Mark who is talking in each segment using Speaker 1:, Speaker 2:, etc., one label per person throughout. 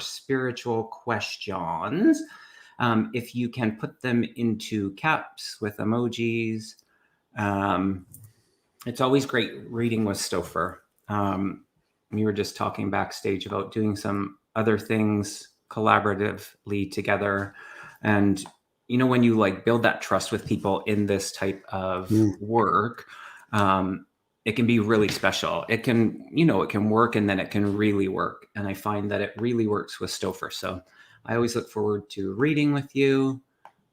Speaker 1: spiritual questions. If you can put them into caps with emojis. It's always great reading with Stopher. We were just talking backstage about doing some other things collaboratively together. And, you know, when you like build that trust with people in this type of work, it can be really special. It can, you know, it can work and then it can really work. And I find that it really works with Stopher. So I always look forward to reading with you.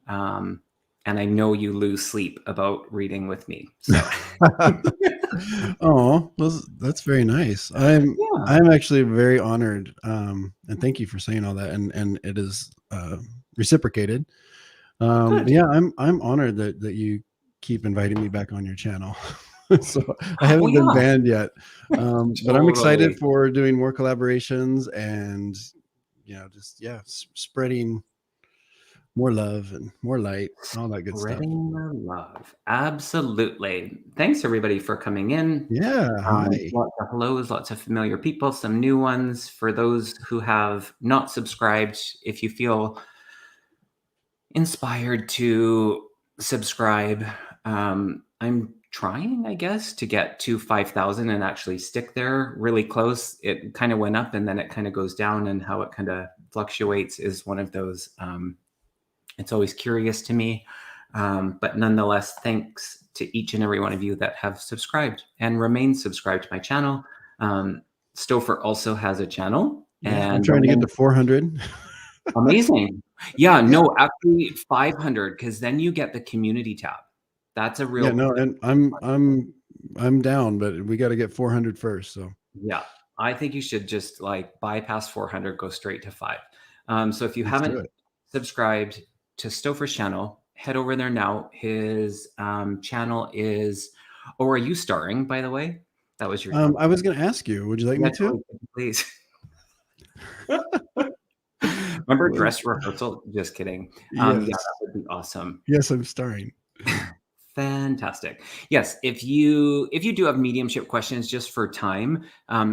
Speaker 1: And I know you lose sleep about reading with me. So.
Speaker 2: Oh, well, that's very nice. I'm actually very honored. And thank you for saying all that. And it is reciprocated. But yeah, I'm honored that you keep inviting me back on your channel. So I haven't been banned yet. But I'm excited for doing more collaborations and, you know, just, spreading more love and more light, all that good stuff.
Speaker 1: Spreading the love. Absolutely. Thanks, everybody, for coming in.
Speaker 2: Yeah. Hi.
Speaker 1: Lots of hellos, lots of familiar people, some new ones. For those who have not subscribed, if you feel inspired to subscribe, I'm trying, I guess, to get to 5,000 and actually stick there really close. It kind of went up and then it kind of goes down, and how it kind of fluctuates is one of those. It's always curious to me. But nonetheless, thanks to each and every one of you that have subscribed and remain subscribed to my channel. Stopher also has a channel.
Speaker 2: And I'm trying to get to 400.
Speaker 1: Amazing. Yeah, no, actually 500, because then you get the community tab. That's a real.
Speaker 2: Yeah, no, and I'm down, but we got to get 400 first. So
Speaker 1: yeah, I think you should just like bypass 400, go straight to 5. So if you haven't subscribed to Stopher's channel, head over there now. His channel is. Oh, are you starring, by the way? That was your.
Speaker 2: I was going to ask you. Would you like me to?
Speaker 1: Please. Remember dress rehearsal? Just kidding. Yeah, that would be awesome.
Speaker 2: Yes, I'm starring.
Speaker 1: Fantastic. Yes, if you do have mediumship questions, just for time,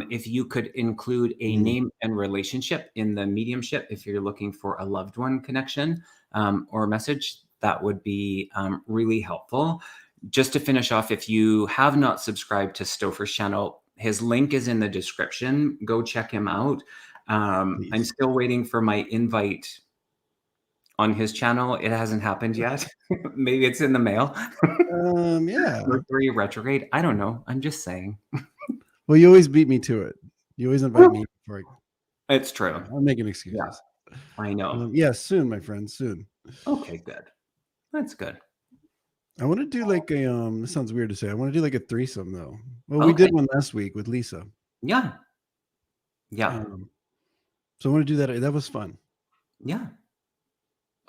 Speaker 1: if you could include a name and relationship in the mediumship, if you're looking for a loved one connection or a message, that would be really helpful. Just to finish off, if you have not subscribed to Stopher's channel, his link is in the description. Go check him out. I'm still waiting for my invite on his channel. It hasn't happened yet. Maybe it's in the mail.
Speaker 2: Yeah.
Speaker 1: Mercury retrograde. I don't know. I'm just saying.
Speaker 2: Well, you always beat me to it. You always invite me before
Speaker 1: It's true.
Speaker 2: I'm making excuses.
Speaker 1: Yeah, I know.
Speaker 2: Soon, my friend, soon.
Speaker 1: Okay, good. That's good.
Speaker 2: I want to do like a this sounds weird to say. I want to do like a threesome though. Well, we did one last week with Lisa.
Speaker 1: Yeah. Yeah.
Speaker 2: So I want to do that. That was fun.
Speaker 1: Yeah.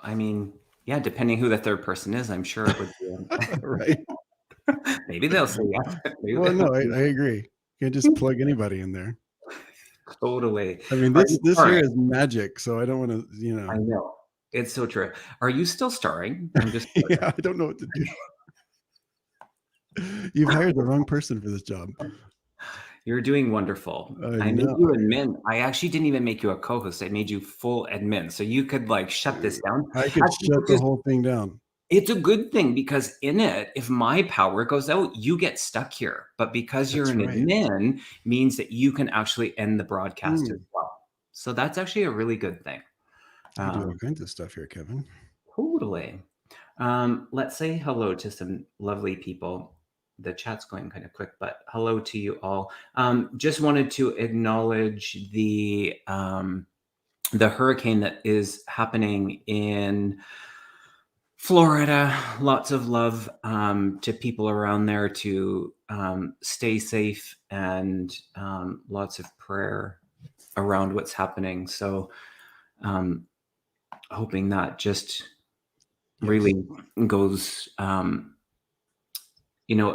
Speaker 1: I mean, yeah, depending who the third person is, I'm sure it would be
Speaker 2: right.
Speaker 1: Maybe they'll say yes.
Speaker 2: Well, no, I agree. You can't just plug anybody in there.
Speaker 1: Totally.
Speaker 2: I mean, this here is magic, so I don't want to, you know.
Speaker 1: I know. It's so true. Are you still starring? I'm just
Speaker 2: yeah, I don't know what to do. You've hired the wrong person for this job.
Speaker 1: You're doing wonderful. I made you admin. I actually didn't even make you a co-host. I made you full admin. So you could like shut this down.
Speaker 2: I could shut the whole thing down.
Speaker 1: It's a good thing, because in it, if my power goes out, you get stuck here. But because you're an admin, means that you can actually end the broadcast as well. So that's actually a really good thing.
Speaker 2: You do all kinds of stuff here, Kevin.
Speaker 1: Totally. Let's say hello to some lovely people. The chat's going kind of quick, but hello to you all. Just wanted to acknowledge the hurricane that is happening in Florida. Lots of love to people around there to stay safe, and lots of prayer around what's happening. So hoping that just really goes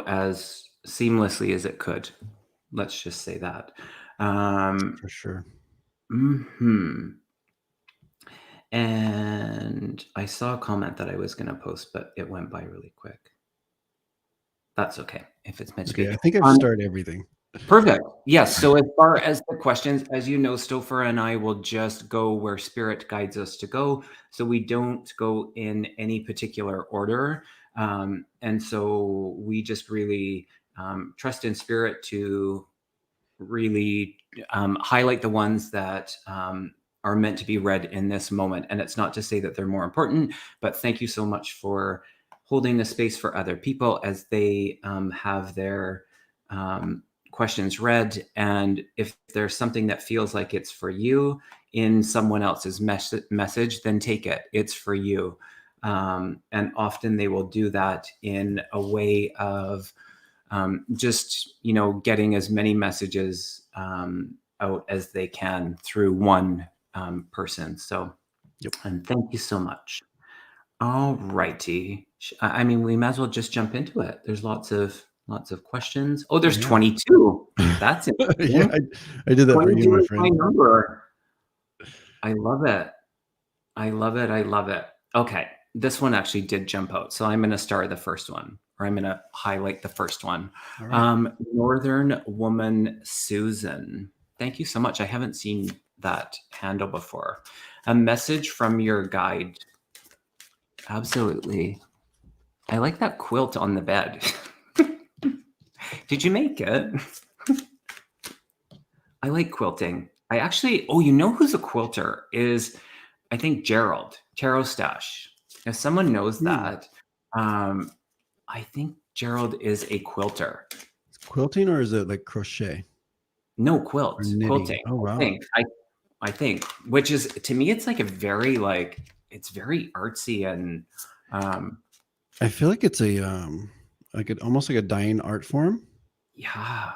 Speaker 1: as seamlessly as it could. Let's just say that.
Speaker 2: For sure.
Speaker 1: And I saw a comment that I was going to post, but it went by really quick. That's okay. If it's meant to be.
Speaker 2: I think I've started everything.
Speaker 1: Perfect. Yes. So as far as the questions, as you know, Stopher and I will just go where spirit guides us to go. So we don't go in any particular order. And so we just really trust in spirit to really highlight the ones that are meant to be read in this moment. And it's not to say that they're more important, but thank you so much for holding the space for other people as they have their questions read. And if there's something that feels like it's for you in someone else's message, then take it. It's for you. And often they will do that in a way of just getting as many messages out as they can through one person. So,
Speaker 2: Yep.
Speaker 1: and thank you so much. All righty. I mean, we might as well just jump into it. There's lots of questions. Oh, there's 22. That's
Speaker 2: Yeah,
Speaker 1: interesting.
Speaker 2: I did that for you,
Speaker 1: 22
Speaker 2: my
Speaker 1: is my
Speaker 2: friend.
Speaker 1: number. I love it. I love it. I love it. Okay. This one actually did jump out. So I'm going to start the first one, or I'm going to highlight the first one.
Speaker 2: All right.
Speaker 1: Northern Woman Susan. Thank you so much. I haven't seen that handle before. A message from your guide. Absolutely. I like that quilt on the bed. Did you make it? I like quilting. I actually, you know who's a quilter is, I think, Gerald Stash. If someone knows that, I think Gerald is a quilter.
Speaker 2: It's quilting, or is it like crochet?
Speaker 1: No,
Speaker 2: Or knitting?
Speaker 1: quilting.
Speaker 2: Oh, wow.
Speaker 1: I think, which is, to me, it's like a very it's very artsy and
Speaker 2: I feel like it's a almost like a dying art form.
Speaker 1: yeah.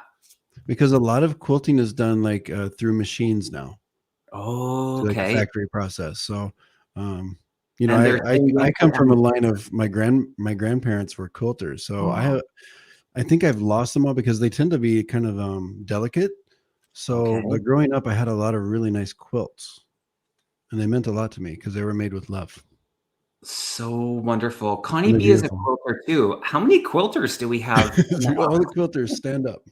Speaker 2: Because a lot of quilting is done like through machines now.
Speaker 1: Oh,
Speaker 2: Like a
Speaker 1: okay.
Speaker 2: factory process. So
Speaker 1: And
Speaker 2: I come from a line of my grandparents were quilters. So I think I've lost them all because they tend to be kind of delicate. So, but growing up, I had a lot of really nice quilts, and they meant a lot to me because they were made with love.
Speaker 1: So wonderful. Connie B is a quilter too. How many quilters do we have?
Speaker 2: All the quilters stand up.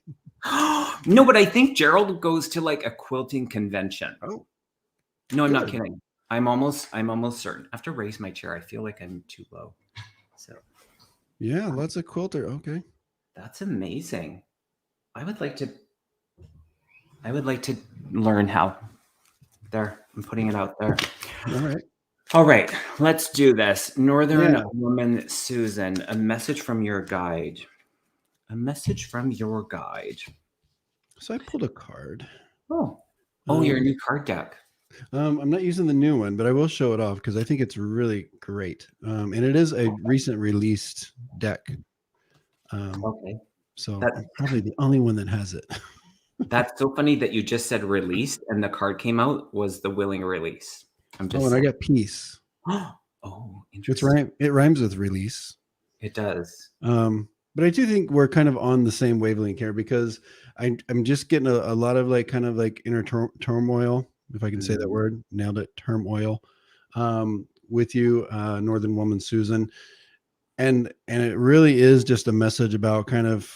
Speaker 1: No, but I think Gerald goes to like a quilting convention.
Speaker 2: Oh,
Speaker 1: no, I'm not kidding. I'm almost certain. I have to raise my chair. I feel like I'm too low. So
Speaker 2: yeah, lots of quilter. Okay,
Speaker 1: that's amazing. I would like to learn how. There, I'm putting it out there. All right, let's do this. Northern Woman Susan, a message from your guide. A message from your guide.
Speaker 2: So I pulled a card.
Speaker 1: Oh, your new card deck.
Speaker 2: I'm not using the new one, but I will show it off because I think it's really great. And it is a recent released deck.
Speaker 1: Okay.
Speaker 2: So I'm probably the only one that has it.
Speaker 1: That's so funny that you just said released and the card came out was the willing release. I'm just
Speaker 2: and I got peace.
Speaker 1: Oh, interesting.
Speaker 2: It rhymes with release.
Speaker 1: It does.
Speaker 2: But I do think we're kind of on the same wavelength here because I'm just getting a lot of like kind of like inner turmoil, if I can say that word. Nailed it. Turmoil. With you, Northern Woman Susan. And it really is just a message about kind of,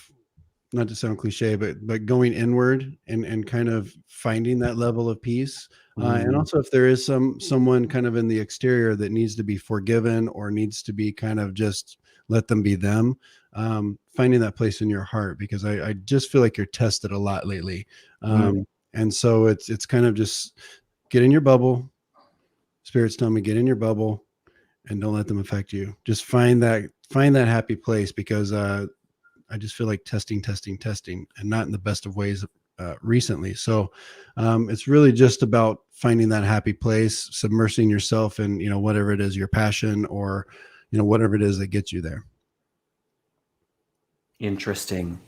Speaker 2: not to sound cliche, but going inward and kind of finding that level of peace. And also if there is someone kind of in the exterior that needs to be forgiven or needs to be kind of just let them be them, finding that place in your heart, because I just feel like you're tested a lot lately. And so it's kind of just get in your bubble. Spirits tell me, get in your bubble and don't let them affect you. Just find that happy place, because I just feel like testing, and not in the best of ways recently. So it's really just about finding that happy place, submersing yourself in, whatever it is, your passion, or, whatever it is that gets you there.
Speaker 1: Interesting.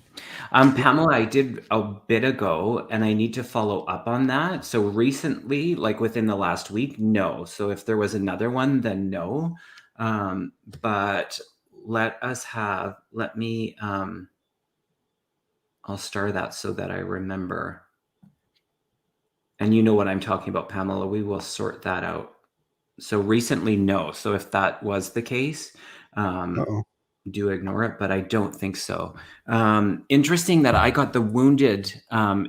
Speaker 1: Pamela, I did a bit ago and I need to follow up on that. So recently, like within the last week, no. So if there was another one, then no. But let me, I'll star that so that I remember. And you know what I'm talking about, Pamela. We will sort that out. So recently, no. So if that was the case, do ignore it, but I don't think so. Interesting that I got the wounded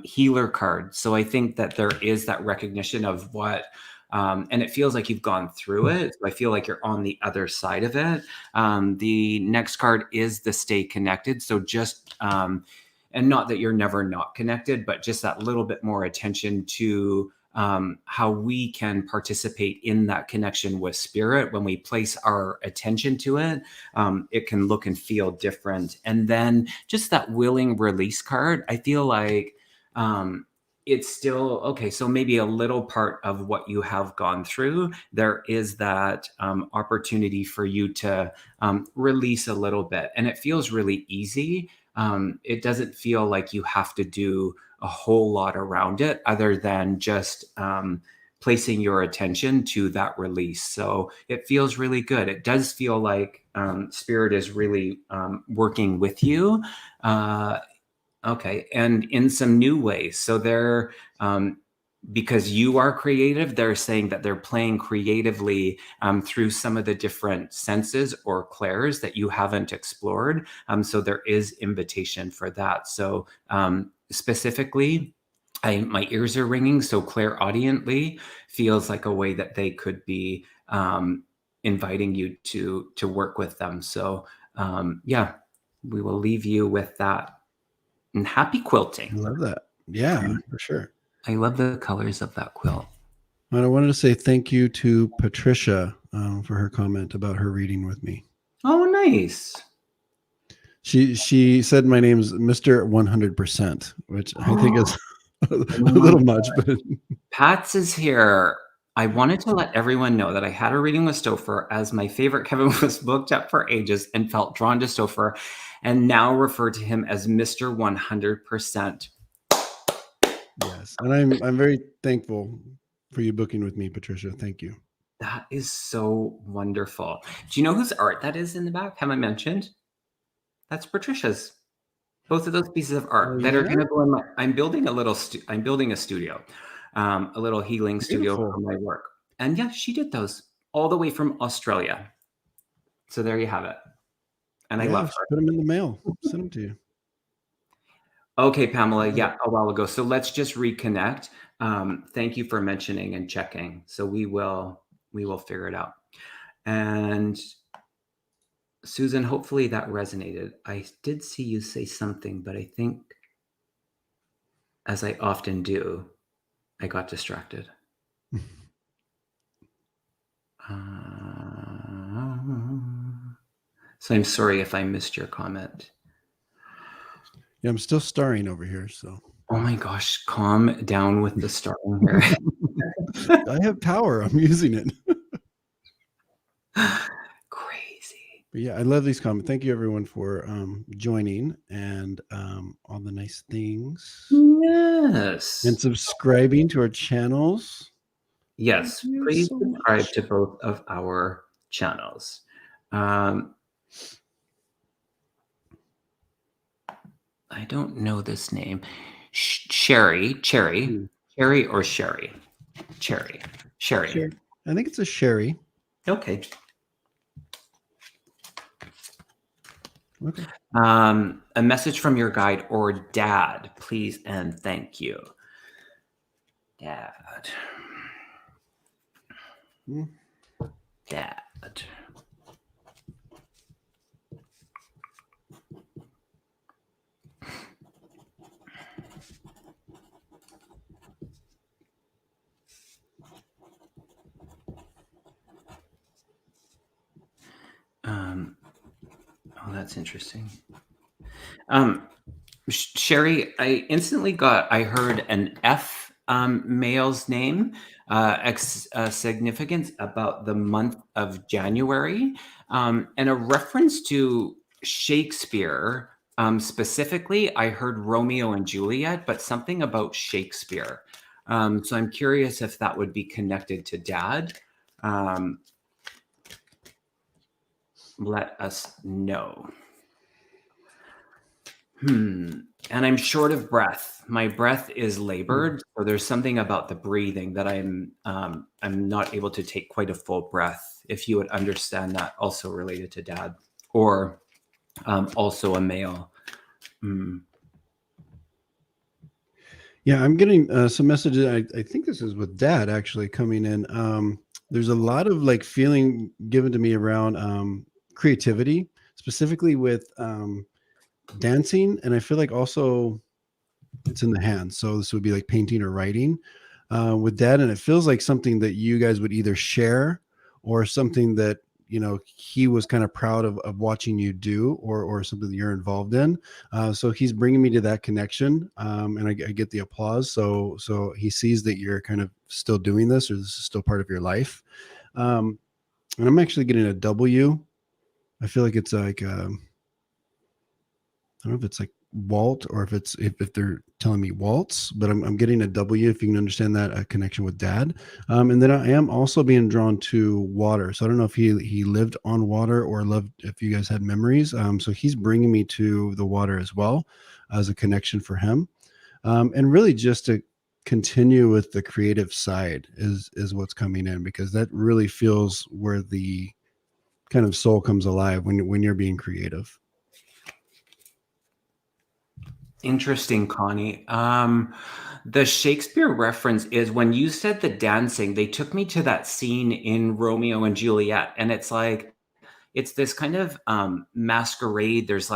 Speaker 1: healer card. So I think that there is that recognition of what, and it feels like you've gone through it. So I feel like you're on the other side of it. The next card is the stay connected. So just, and not that you're never not connected, but just that little bit more attention to how we can participate in that connection with spirit. When we place our attention to it, it can look and feel different. And then just that willing release card, I feel like it's still okay. So maybe a little part of what you have gone through, there is that opportunity for you to release a little bit. And it feels really easy. It doesn't feel like you have to do a whole lot around it other than just placing your attention to that release. So it feels really good. It does feel like spirit is really working with you. Okay. And in some new ways. So they're, because you are creative, they're saying that they're playing creatively through some of the different senses or clairs that you haven't explored. So there is invitation for that. So specifically, my ears are ringing. So clairaudiently feels like a way that they could be inviting you to work with them. So yeah, we will leave you with that. And happy quilting.
Speaker 2: I love that. Yeah, for sure.
Speaker 1: I love the colors of that quilt.
Speaker 2: And I wanted to say thank you to Patricia for her comment about her reading with me.
Speaker 1: Oh, nice.
Speaker 2: She said my name's Mr. 100%, which I think is a little much. But
Speaker 1: Pats is here. I wanted to let everyone know that I had a reading with Stopher, as my favorite Kevin was booked up for ages and felt drawn to Stopher, and now refer to him as Mr. 100%.
Speaker 2: Yes, and I'm very thankful for you booking with me, Patricia. Thank you.
Speaker 1: That is so wonderful. Do you know whose art that is in the back? Have I mentioned? That's Patricia's. Both of those pieces of art that are going to go in my. I'm building a little. I'm building a studio, a little healing studio for my work. And yeah, she did those all the way from Australia. So there you have it. And I love her.
Speaker 2: Put them in the mail. Send them to you.
Speaker 1: Okay, Pamela. Yeah, a while ago. So let's just reconnect. Thank you for mentioning and checking. So we will figure it out. And Susan, hopefully that resonated. I did see you say something, but I think, as I often do, I got distracted. So I'm sorry if I missed your comment.
Speaker 2: Yeah, I'm still starring over here. So.
Speaker 1: Oh my gosh, calm down with the starring here.
Speaker 2: I have power. I'm using it.
Speaker 1: Crazy.
Speaker 2: But yeah, I love these comments. Thank you everyone for joining and all the nice things.
Speaker 1: Yes.
Speaker 2: And subscribing to our channels.
Speaker 1: Yes, please subscribe to both of our channels. I don't know this name. Cherry or Sherry? Cherry.
Speaker 2: I think it's a Sherry.
Speaker 1: Okay.
Speaker 2: Okay.
Speaker 1: A message from your guide or dad, please and thank you. Dad. Dad. Oh, that's interesting. Sherry, I heard an F male's name, significance about the month of January, and a reference to Shakespeare. Specifically, I heard Romeo and Juliet, but something about Shakespeare. So I'm curious if that would be connected to Dad. Let us know. And I'm short of breath. My breath is labored. So there's something about the breathing that I'm not able to take quite a full breath. If you would understand that, also related to Dad, or Also a male.
Speaker 2: Yeah, I'm getting some messages. I think this is with Dad actually coming in. There's a lot of like feeling given to me around creativity, specifically with dancing, and I feel like also it's in the hands. So this would be like painting or writing with Dad, and it feels like something that you guys would either share or something that he was kind of proud of watching you do, or something that you're involved in. So he's bringing me to that connection, and I get the applause. So he sees that you're kind of still doing this, or this is still part of your life. And I'm actually getting a W. I feel like it's like I don't know if it's like Walt, or if they're telling me waltz, but I'm getting a W, if you can understand that, a connection with Dad. And then I am also being drawn to water. So I don't know if he lived on water, or loved, if you guys had memories. So he's bringing me to the water as well, as a connection for him. And really just to continue with the creative side is what's coming in, because that really feels where the kind of soul comes alive when you're being creative.
Speaker 1: Interesting, Connie. The Shakespeare reference is when you said the dancing, they took me to that scene in Romeo and Juliet. And it's like, it's this kind of masquerade. There's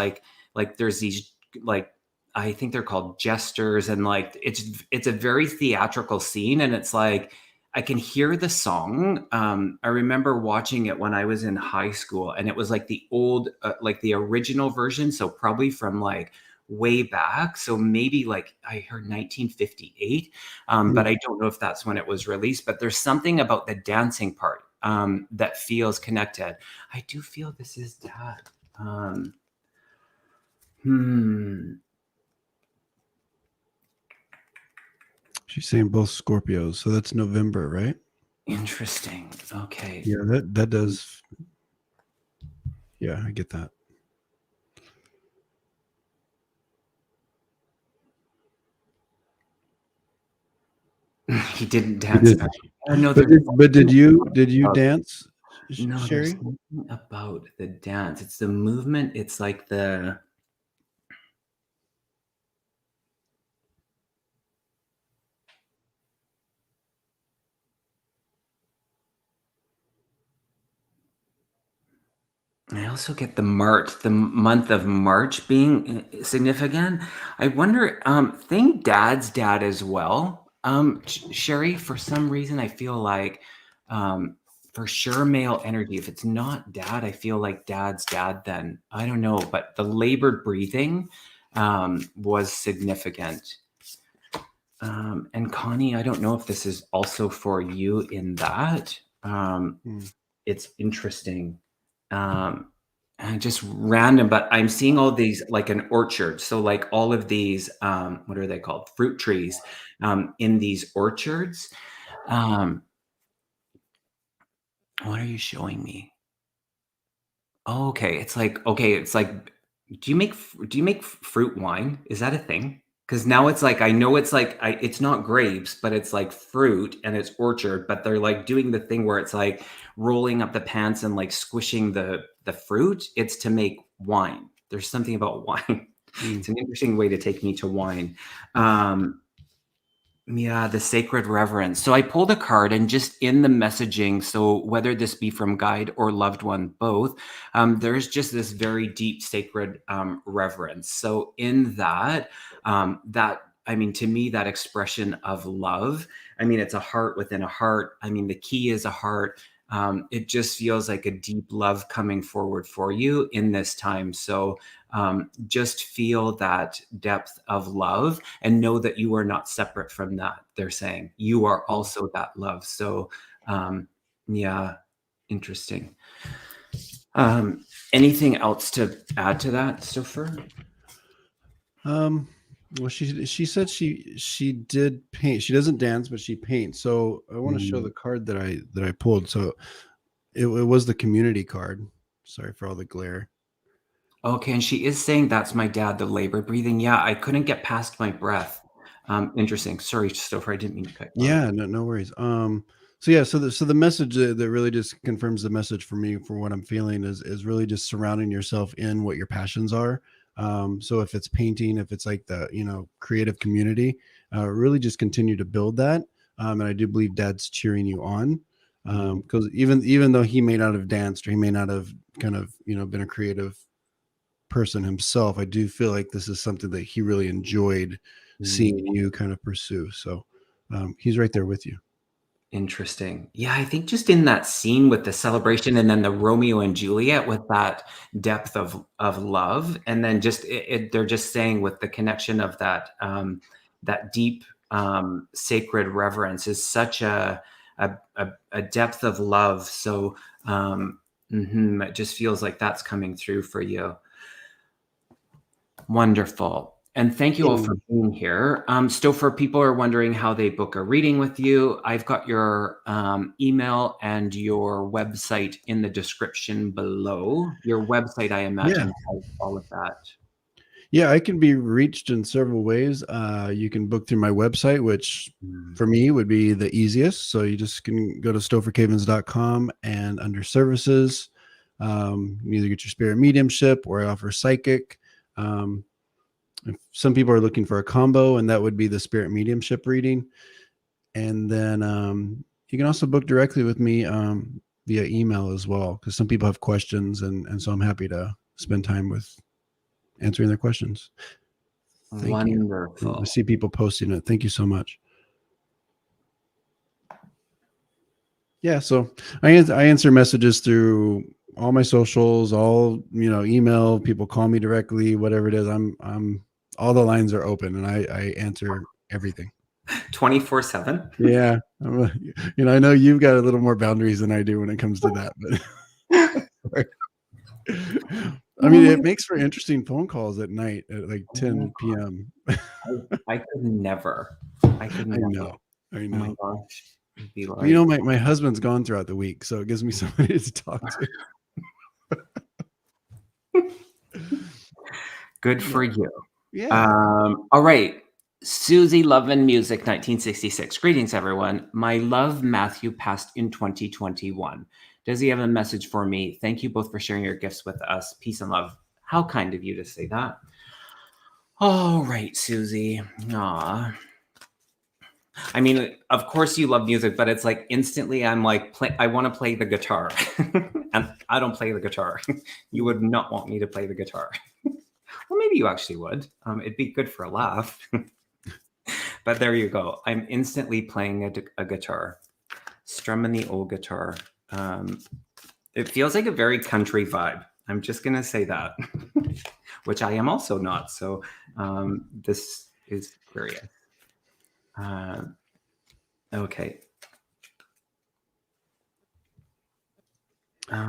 Speaker 1: there's these, like, I think they're called jesters. And like, it's a very theatrical scene. And it's like, I can hear the song. I remember watching it when I was in high school, and it was like the old, like the original version. So probably from like way back. So maybe like I heard 1958, but I don't know if that's when it was released. But there's something about the dancing part that feels connected. I do feel this is Dad.
Speaker 2: She's saying both Scorpios, so that's November, right?
Speaker 1: Interesting. Okay.
Speaker 2: Yeah, that does. Yeah, I get that.
Speaker 1: He didn't dance.
Speaker 2: No, but did you dance,
Speaker 1: No, there's
Speaker 2: Sherry?
Speaker 1: something about the dance. It's the movement. It's like the. I also get the month of March being significant. I wonder, think Dad's dad as well. Sherry, for some reason, I feel like, for sure, male energy. If it's not Dad, I feel like Dad's dad. Then I don't know, but the labored breathing was significant. And Connie, I don't know if this is also for you in that. It's interesting. And just random, but I'm seeing all these like an orchard. So like all of these, what are they called? Fruit trees in these orchards. What are you showing me? Oh, okay. It's like, do you make fruit wine? Is that a thing? Because now it's like, I know it's like, it's not grapes, but it's like fruit and it's orchard, but they're like doing the thing where it's like rolling up the pants and like squishing the fruit. It's to make wine. There's something about wine. It's an interesting way to take me to wine. Yeah, the sacred reverence. So I pulled a card, and just in the messaging, so whether this be from guide or loved one, both, there's just this very deep sacred reverence. So in that, I mean, to me, that expression of love, I mean, it's a heart within a heart. I mean, the key is a heart. It just feels like a deep love coming forward for you in this time. So just feel that depth of love and know that you are not separate from that. They're saying you are also that love. So yeah, interesting. Anything else to add to that, Stopher?
Speaker 2: Well, she said she did paint. She doesn't dance, but she paints. So I want to show the card that I pulled. So it was the community card. Sorry for all the glare.
Speaker 1: Okay, and she is saying that's my dad, the labor breathing. Yeah, I couldn't get past my breath. Interesting. Sorry, Stopher, I didn't mean to cut you off.
Speaker 2: Yeah, no worries. So yeah, so the message that really just confirms the message for me for what I'm feeling is really just surrounding yourself in what your passions are. So if it's painting, if it's like the creative community, really just continue to build that. And I do believe Dad's cheering you on, because even though he may not have danced or he may not have kind of been a creative person himself, I do feel like this is something that he really enjoyed seeing you kind of pursue. So he's right there with you.
Speaker 1: Interesting. Yeah, I think just in that scene with the celebration and then the Romeo and Juliet with that depth of love, and then just they're just saying with the connection of that that deep sacred reverence is such a depth of love. So it just feels like that's coming through for you. Wonderful. And thank you all for being here. Stopher, people are wondering how they book a reading with you. I've got your email and your website in the description below. Your website, I imagine, has all of that.
Speaker 2: Yeah, I can be reached in several ways. You can book through my website, which for me would be the easiest. So you just can go to stophercavens.com, and under services, you either get your spirit mediumship or I offer psychic. Some people are looking for a combo, and that would be the spirit mediumship reading. And then you can also book directly with me via email as well, because some people have questions, and so I'm happy to spend time with answering their questions. Thank
Speaker 1: Wonderful.
Speaker 2: you. I see people posting it. Thank you so much. Yeah, so I answer messages through all my socials, all email. People call me directly, whatever it is. I'm all the lines are open, and I answer everything
Speaker 1: 24/7.
Speaker 2: Yeah, I know you've got a little more boundaries than I do when it comes to that, but I mean, it makes for interesting phone calls at night at like 10 p.m.
Speaker 1: I could never. I
Speaker 2: know.
Speaker 1: Oh my gosh. Be like,
Speaker 2: My husband's gone throughout the week, so it gives me somebody to talk to.
Speaker 1: Good for you.
Speaker 2: Yeah.
Speaker 1: All right. Susie Love and Music 1966. Greetings, everyone. My love, Matthew, passed in 2021. Does he have a message for me? Thank you both for sharing your gifts with us. Peace and love. How kind of you to say that. All right, Susie. Aw. I mean, of course you love music, but it's like instantly I'm like, I want to play the guitar. And I don't play the guitar. You would not want me to play the guitar. Well, maybe you actually would. It'd be good for a laugh. But there you go. I'm instantly playing a guitar, strumming the old guitar. It feels like a very country vibe. I'm just going to say that, which I am also not. So this is curious. Okay.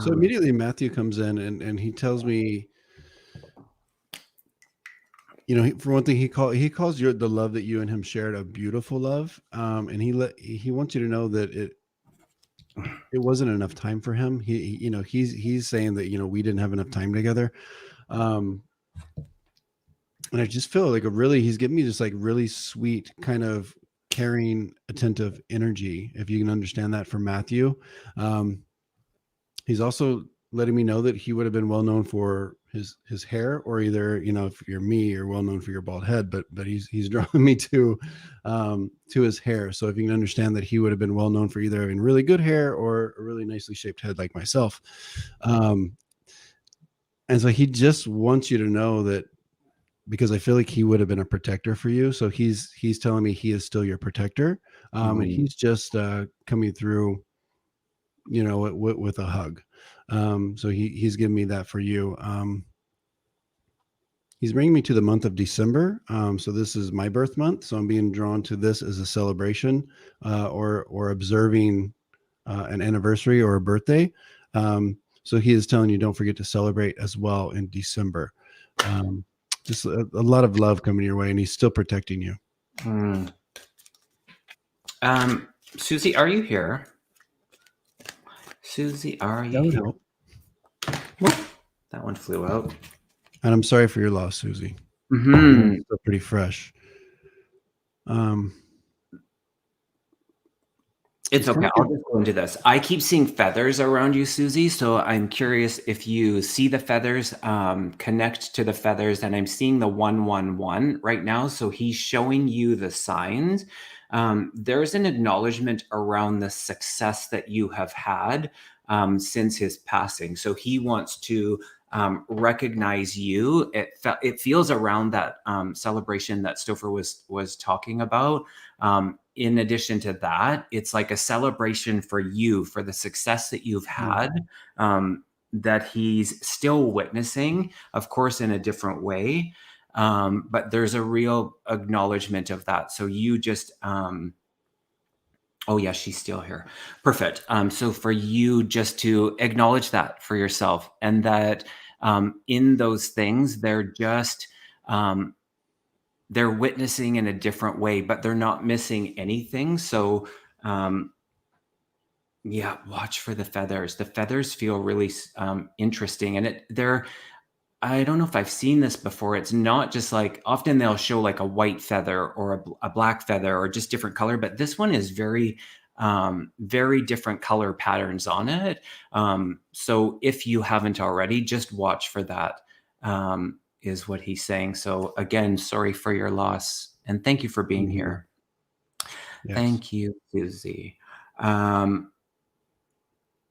Speaker 2: So immediately Matthew comes in and he tells me, for one thing, he calls you the love that you and him shared a beautiful love. And he wants you to know that it wasn't enough time for him. He's saying that, we didn't have enough time together. And I just feel like he's giving me this like really sweet kind of caring, attentive energy, if you can understand that, from Matthew. He's also letting me know that he would have been well known for his hair, or either, if you're me, you're well known for your bald head, but he's drawing me to his hair. So if you can understand that he would have been well known for either having really good hair or a really nicely shaped head like myself. And so he just wants you to know that, because I feel like he would have been a protector for you. So he's telling me he is still your protector. And he's just coming through, with a hug. So he's giving me that for you. He's bringing me to the month of December. So this is my birth month. So I'm being drawn to this as a celebration, or observing an anniversary or a birthday. So he is telling you, don't forget to celebrate as well in December. Just a lot of love coming your way, and he's still protecting you.
Speaker 1: Susie, are you here? Susie, are you here?
Speaker 2: Help.
Speaker 1: That one flew out.
Speaker 2: And I'm sorry for your loss, Susie. It's still pretty fresh.
Speaker 1: It's okay. I'll just go into this. I keep seeing feathers around you, Susie. So I'm curious if you see the feathers, connect to the feathers, and I'm seeing the 111 right now. So he's showing you the signs. There's an acknowledgement around the success that you have had since his passing. So he wants to recognize you. It feels around that celebration that Stopher was talking about. In addition to that, it's like a celebration for you, for the success that you've had, that he's still witnessing, of course, in a different way. But there's a real acknowledgement of that. So you just, oh yeah, she's still here. Perfect. So for you just to acknowledge that for yourself, and that in those things, they're just, they're witnessing in a different way, but they're not missing anything. So, yeah, watch for the feathers. The feathers feel really interesting, and I don't know if I've seen this before. It's not just like, often they'll show like a white feather or a black feather or just different color, but this one is very, very different color patterns on it. So if you haven't already, just watch for that. Is what he's saying. So again, sorry for your loss, and thank you for being here. Yes. Thank you, Susie. And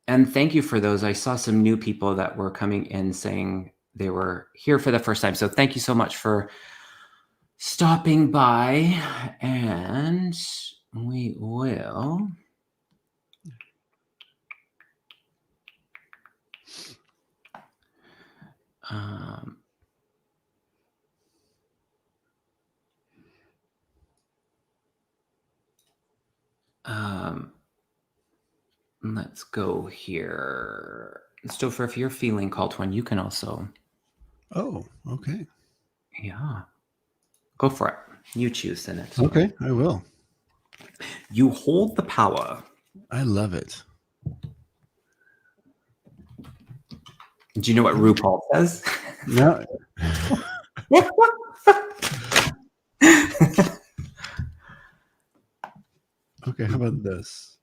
Speaker 1: thank you for those. I saw some new people that were coming in saying they were here for the first time. So thank you so much for stopping by, and we will let's go here. Stopher, if you're feeling called to one, you can also.
Speaker 2: Oh, okay.
Speaker 1: Yeah. Go for it. You choose the next
Speaker 2: one.
Speaker 1: Okay,
Speaker 2: I will.
Speaker 1: You hold the power.
Speaker 2: I love it.
Speaker 1: Do you know what RuPaul says?
Speaker 2: No. Okay, how about this?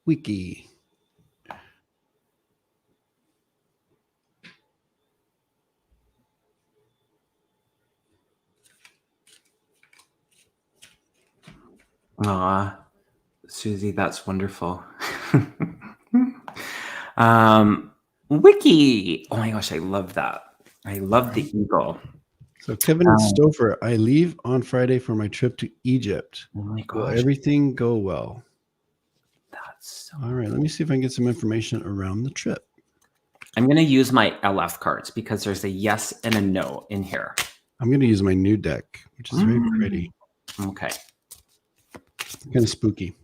Speaker 2: Wiki.
Speaker 1: Aw, Susie, that's wonderful. Wiki. Oh my gosh, I love that. I love the eagle.
Speaker 2: So Kevin and Stopher, I leave on Friday for my trip to Egypt.
Speaker 1: Oh my gosh.
Speaker 2: Will everything go well?
Speaker 1: That's so
Speaker 2: all right. Let me see if I can get some information around the trip.
Speaker 1: I'm going to use my LF cards because there's a yes and a no in here.
Speaker 2: I'm going to use my new deck, which is very pretty.
Speaker 1: Okay.
Speaker 2: Kind of spooky.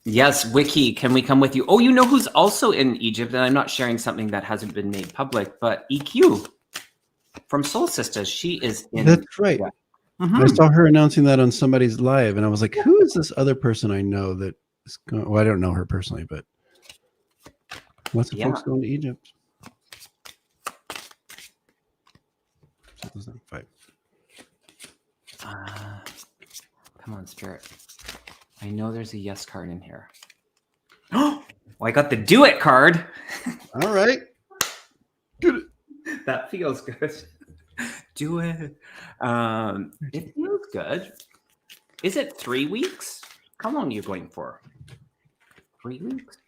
Speaker 1: Yes, Wiki, can we come with you? Oh, you know who's also in Egypt, and I'm not sharing something that hasn't been made public, but EQ from Soul Sisters. She is in.
Speaker 2: That's right. Yeah. I saw her announcing that on somebody's live, and I was like, who is this other person I know that is going? Well, I don't know her personally, but lots of folks going to Egypt. 2005.
Speaker 1: Come on, Spirit. I know there's a yes card in here. Oh, I got the do it card.
Speaker 2: All right. Good.
Speaker 1: That feels good. Do it. It feels good. Is it 3 weeks? How long are you going for? 3 weeks?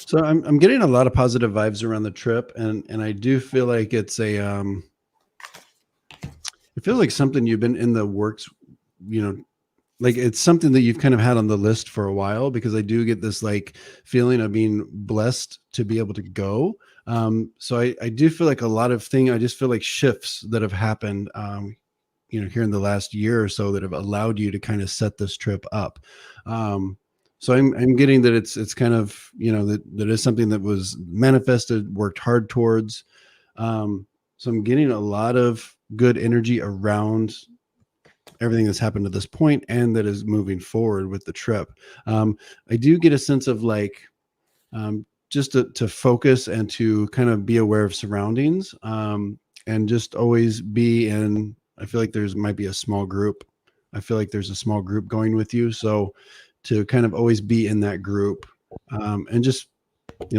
Speaker 2: So I'm getting a lot of positive vibes around the trip, and I do feel like it's a it feels like something you've been in the works, you know, like it's something that you've kind of had on the list for a while, because I do get this like feeling of being blessed to be able to go. So I do feel like a lot of things, I just feel like shifts that have happened, you know, here in the last year or so that have allowed you to kind of set this trip up. So I'm getting that it's kind of, you know, that is something that was manifested, worked hard towards. So I'm getting a lot of good energy around everything that's happened to this point and that is moving forward with the trip. I do get a sense of like, just to focus and to kind of be aware of surroundings, and just always be in. I feel like might be a small group. I feel like there's a small group going with you, so to kind of always be in that group, and just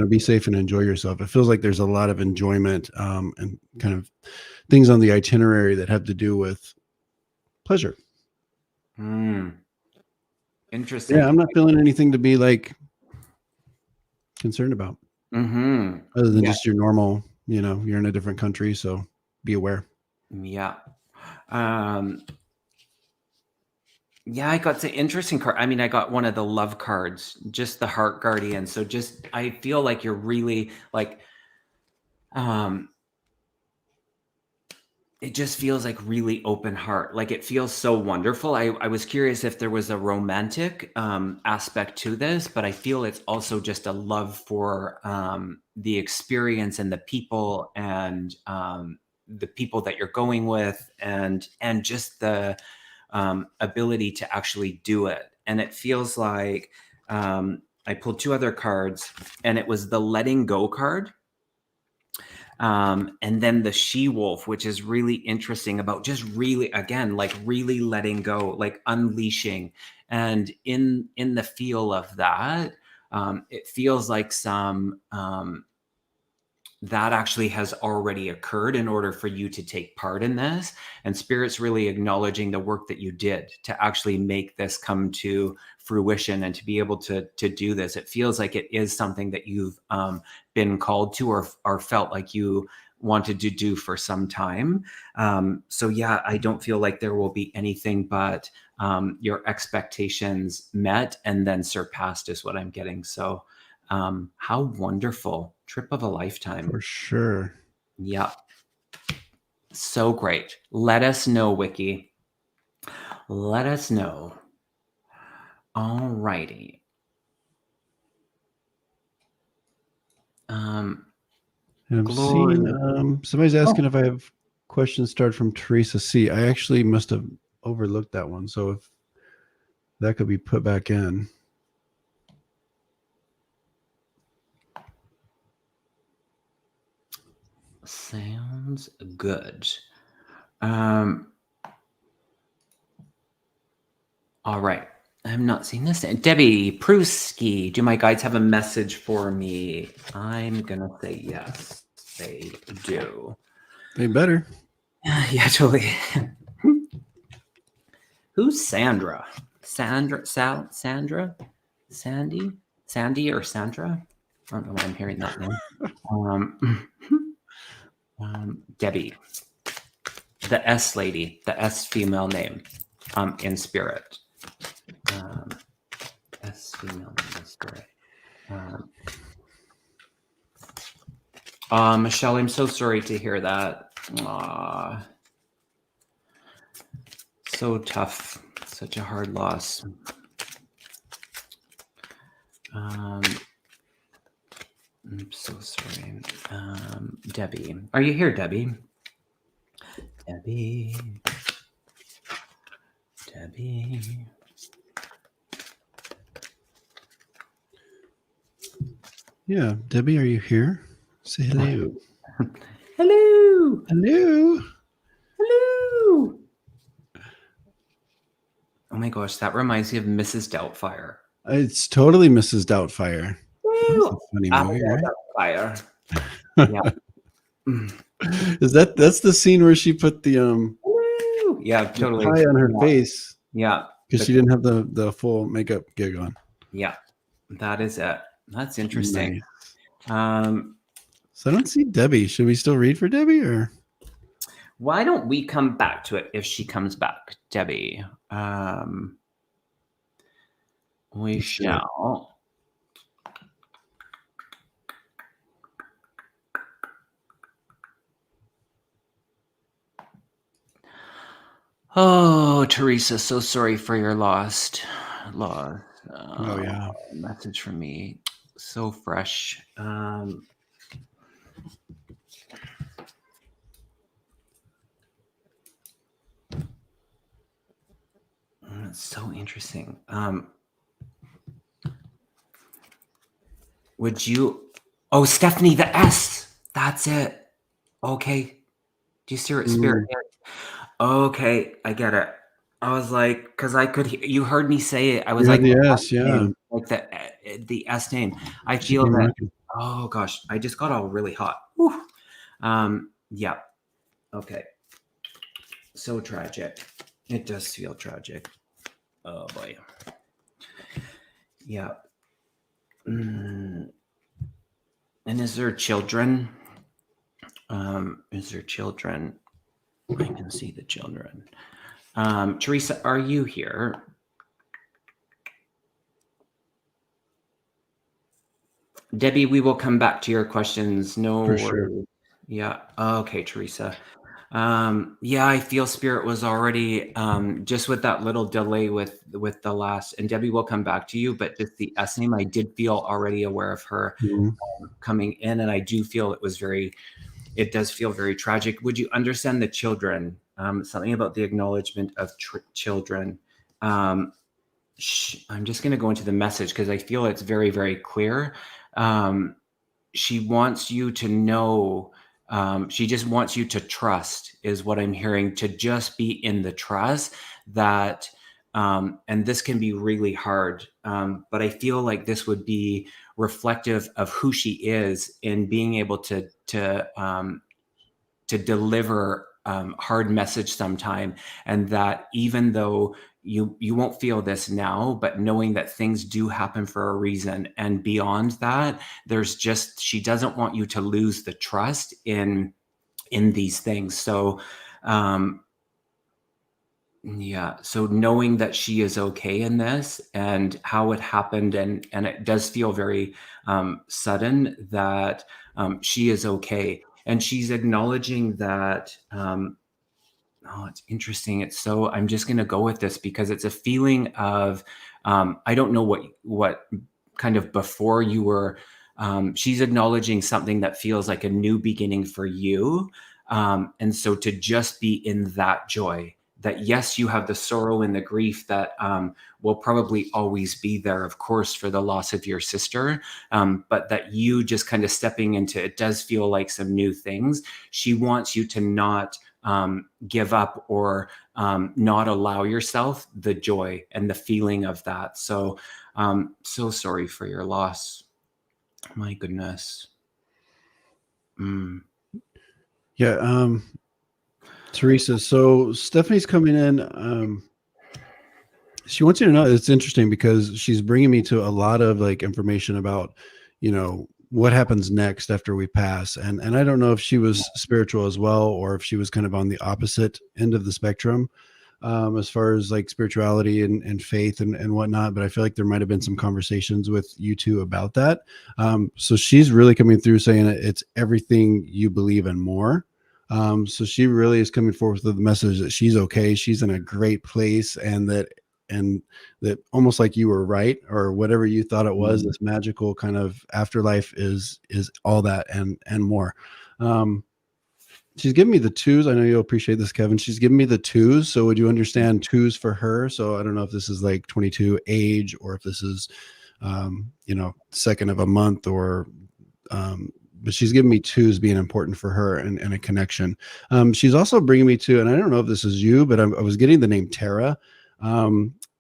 Speaker 2: be safe and enjoy yourself. It feels like there's a lot of enjoyment, and kind of things on the itinerary that have to do with pleasure.
Speaker 1: Interesting.
Speaker 2: Yeah, I'm not feeling anything to be like concerned about, other than just your normal. You're in a different country, so be aware.
Speaker 1: Yeah. Yeah, I got the interesting card. I mean, I got one of the love cards, just the heart guardian. So I feel like you're really like, it just feels like really open heart. Like it feels so wonderful. I was curious if there was a romantic aspect to this, but I feel it's also just a love for the experience and the people and the people that you're going with and just the ability to actually do it. And it feels like I pulled two other cards, and it was the letting go card. And then the she-wolf, which is really interesting about just really, again, like really letting go, like unleashing. And in the feel of that, it feels like some that actually has already occurred in order for you to take part in this. And Spirit's really acknowledging the work that you did to actually make this come to fruition and to be able to do this. It feels like it is something that you've been called to or felt like you wanted to do for some time. So yeah, I don't feel like there will be anything but your expectations met and then surpassed is what I'm getting. So how wonderful. Trip of a lifetime.
Speaker 2: For sure.
Speaker 1: Yeah. So great. Let us know, Wiki. Let us know. All righty.
Speaker 2: And I'm seeing somebody's asking if I have questions started from Teresa C. I actually must have overlooked that one. So if that could be put back in.
Speaker 1: Sounds good. All right. I'm not seeing this. Debbie Prusky, do my guides have a message for me? I'm going to say yes, they do.
Speaker 2: They better.
Speaker 1: Yeah, totally. Who's Sandra? Sandra? Sandy or Sandra? I don't know why I'm hearing that name. Debbie, the S lady, the S female name, in spirit. S female name in spirit. Michelle, I'm so sorry to hear that. So tough. Such a hard loss. I'm so sorry. Debbie. Are you here, Debbie? Debbie.
Speaker 2: Yeah. Debbie, are you here? Say hello.
Speaker 1: Hello.
Speaker 2: Hello.
Speaker 1: Hello. Oh my gosh, that reminds me of Mrs. Doubtfire.
Speaker 2: It's totally Mrs. Doubtfire. That's a funny movie,
Speaker 1: right?
Speaker 2: Doubtfire. Yeah. That's the scene where she put the
Speaker 1: yeah, totally
Speaker 2: pie on her face.
Speaker 1: Yeah.
Speaker 2: Because she didn't have the full makeup gig on.
Speaker 1: Yeah. That is it. That's interesting.
Speaker 2: Nice. So I don't see Debbie. Should we still read for Debbie or?
Speaker 1: Why don't we come back to it if she comes back, Debbie? We shall. Oh, Teresa, so sorry for your loss.
Speaker 2: Oh yeah.
Speaker 1: Message from me. So fresh. It's so interesting. Would you Oh, Stephanie, the S. That's it. Okay. Do you see it, Spirit? Okay, I get it. I was like, because I could, you heard me say it. I was
Speaker 2: You had
Speaker 1: like,
Speaker 2: the
Speaker 1: the
Speaker 2: S,
Speaker 1: S
Speaker 2: yeah.
Speaker 1: name, like the S name. I
Speaker 2: She
Speaker 1: feel
Speaker 2: came
Speaker 1: that.
Speaker 2: knocking.
Speaker 1: Oh gosh, I just got all really hot. Yeah. Okay. So tragic. It does feel tragic. Oh boy. Yeah. And is there children? Is there children? I can see the children. Teresa, are you here? Debbie, we will come back to your questions. No
Speaker 2: For
Speaker 1: worries.
Speaker 2: sure.
Speaker 1: Yeah. Okay, Teresa. Yeah, I feel Spirit was already just with that little delay with the last, and Debbie will come back to you, but just the S name, I did feel already aware of her coming in, and I do feel it does feel very tragic. Would you understand the children? Something about the acknowledgement of children. I'm just going to go into the message because I feel it's very, very clear. She wants you to know, she just wants you to trust, is what I'm hearing, to just be in the trust that, and this can be really hard, but I feel like this would be reflective of who she is in being able to deliver hard message sometime, and that even though you won't feel this now, but knowing that things do happen for a reason, and beyond that, there's just, she doesn't want you to lose the trust in these things. So yeah, so knowing that she is okay in this and how it happened, and it does feel very sudden, that she is okay, and she's acknowledging that. Oh, it's interesting. I'm just going to go with this because it's a feeling of, I don't know what kind of before you were, she's acknowledging something that feels like a new beginning for you. And so to just be in that joy, that yes, you have the sorrow and the grief that will probably always be there, of course, for the loss of your sister, but that you just kind of stepping into, it does feel like some new things. She wants you to not give up or not allow yourself the joy and the feeling of that. So, so sorry for your loss. My goodness.
Speaker 2: Yeah. Teresa, so Stephanie's coming in. She wants you to know, it's interesting because she's bringing me to a lot of like information about, what happens next after we pass. And I don't know if she was spiritual as well, or if she was kind of on the opposite end of the spectrum, as far as like spirituality and faith and whatnot. But I feel like there might've been some conversations with you two about that. So she's really coming through saying it's everything you believe and more. So she really is coming forth with the message that she's okay. She's in a great place, and that almost like you were right, or whatever you thought it was, this magical kind of afterlife is all that and more. She's giving me the twos. I know you'll appreciate this, Kevin. She's giving me the twos. So would you understand twos for her? So I don't know if this is like 22 age, or if this is, second of a month, or, but she's giving me twos being important for her, and a connection. She's also bringing me to, and I don't know if this is you, but I was getting the name Tara.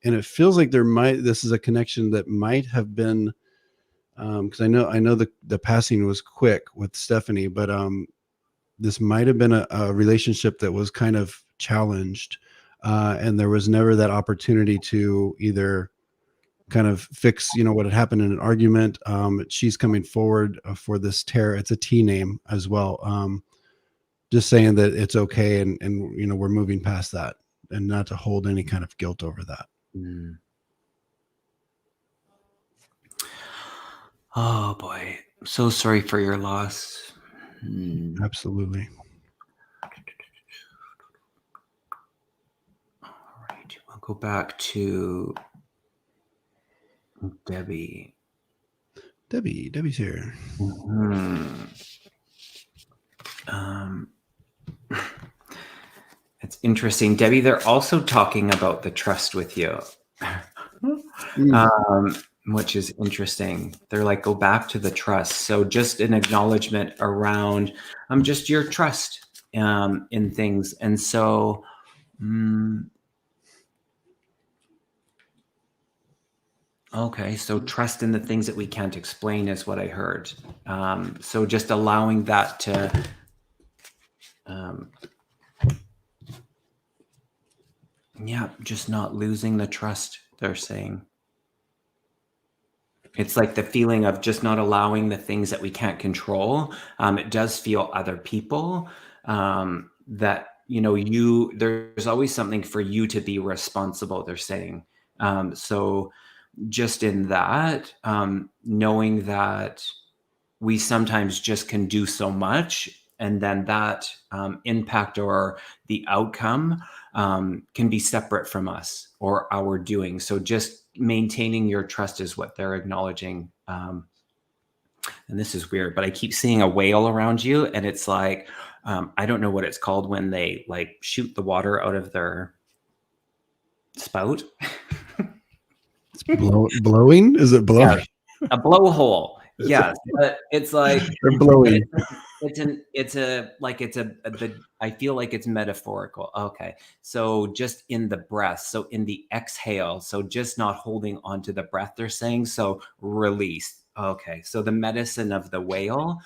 Speaker 2: And it feels like this is a connection that might have been, because I know the passing was quick with Stephanie, but this might have been a relationship that was kind of challenged, and there was never that opportunity to either kind of fix, what had happened in an argument. She's coming forward for this Tara. It's a T name as well. Just saying that it's okay, and we're moving past that, and not to hold any kind of guilt over that.
Speaker 1: Oh boy, so sorry for your loss.
Speaker 2: Absolutely.
Speaker 1: All right, we'll go back to Debbie.
Speaker 2: Debbie's here.
Speaker 1: It's interesting, Debbie. They're also talking about the trust with you. which is interesting. They're like, go back to the trust. So just an acknowledgement around just your trust in things. And so okay, so trust in the things that we can't explain is what I heard. So just allowing that to yeah, just not losing the trust, they're saying. It's like the feeling of just not allowing the things that we can't control. It does feel other people that, there's always something for you to be responsible, they're saying. So just in that, knowing that we sometimes just can do so much, and then that impact or the outcome can be separate from us or our doing. So just maintaining your trust is what they're acknowledging. And this is weird, but I keep seeing a whale around you, and it's like, I don't know what it's called when they like shoot the water out of their spout.
Speaker 2: It's blowing? Is it blowing?
Speaker 1: Yeah, a blowhole. Yes, but it's like
Speaker 2: they're blowing.
Speaker 1: I feel like it's metaphorical. Okay. So just in the breath. So in the exhale. So just not holding on to the breath, they're saying. So release. Okay. So the medicine of the whale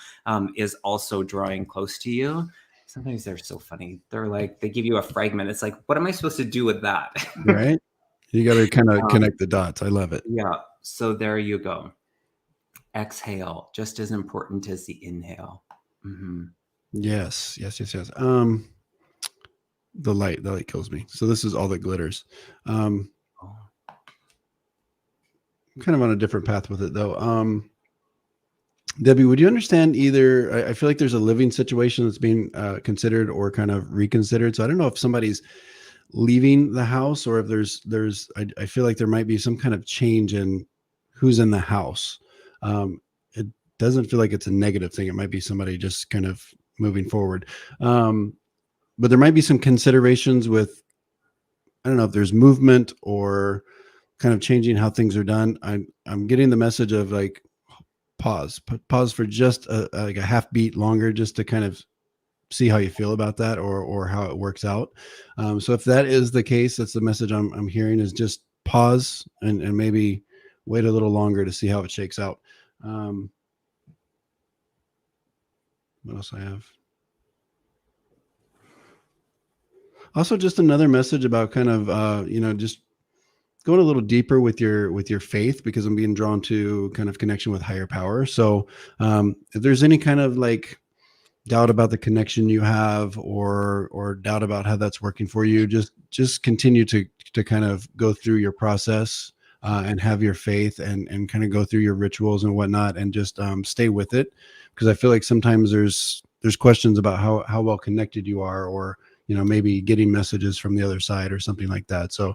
Speaker 1: is also drawing close to you. Sometimes they're so funny. They're like, they give you a fragment. It's like, what am I supposed to do with that?
Speaker 2: Right. You got to kind of connect the dots. I love it.
Speaker 1: Yeah. So there you go. Exhale, just as important as the inhale. Mm-hmm.
Speaker 2: Yes. The light kills me. So this is all that glitters. I'm kind of on a different path with it though. Debbie, would you understand either? I feel like there's a living situation that's being considered or kind of reconsidered. So I don't know if somebody's leaving the house or if I feel like there might be some kind of change in who's in the house. It doesn't feel like it's a negative thing. It might be somebody just kind of moving forward. But there might be some considerations with, I don't know if there's movement or kind of changing how things are done. I'm getting the message of like, pause for just like a half beat longer, just to kind of see how you feel about that or how it works out. So if that is the case, that's the message I'm hearing, is just pause and maybe wait a little longer to see how it shakes out. What else I have? Also, just another message about kind of, just going a little deeper with your faith, because I'm being drawn to kind of connection with higher power. So if there's any kind of like doubt about the connection you have or doubt about how that's working for you, just continue to kind of go through your process and have your faith and kind of go through your rituals and whatnot, and just stay with it. Because I feel like sometimes there's questions about how well connected you are, or maybe getting messages from the other side or something like that. So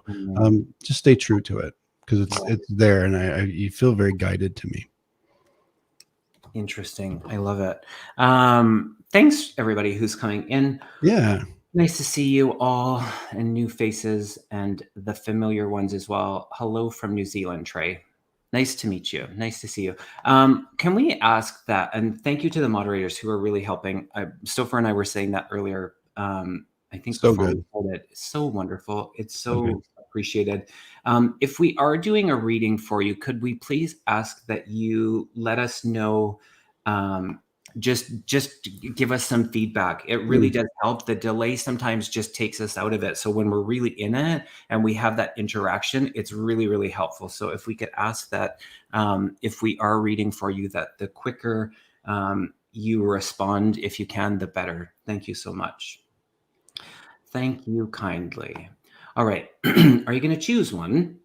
Speaker 2: just stay true to it, because it's there, and you feel very guided to me.
Speaker 1: Interesting. I love it. Thanks everybody who's coming in.
Speaker 2: Yeah.
Speaker 1: Nice to see you all, and new faces and the familiar ones as well. Hello from New Zealand, Trey. Nice to meet you. Nice to see you. Can we ask that? And thank you to the moderators who are really helping. Stopher and I were saying that earlier. I think
Speaker 2: so
Speaker 1: before
Speaker 2: good.
Speaker 1: we started. It's so wonderful. It's so appreciated. If we are doing a reading for you, could we please ask that you let us know? Just give us some feedback. It really does help. The delay sometimes just takes us out of it. So when we're really in it and we have that interaction, it's really, really helpful. So if we could ask that, if we are reading for you, that the quicker you respond, if you can, the better. Thank you so much. Thank you kindly. All right. Are you going to choose one?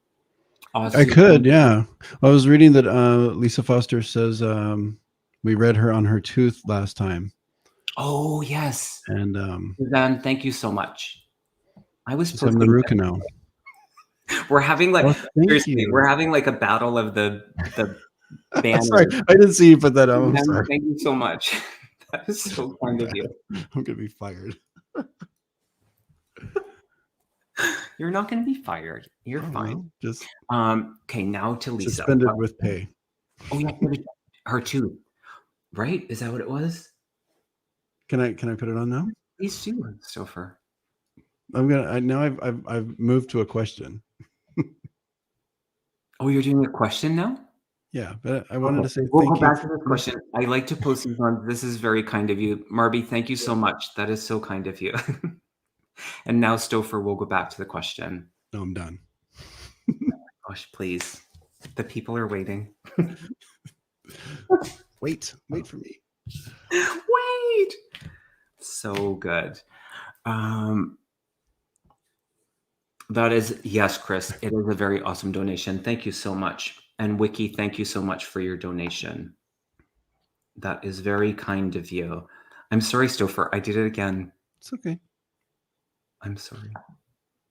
Speaker 2: Awesome. I could, yeah. I was reading that Lisa Foster says we read her on her tooth last time.
Speaker 1: Oh, yes.
Speaker 2: And
Speaker 1: Suzanne, thank you so much. I was
Speaker 2: having the root canal.
Speaker 1: We're having like seriously, we're having like a battle of the banners.
Speaker 2: Sorry, I didn't see you put that on. I'm sorry.
Speaker 1: Thank you so much. That is so kind of you.
Speaker 2: I'm gonna be fired.
Speaker 1: You're not going to be fired. You're fine.
Speaker 2: No, just
Speaker 1: Okay, now to Lisa.
Speaker 2: suspended with pay.
Speaker 1: Oh yeah, her too. Right? Is that what it was?
Speaker 2: Can I put it on now?
Speaker 1: Please do, Stopher.
Speaker 2: I've moved to a question.
Speaker 1: Oh, you're doing a question now?
Speaker 2: Yeah, but I wanted to say
Speaker 1: we'll
Speaker 2: thank
Speaker 1: go
Speaker 2: you.
Speaker 1: back to the question. I like to post these on. This is very kind of you. Marby, thank you so much. That is so kind of you. And now, Stopher, we'll go back to the question.
Speaker 2: No, I'm done.
Speaker 1: Gosh, please. The people are waiting.
Speaker 2: Wait for me.
Speaker 1: Wait. So good. That is, yes, Chris, it is a very awesome donation. Thank you so much. And Wiki, thank you so much for your donation. That is very kind of you. I'm sorry, Stopher. I did it again.
Speaker 2: It's okay.
Speaker 1: I'm sorry.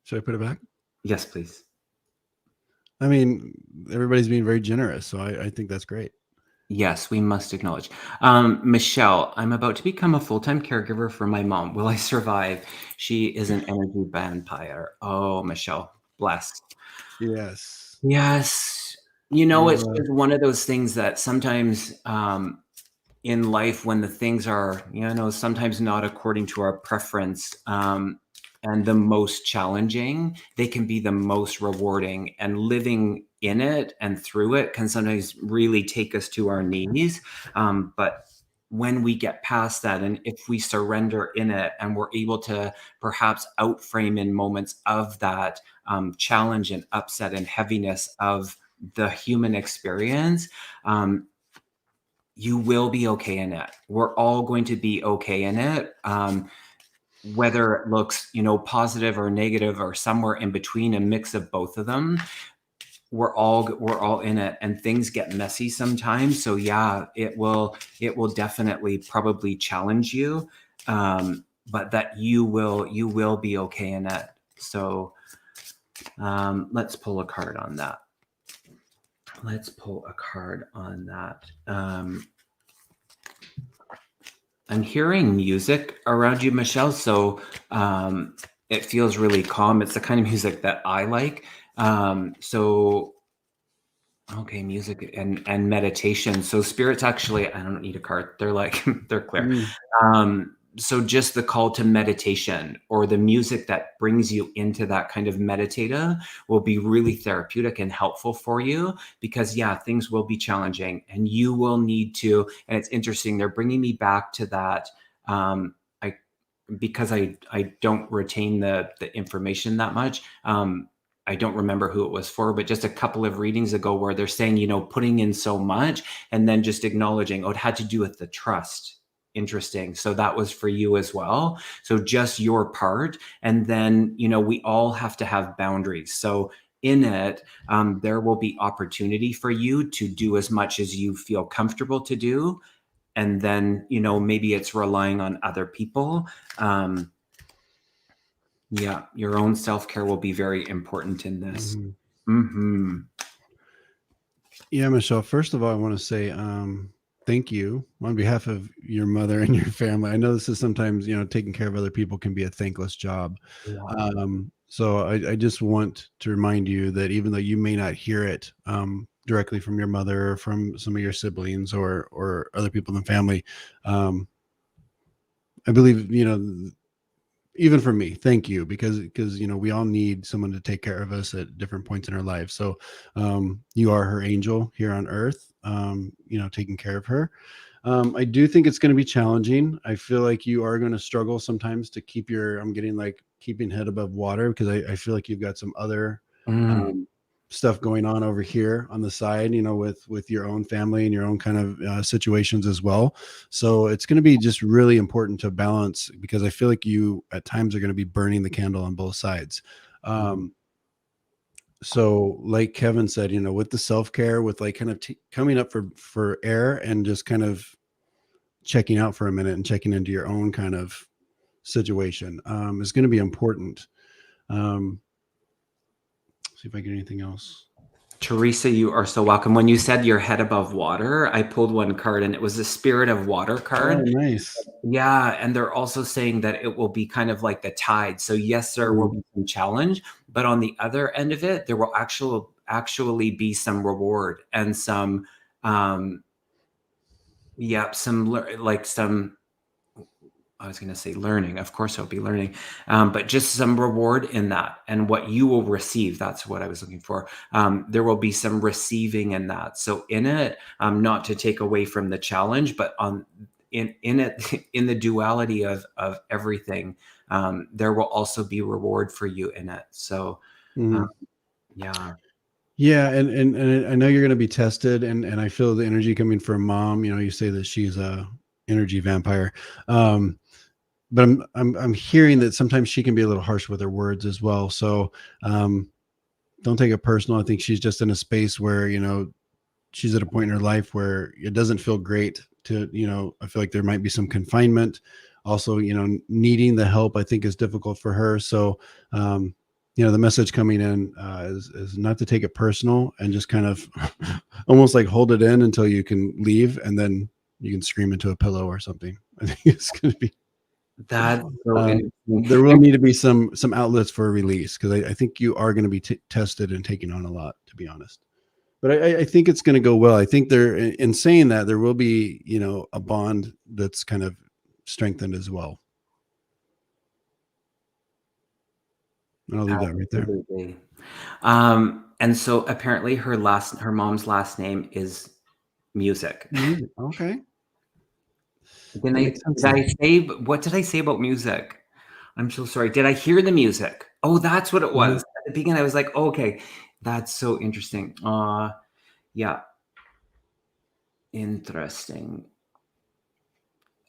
Speaker 2: Should I put it back?
Speaker 1: Yes, please.
Speaker 2: I mean, everybody's being very generous, so I think that's great.
Speaker 1: Yes, we must acknowledge. Michelle, I'm about to become a full-time caregiver for my mom. Will I survive? She is an energy vampire. Oh, Michelle, bless.
Speaker 2: Yes.
Speaker 1: Yes. It's one of those things that sometimes in life, when the things are, sometimes not according to our preference, and the most challenging, they can be the most rewarding, and living in it and through it can sometimes really take us to our knees. But when we get past that, and if we surrender in it, and we're able to perhaps outframe in moments of that challenge and upset and heaviness of the human experience, you will be okay in it. We're all going to be okay in it. Whether it looks, positive or negative or somewhere in between, a mix of both of them, we're all in it, and things get messy sometimes. So yeah, it will definitely probably challenge you, but that you will be okay in it. So let's pull a card on that. I'm hearing music around you, Michelle, so it feels really calm. It's the kind of music that I like. Okay, music and meditation. So spirits actually, I don't need a card. They're like, they're clear. So just the call to meditation, or the music that brings you into that kind of meditative, will be really therapeutic and helpful for you, because yeah, things will be challenging, and you will need to, and it's interesting, they're bringing me back to that. Because I don't retain the information that much. I don't remember who it was for, but just a couple of readings ago, where they're saying, putting in so much and then just acknowledging, it had to do with the trust. Interesting. So that was for you as well. So just your part. And then, we all have to have boundaries. So in it, there will be opportunity for you to do as much as you feel comfortable to do. And then, maybe it's relying on other people. Yeah, your own self-care will be very important in this.
Speaker 2: Yeah, Michelle, first of all, I want to say thank you on behalf of your mother and your family. I know this is sometimes, taking care of other people can be a thankless job. Yeah. So I just want to remind you that even though you may not hear it directly from your mother or from some of your siblings or other people in the family, I believe, even for me, thank you, because we all need someone to take care of us at different points in our lives. So you are her angel here on earth, taking care of her. I do think it's going to be challenging. I feel like you are going to struggle sometimes to keep I'm getting like keeping head above water, because I feel like you've got some other stuff going on over here on the side, with your own family and your own kind of situations as well. So it's going to be just really important to balance, because I feel like you at times are going to be burning the candle on both sides. So like Kevin said, with the self-care, with like kind of coming up for air and just kind of checking out for a minute and checking into your own kind of situation is going to be important. See if I get anything else.
Speaker 1: Teresa, you are so welcome. When you said your head above water, I pulled one card and it was the Spirit of Water
Speaker 2: Oh,
Speaker 1: card.
Speaker 2: nice.
Speaker 1: Yeah, and they're also saying that it will be kind of like the tide. So yes, there will be some challenge, but on the other end of it, there will actually be some reward and some some I was going to say learning. Of course, there'll be learning, but just some reward in that and what you will receive. That's what I was looking for. There will be some receiving in that. So in it, not to take away from the challenge, but in it, in the duality of everything, there will also be reward for you in it. So, yeah.
Speaker 2: Yeah, and I know you're going to be tested, and I feel the energy coming from Mom. You know, you say that she's a energy vampire, but I'm hearing that sometimes she can be a little harsh with her words as well. So don't take it personal. I think she's just in a space where, you know, she's at a point in her life where it doesn't feel great to, you know, I feel like there might be some confinement. Also, you know, needing the help I think is difficult for her. So you know, the message coming in is not to take it personal and just kind of almost like hold it in until you can leave, and then you can scream into a pillow or something. I think it's going to be
Speaker 1: That's so interesting.
Speaker 2: there will need to be some outlets for a release, because I think you are going to be tested and taking on a lot, to be honest. But I think it's going to go well. I think there, in saying that, there will be, you know, a bond that's kind of strengthened as well. I'll leave that right there.
Speaker 1: Absolutely. And so apparently her mom's last name is Music.
Speaker 2: Okay.
Speaker 1: Did I say, what did I say about music? I'm so sorry. Did I hear the music? Oh, that's what it was. At the beginning, I was like, oh, okay, that's so interesting. Yeah. Interesting.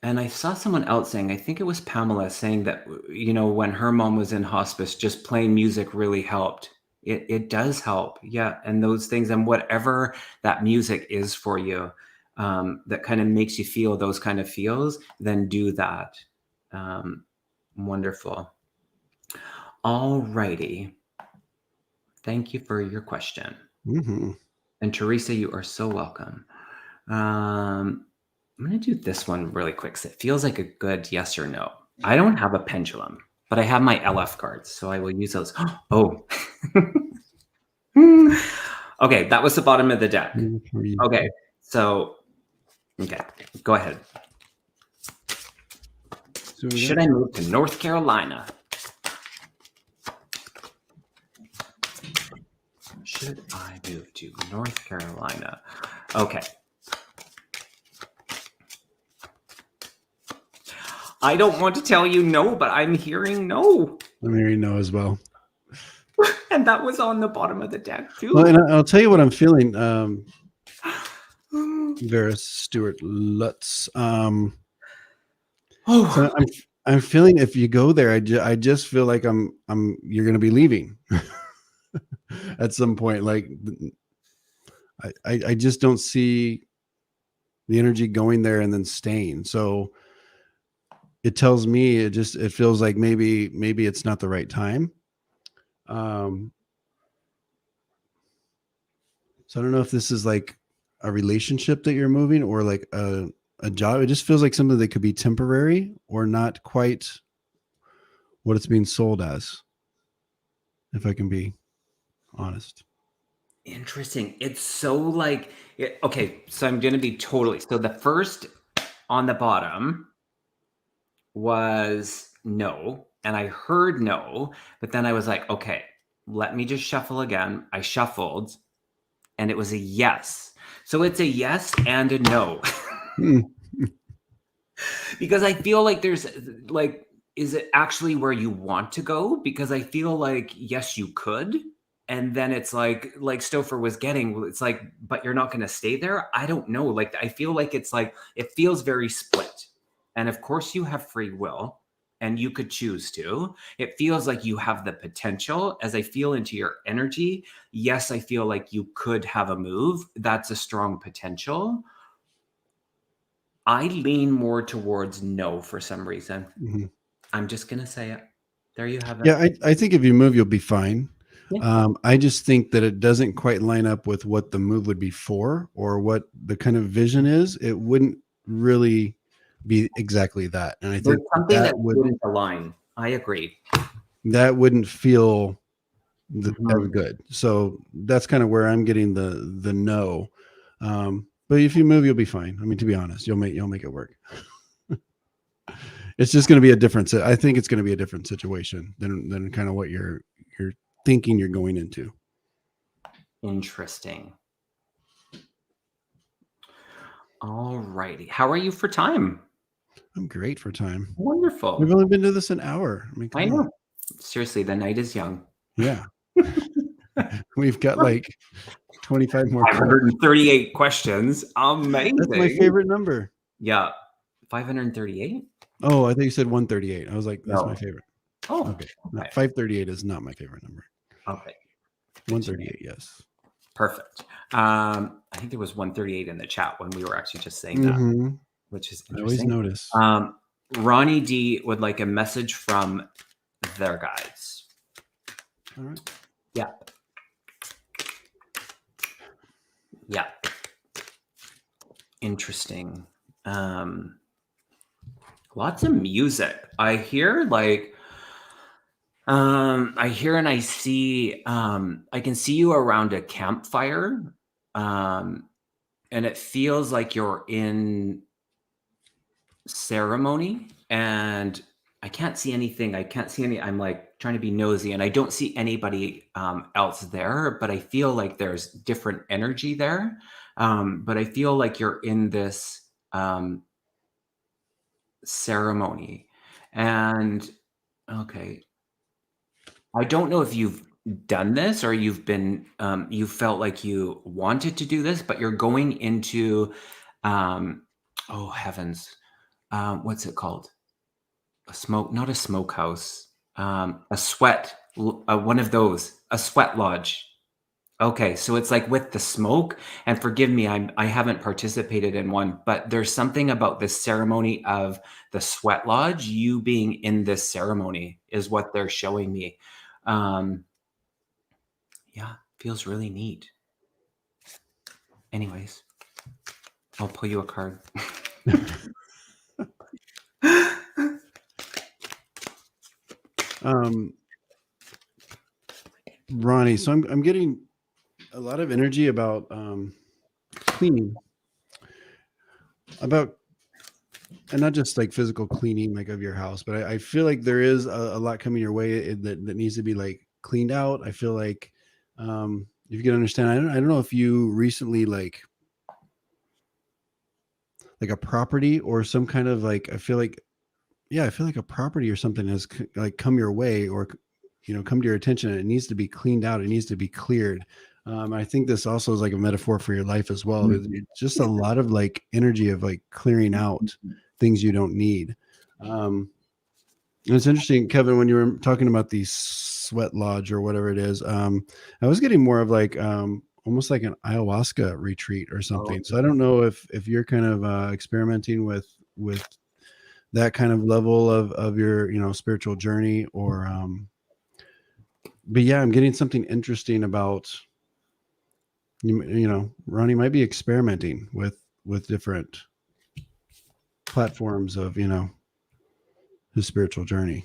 Speaker 1: And I saw someone else saying, I think it was Pamela saying that, you know, when her mom was in hospice, just playing music really helped. It does help. Yeah. And those things, and whatever that music is for you, that kind of makes you feel those kind of feels, then do that. Wonderful. All righty. Thank you for your question. And Teresa, you are so welcome. I'm going to do this one really quick. So it feels like a good yes or no. I don't have a pendulum, but I have my LF cards, so I will use those. Oh. Okay, that was the bottom of the deck. Okay, so, okay, go ahead. Should I move to North Carolina? Should I move to North Carolina? Okay. I don't want to tell you no, but I'm hearing no.
Speaker 2: I'm hearing no as well.
Speaker 1: And that was on the bottom of the deck too.
Speaker 2: Well, and I'll tell you what I'm feeling. Vera Stewart Lutz. So I'm feeling, if you go there, I just feel like you're going to be leaving at some point. Like I just don't see the energy going there and then staying. So it tells me, it feels like maybe it's not the right time. So I don't know if this is like a relationship that you're moving, or like a job. It just feels like something that could be temporary or not quite what it's being sold as, if I can be honest.
Speaker 1: Interesting. It's so like, okay, so I'm going to be totally, so the first on the bottom was no, and I heard no, but then I was like, okay, let me just shuffle again. I shuffled and it was a yes. So it's a yes and a no. Because I feel like there's like, is it actually where you want to go? Because I feel like, yes, you could. And then it's like Stopher was getting, it's like, but you're not going to stay there. I don't know. Like, I feel like it's like, it feels very split. And of course you have free will and you could choose to. It feels like you have the potential. As I feel into your energy, yes, I feel like you could have a move. That's a strong potential. I lean more towards no for some reason. I'm just going to say it. There you have it.
Speaker 2: Yeah, I think if you move, you'll be fine. I just think that it doesn't quite line up with what the move would be for, or what the kind of vision is. It wouldn't really be exactly that. And I
Speaker 1: There's
Speaker 2: think
Speaker 1: something that wouldn't align. I agree.
Speaker 2: that wouldn't feel as
Speaker 1: Mhm.
Speaker 2: good. So that's kind of where I'm getting the no. But if you move, you'll be fine. I mean, to be honest, you'll make it work. It's just going to be a different. I think it's going to be a different situation than kind of what you're thinking you're going into.
Speaker 1: Interesting. All righty. How are you for time?
Speaker 2: I'm great for time.
Speaker 1: Wonderful.
Speaker 2: We've only been to this an hour. I mean,
Speaker 1: I
Speaker 2: come on.
Speaker 1: know. Seriously, the night is young.
Speaker 2: Yeah. We've got like 25 more.
Speaker 1: 538 questions. Amazing.
Speaker 2: That's my favorite number.
Speaker 1: Yeah. 538?
Speaker 2: Oh, I think you said 138. I was like, that's my favorite.
Speaker 1: Oh,
Speaker 2: okay. No, 538 is not my favorite number.
Speaker 1: Okay.
Speaker 2: 138, yes.
Speaker 1: Perfect. I think there was 138 in the chat when we were actually just saying that, which is interesting.
Speaker 2: I always notice.
Speaker 1: Ronnie D would like a message from their guides.
Speaker 2: All right.
Speaker 1: Yeah. Yeah. Interesting. Lots of music. I hear like I hear and I see I can see you around a campfire. And it feels like you're in ceremony, and I can't see anything. I can't see any. I'm like trying to be nosy, and I don't see anybody else there, but I feel like there's different energy there. But I feel like you're in this ceremony. And okay, I don't know if you've done this or you've been you felt like you wanted to do this, but you're going into oh heavens, what's it called? A smoke, not a smokehouse, a sweat, one of those, a sweat lodge. Okay, so it's like with the smoke, and forgive me, I haven't participated in one, but there's something about this ceremony of the sweat lodge, you being in this ceremony is what they're showing me. Yeah, feels really neat. Anyways, I'll pull you a card.
Speaker 2: Ronnie, so I'm getting a lot of energy about cleaning, about, and not just like physical cleaning like of your house, but I feel like there is a lot coming your way that needs to be like cleaned out. I feel like if you can understand, I don't know if you recently like a property or some kind of like, I feel like a property or something has like come your way, or come to your attention, and it needs to be cleaned out. It needs to be cleared. I think this also is like a metaphor for your life as well. It's just a lot of like energy of like clearing out things you don't need. And it's interesting, Kevin, when you were talking about the sweat lodge or whatever it is, I was getting more of like almost like an ayahuasca retreat or something. So I don't know if you're kind of experimenting with that kind of level of your spiritual journey, or but yeah, I'm getting something interesting about Ronnie might be experimenting with different platforms of his spiritual journey.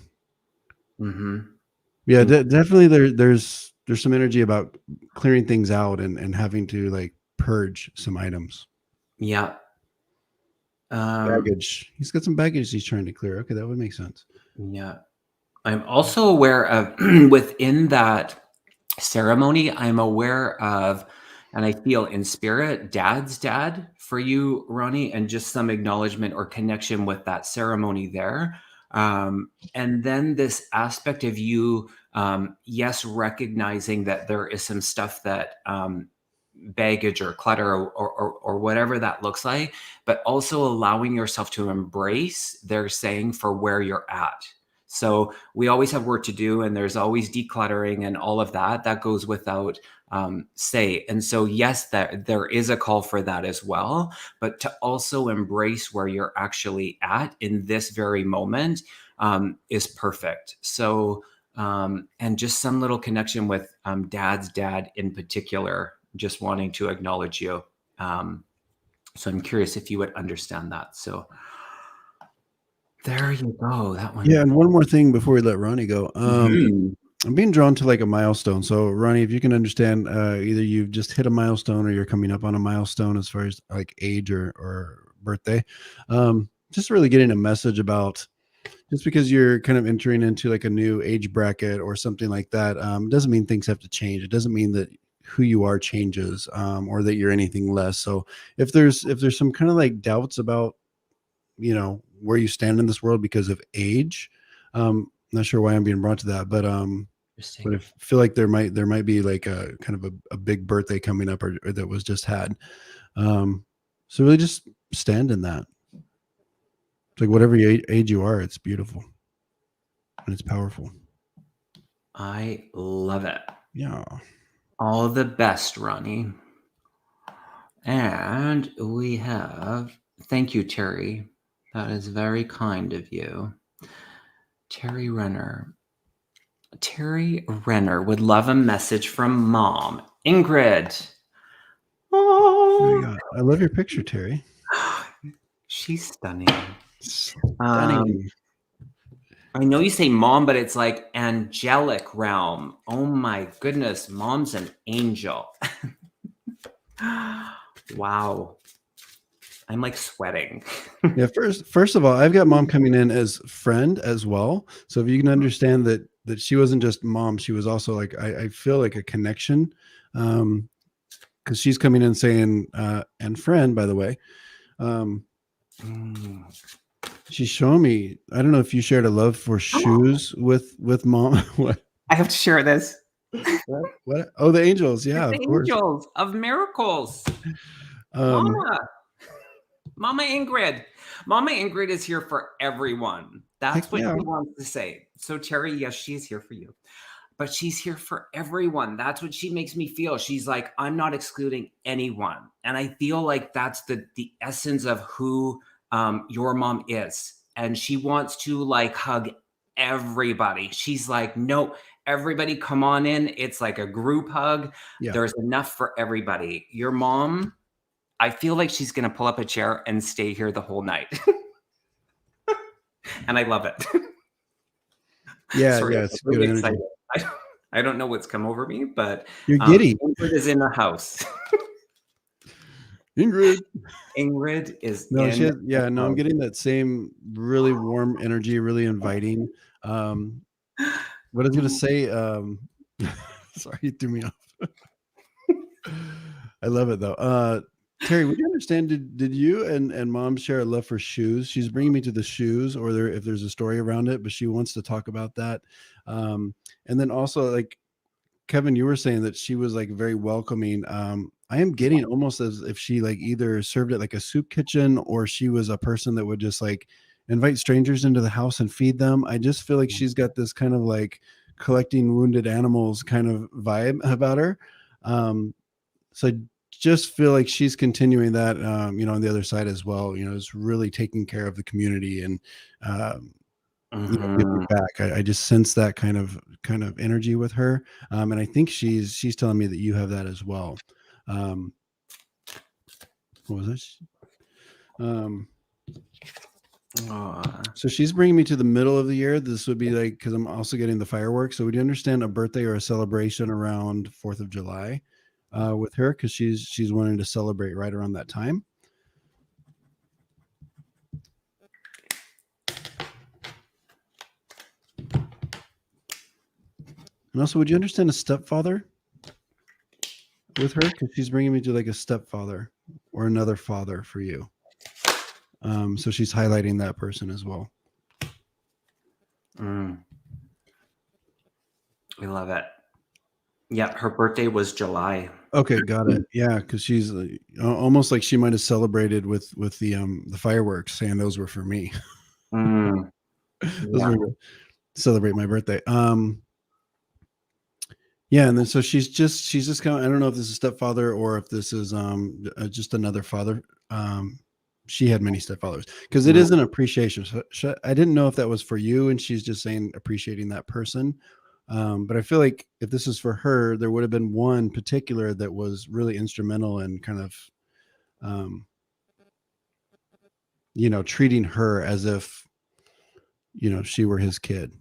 Speaker 2: Yeah, definitely there's some energy about clearing things out and having to like purge some items.
Speaker 1: Yeah.
Speaker 2: Baggage. He's got some baggage he's trying to clear. Okay, that would make sense.
Speaker 1: Yeah. I'm also aware of within that ceremony, I'm aware of, and I feel in spirit, Dad's dad for you, Ronnie, and just some acknowledgement or connection with that ceremony there. And then this aspect of you, yes, recognizing that there is some stuff that baggage or clutter or whatever that looks like, but also allowing yourself to embrace their saying for where you're at. So we always have work to do, and there's always decluttering and all of that. That goes without say. And so, yes, that there is a call for that as well, but to also embrace where you're actually at in this very moment is perfect. So and just some little connection with Dad's dad in particular, just wanting to acknowledge you. So I'm curious if you would understand that. So there you go. That one.
Speaker 2: Yeah, and one more thing before we let Ronnie go. I'm being drawn to like a milestone. So Ronnie, if you can understand, either you've just hit a milestone or you're coming up on a milestone as far as like age or birthday. Just really getting a message about, just because you're kind of entering into like a new age bracket or something like that, doesn't mean things have to change. It doesn't mean that who you are changes, or that you're anything less. So if there's some kind of like doubts about, where you stand in this world because of age, not sure why I'm being brought to that, but I feel like there might be like a kind of a big birthday coming up, or that was just had. So really just stand in that. It's like whatever age you are, it's beautiful and it's powerful.
Speaker 1: I love it.
Speaker 2: Yeah.
Speaker 1: All the best, Ronnie. And we have, thank you, Terry. That is very kind of you. Terry Renner. Terry Renner would love a message from Mom. Ingrid.
Speaker 2: Oh, I love your picture, Terry.
Speaker 1: She's stunning.
Speaker 2: Stunning.
Speaker 1: I know you say Mom, but it's like angelic realm. Oh my goodness, Mom's an angel. Wow. I'm like sweating.
Speaker 2: Yeah, first of all, I've got Mom coming in as friend as well. So if you can understand that she wasn't just Mom, she was also like, I feel like a connection. Because she's coming in saying, and friend, by the way. She's showing me, I don't know if you shared a love for shoes with Mom. What?
Speaker 1: I have to share this.
Speaker 2: What? Oh, the angels. Yeah,
Speaker 1: the angels of miracles. Mama Ingrid. Mama Ingrid is here for everyone. That's what she wants to say. So Terry, yes, she's here for you. But she's here for everyone. That's what she makes me feel. She's like, I'm not excluding anyone. And I feel like that's the essence of who your mom is. And she wants to like hug everybody. She's like, no, everybody come on in. It's like a group hug. Yeah. There's enough for everybody. Your mom, I feel like she's going to pull up a chair and stay here the whole night. And I love it.
Speaker 2: Yeah, sorry, yeah, it's really good excited.
Speaker 1: I don't know what's come over me, but
Speaker 2: you're giddy.
Speaker 1: Ingrid is in the house.
Speaker 2: Ingrid
Speaker 1: is
Speaker 2: no, she has, yeah, no, I'm getting that same really warm energy, really inviting. What I was gonna say, sorry, you threw me off. I love it though. Terry, would you understand? Did you and Mom share a love for shoes? She's bringing me to the shoes, or if there's a story around it, but she wants to talk about that. And then also, like Kevin, you were saying that she was like very welcoming. I am getting almost as if she like either served at like a soup kitchen, or she was a person that would just like invite strangers into the house and feed them. I just feel like she's got this kind of like collecting wounded animals kind of vibe about her. So I just feel like she's continuing that, on the other side as well, is really taking care of the community and, giving back. I just sense that kind of energy with her. And I think she's telling me that you have that as well. What was this? So she's bringing me to the middle of the year. This would be like, because I'm also getting the fireworks. So would you understand a birthday or a celebration around 4th of July with her? Because she's wanting to celebrate right around that time. And also, would you understand a stepfather with her? Because she's bringing me to like a stepfather or another father for you. So she's highlighting that person as well.
Speaker 1: I love it. Yeah, her birthday was July.
Speaker 2: Okay, got it. Yeah, because she's almost like she might have celebrated with the fireworks, saying those were for me. Those were celebrate my birthday. Yeah, and then so she's just kind of, I don't know if this is stepfather or if this is just another father. She had many stepfathers because it is an appreciation. So I didn't know if that was for you, and she's just saying appreciating that person, But I feel like if this is for her, there would have been one particular that was really instrumental in kind of, treating her as if, she were his kid.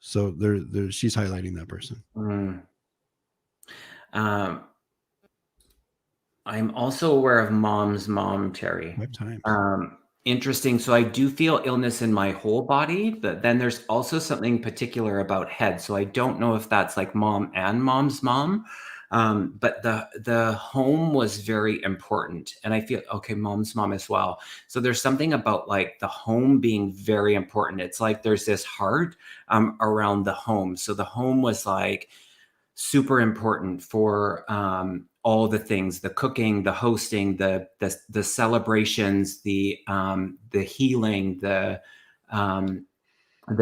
Speaker 2: So she's highlighting that person.
Speaker 1: I'm also aware of mom's mom, Terry.
Speaker 2: 5 times.
Speaker 1: Interesting. So I do feel illness in my whole body, but then there's also something particular about head. So I don't know if that's like mom and mom's mom. But the home was very important. And I feel, okay, mom's mom as well. So there's something about like the home being very important. It's like there's this heart around the home. So the home was like super important for all the things, the cooking, the hosting, the celebrations, the healing, the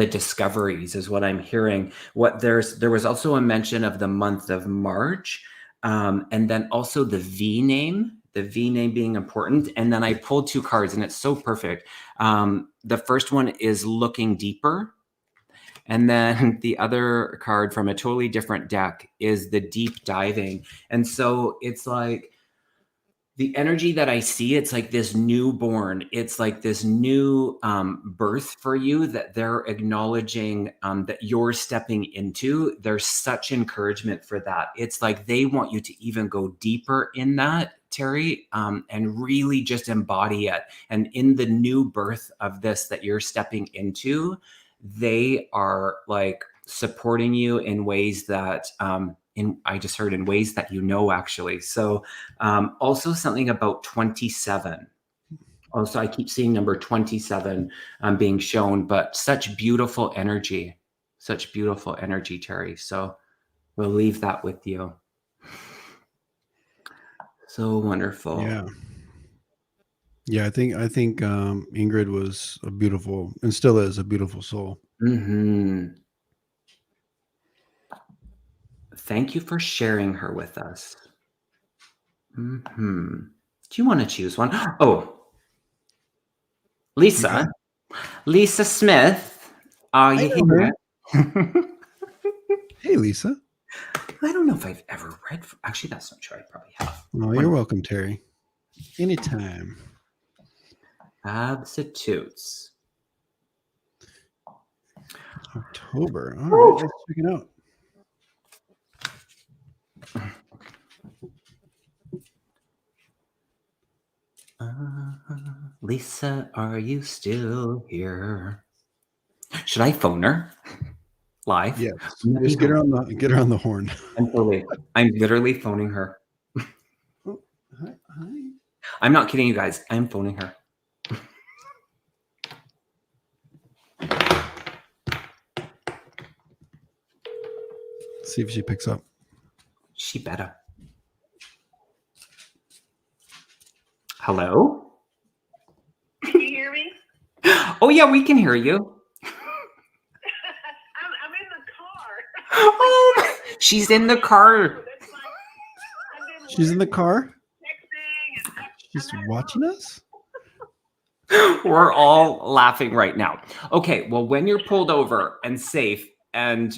Speaker 1: discoveries is what I'm hearing. There was also a mention of the month of March, and then also the V name being important. And then I pulled 2 cards, and it's so perfect. The first one is looking deeper. And then the other card from a totally different deck is the deep diving. And so it's like the energy that I see, it's like this newborn. It's like this new birth for you that they're acknowledging that you're stepping into. There's such encouragement for that. It's like they want you to even go deeper in that, Terry, and really just embody it. And in the new birth of this that you're stepping into, they are like supporting you in ways that I just heard in ways that actually. So also something about 27. Also, I keep seeing number 27 being shown, but such beautiful energy, Terry. So we'll leave that with you. So wonderful.
Speaker 2: Yeah, I think Ingrid was a beautiful, and still is a beautiful soul.
Speaker 1: Thank you for sharing her with us. Do you want to choose one? Oh, Lisa.
Speaker 2: Okay.
Speaker 1: Lisa Smith. Are you here?
Speaker 2: Hey, Lisa.
Speaker 1: I don't know if I've ever read. Actually, that's not true. I probably have.
Speaker 2: Oh, you're welcome, Terry. Anytime.
Speaker 1: Substitutes.
Speaker 2: October. All right, let's check it out.
Speaker 1: Lisa, are you still here? Should I phone her live?
Speaker 2: Yes. Just get her on the horn.
Speaker 1: I'm literally phoning her.
Speaker 2: Oh, hi.
Speaker 1: I'm not kidding you guys. I'm phoning her.
Speaker 2: See if she picks up.
Speaker 1: She better. Hello?
Speaker 3: Can you hear me?
Speaker 1: Oh, yeah, we can hear you.
Speaker 3: I'm in the car.
Speaker 1: Oh, she's in the car.
Speaker 2: She's in the car? She's watching us?
Speaker 1: We're all laughing right now. Okay, well, when you're pulled over and safe and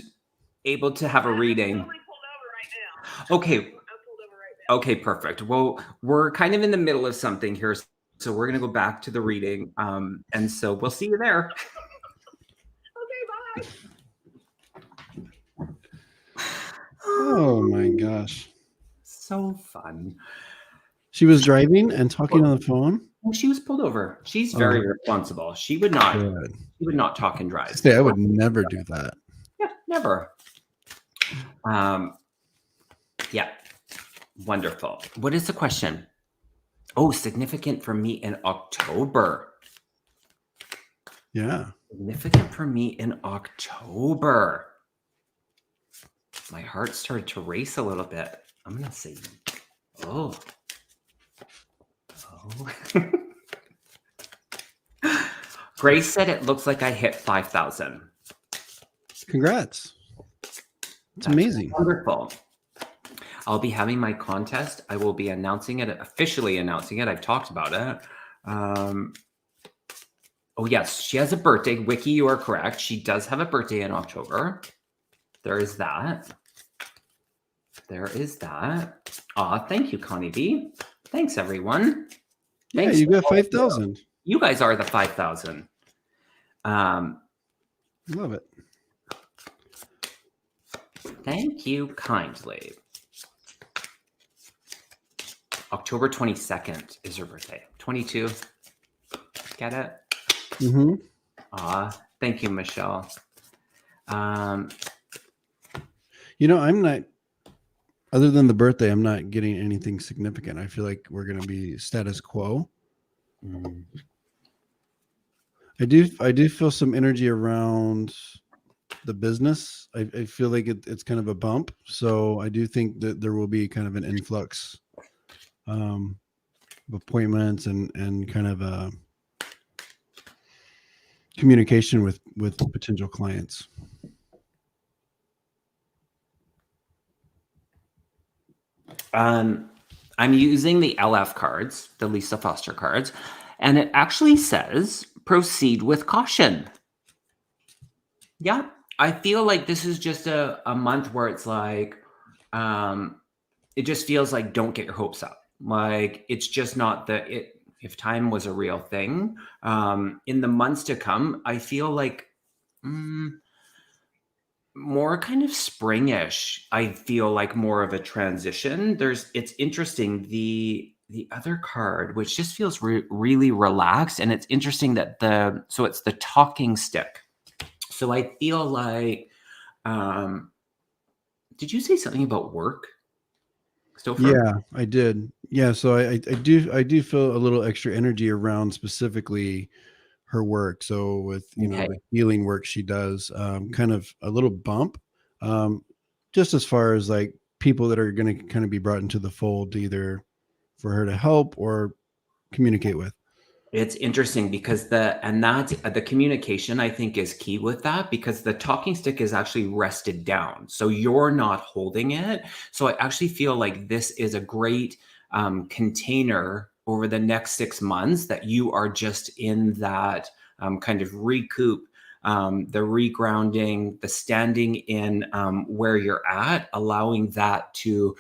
Speaker 1: able to have a reading. Okay. Okay, perfect. Well, we're kind of in the middle of something here, so we're going to go back to the reading. And so we'll see you there.
Speaker 3: Okay, bye.
Speaker 2: Oh my gosh.
Speaker 1: So fun.
Speaker 2: She was driving and talking on the phone?
Speaker 1: Well, she was pulled over. She's very responsible. She would not talk and drive.
Speaker 2: I would never do that.
Speaker 1: Yeah, never. Yeah. Wonderful. What is the question? Oh, significant for me in October.
Speaker 2: Yeah.
Speaker 1: Significant for me in October. My heart started to race a little bit. I'm going to say, oh. Grace said it looks like I hit 5,000.
Speaker 2: Congrats. It's amazing.
Speaker 1: Wonderful. I'll be having my contest. I will be officially announcing it. I've talked about it. Oh, yes. She has a birthday. Wiki, you are correct. She does have a birthday in October. there is that. There is that. Aw, thank you, Connie B. Thanks, everyone.
Speaker 2: Yeah,
Speaker 1: Thanks
Speaker 2: you
Speaker 1: to
Speaker 2: got
Speaker 1: all of you.
Speaker 2: 5,000.
Speaker 1: You guys are the 5,000.
Speaker 2: Love it.
Speaker 1: Thank you kindly. October 22nd is her birthday. 22. Get it?
Speaker 2: Mm-hmm.
Speaker 1: Aw, thank you, Michelle.
Speaker 2: You know, I'm not, other than the birthday, I'm not getting anything significant. I feel like we're going to be status quo. I do feel some energy around the business. I feel like it's kind of a bump. So I do think that there will be kind of an influx of appointments and kind of a communication with potential clients.
Speaker 1: I'm using the LF cards, the Lisa Foster cards, and it actually says proceed with caution. Yeah, I feel like this is just a month where it's like, it just feels like don't get your hopes up. Like it's just not if time was a real thing, in the months to come, I feel like more kind of springish. I feel like more of a transition. It's interesting. The other card, which just feels really relaxed, and it's interesting that it's the talking stick. So I feel like, did you say something about work? Stopher?
Speaker 2: Yeah, I did. Yeah, so I do feel a little extra energy around specifically her work. So with the healing work she does, kind of a little bump, just as far as like people that are going to kind of be brought into the fold, either for her to help or communicate with.
Speaker 1: It's interesting because the communication I think is key with that, because the talking stick is actually rested down. So you're not holding it. So I actually feel like this is a great container over the next 6 months that you are just in that kind of recoup, the regrounding, the standing in where you're at, allowing that to,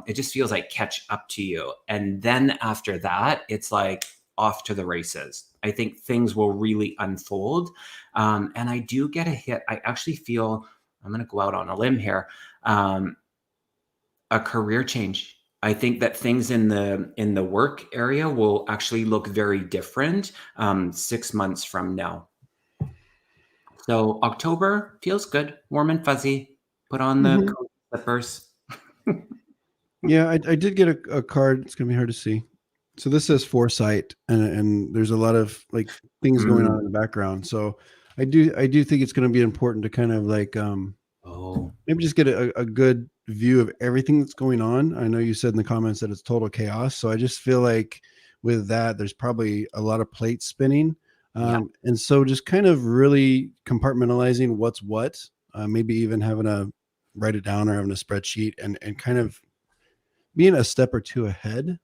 Speaker 1: it just feels like catch up to you. And then after that, it's like, off to the races. I think things will really unfold. And I do get a hit. I actually feel, I'm going to go out on a limb here, a career change. I think that things in the work area will actually look very different 6 months from now. So October feels good, warm and fuzzy. Put on the coat slippers.
Speaker 2: Yeah, I did get a card. It's going to be hard to see. So this says foresight, and there's a lot of like things going on in the background. So I do think it's going to be important to kind of like maybe just get a good view of everything that's going on. I know you said in the comments that it's total chaos. So I just feel like with that, there's probably a lot of plates spinning. And so just kind of really compartmentalizing what's what, maybe even having to write it down or having a spreadsheet and kind of being a step or two ahead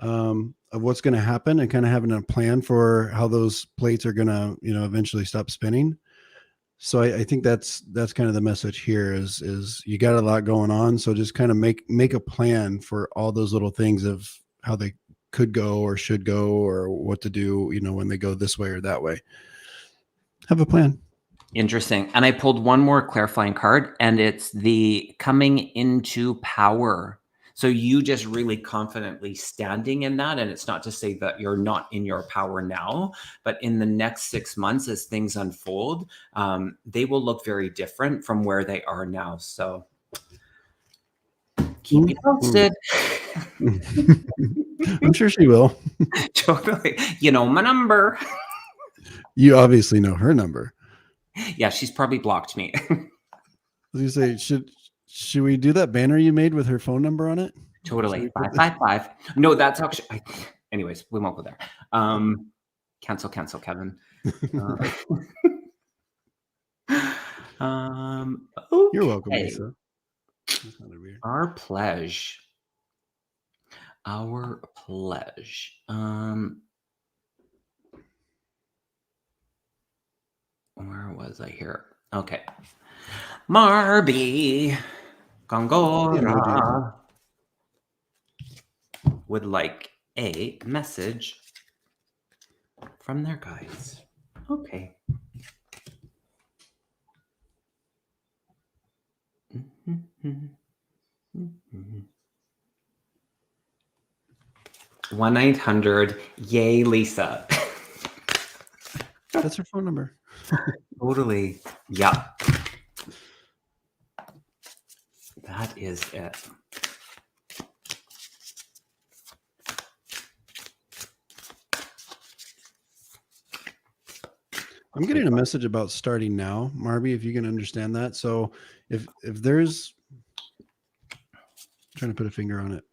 Speaker 2: of what's going to happen and kind of having a plan for how those plates are going to, eventually stop spinning. So I think that's kind of the message here is you got a lot going on. So just kind of make a plan for all those little things of how they could go or should go or what to do, when they go this way or that way. Have a plan.
Speaker 1: Interesting. And I pulled one more clarifying card, and it's the coming into power. So you just really confidently standing in that. And it's not to say that you're not in your power now, but in the next 6 months, as things unfold, they will look very different from where they are now. So keep me posted.
Speaker 2: I'm sure she will.
Speaker 1: Totally. You know my number.
Speaker 2: You obviously know her number.
Speaker 1: Yeah, she's probably blocked me.
Speaker 2: As you say, should we do that banner you made with her phone number on it?
Speaker 1: Totally. 555. No, that's actually. Anyways, we won't go there. Cancel, Kevin. Okay.
Speaker 2: You're welcome, Lisa. That's not weird.
Speaker 1: Our pledge. Where was I here? Okay. Marby Gongora would like a message from their guides. Okay. Mm-hmm. 1-800 yay Lisa.
Speaker 2: That's her phone number.
Speaker 1: Totally. Yeah. That is it.
Speaker 2: I'm getting a message about starting now, Marby, if you can understand that. So if there's, I'm trying to put a finger on it.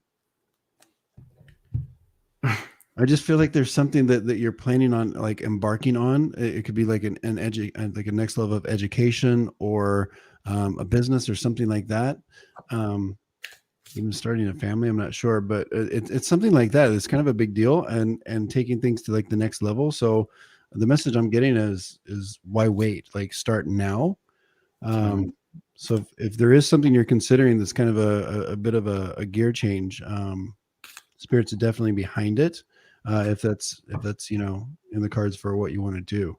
Speaker 2: I just feel like there's something that you're planning on, like embarking on. It could be like like a next level of education, or a business or something like that. Even starting a family, I'm not sure, but it's something like that. It's kind of a big deal, and taking things to like the next level. So the message I'm getting is why wait? Like start now. So if there is something you're considering that's kind of a bit of a gear change, spirits are definitely behind it. If that's in the cards for what you want to do.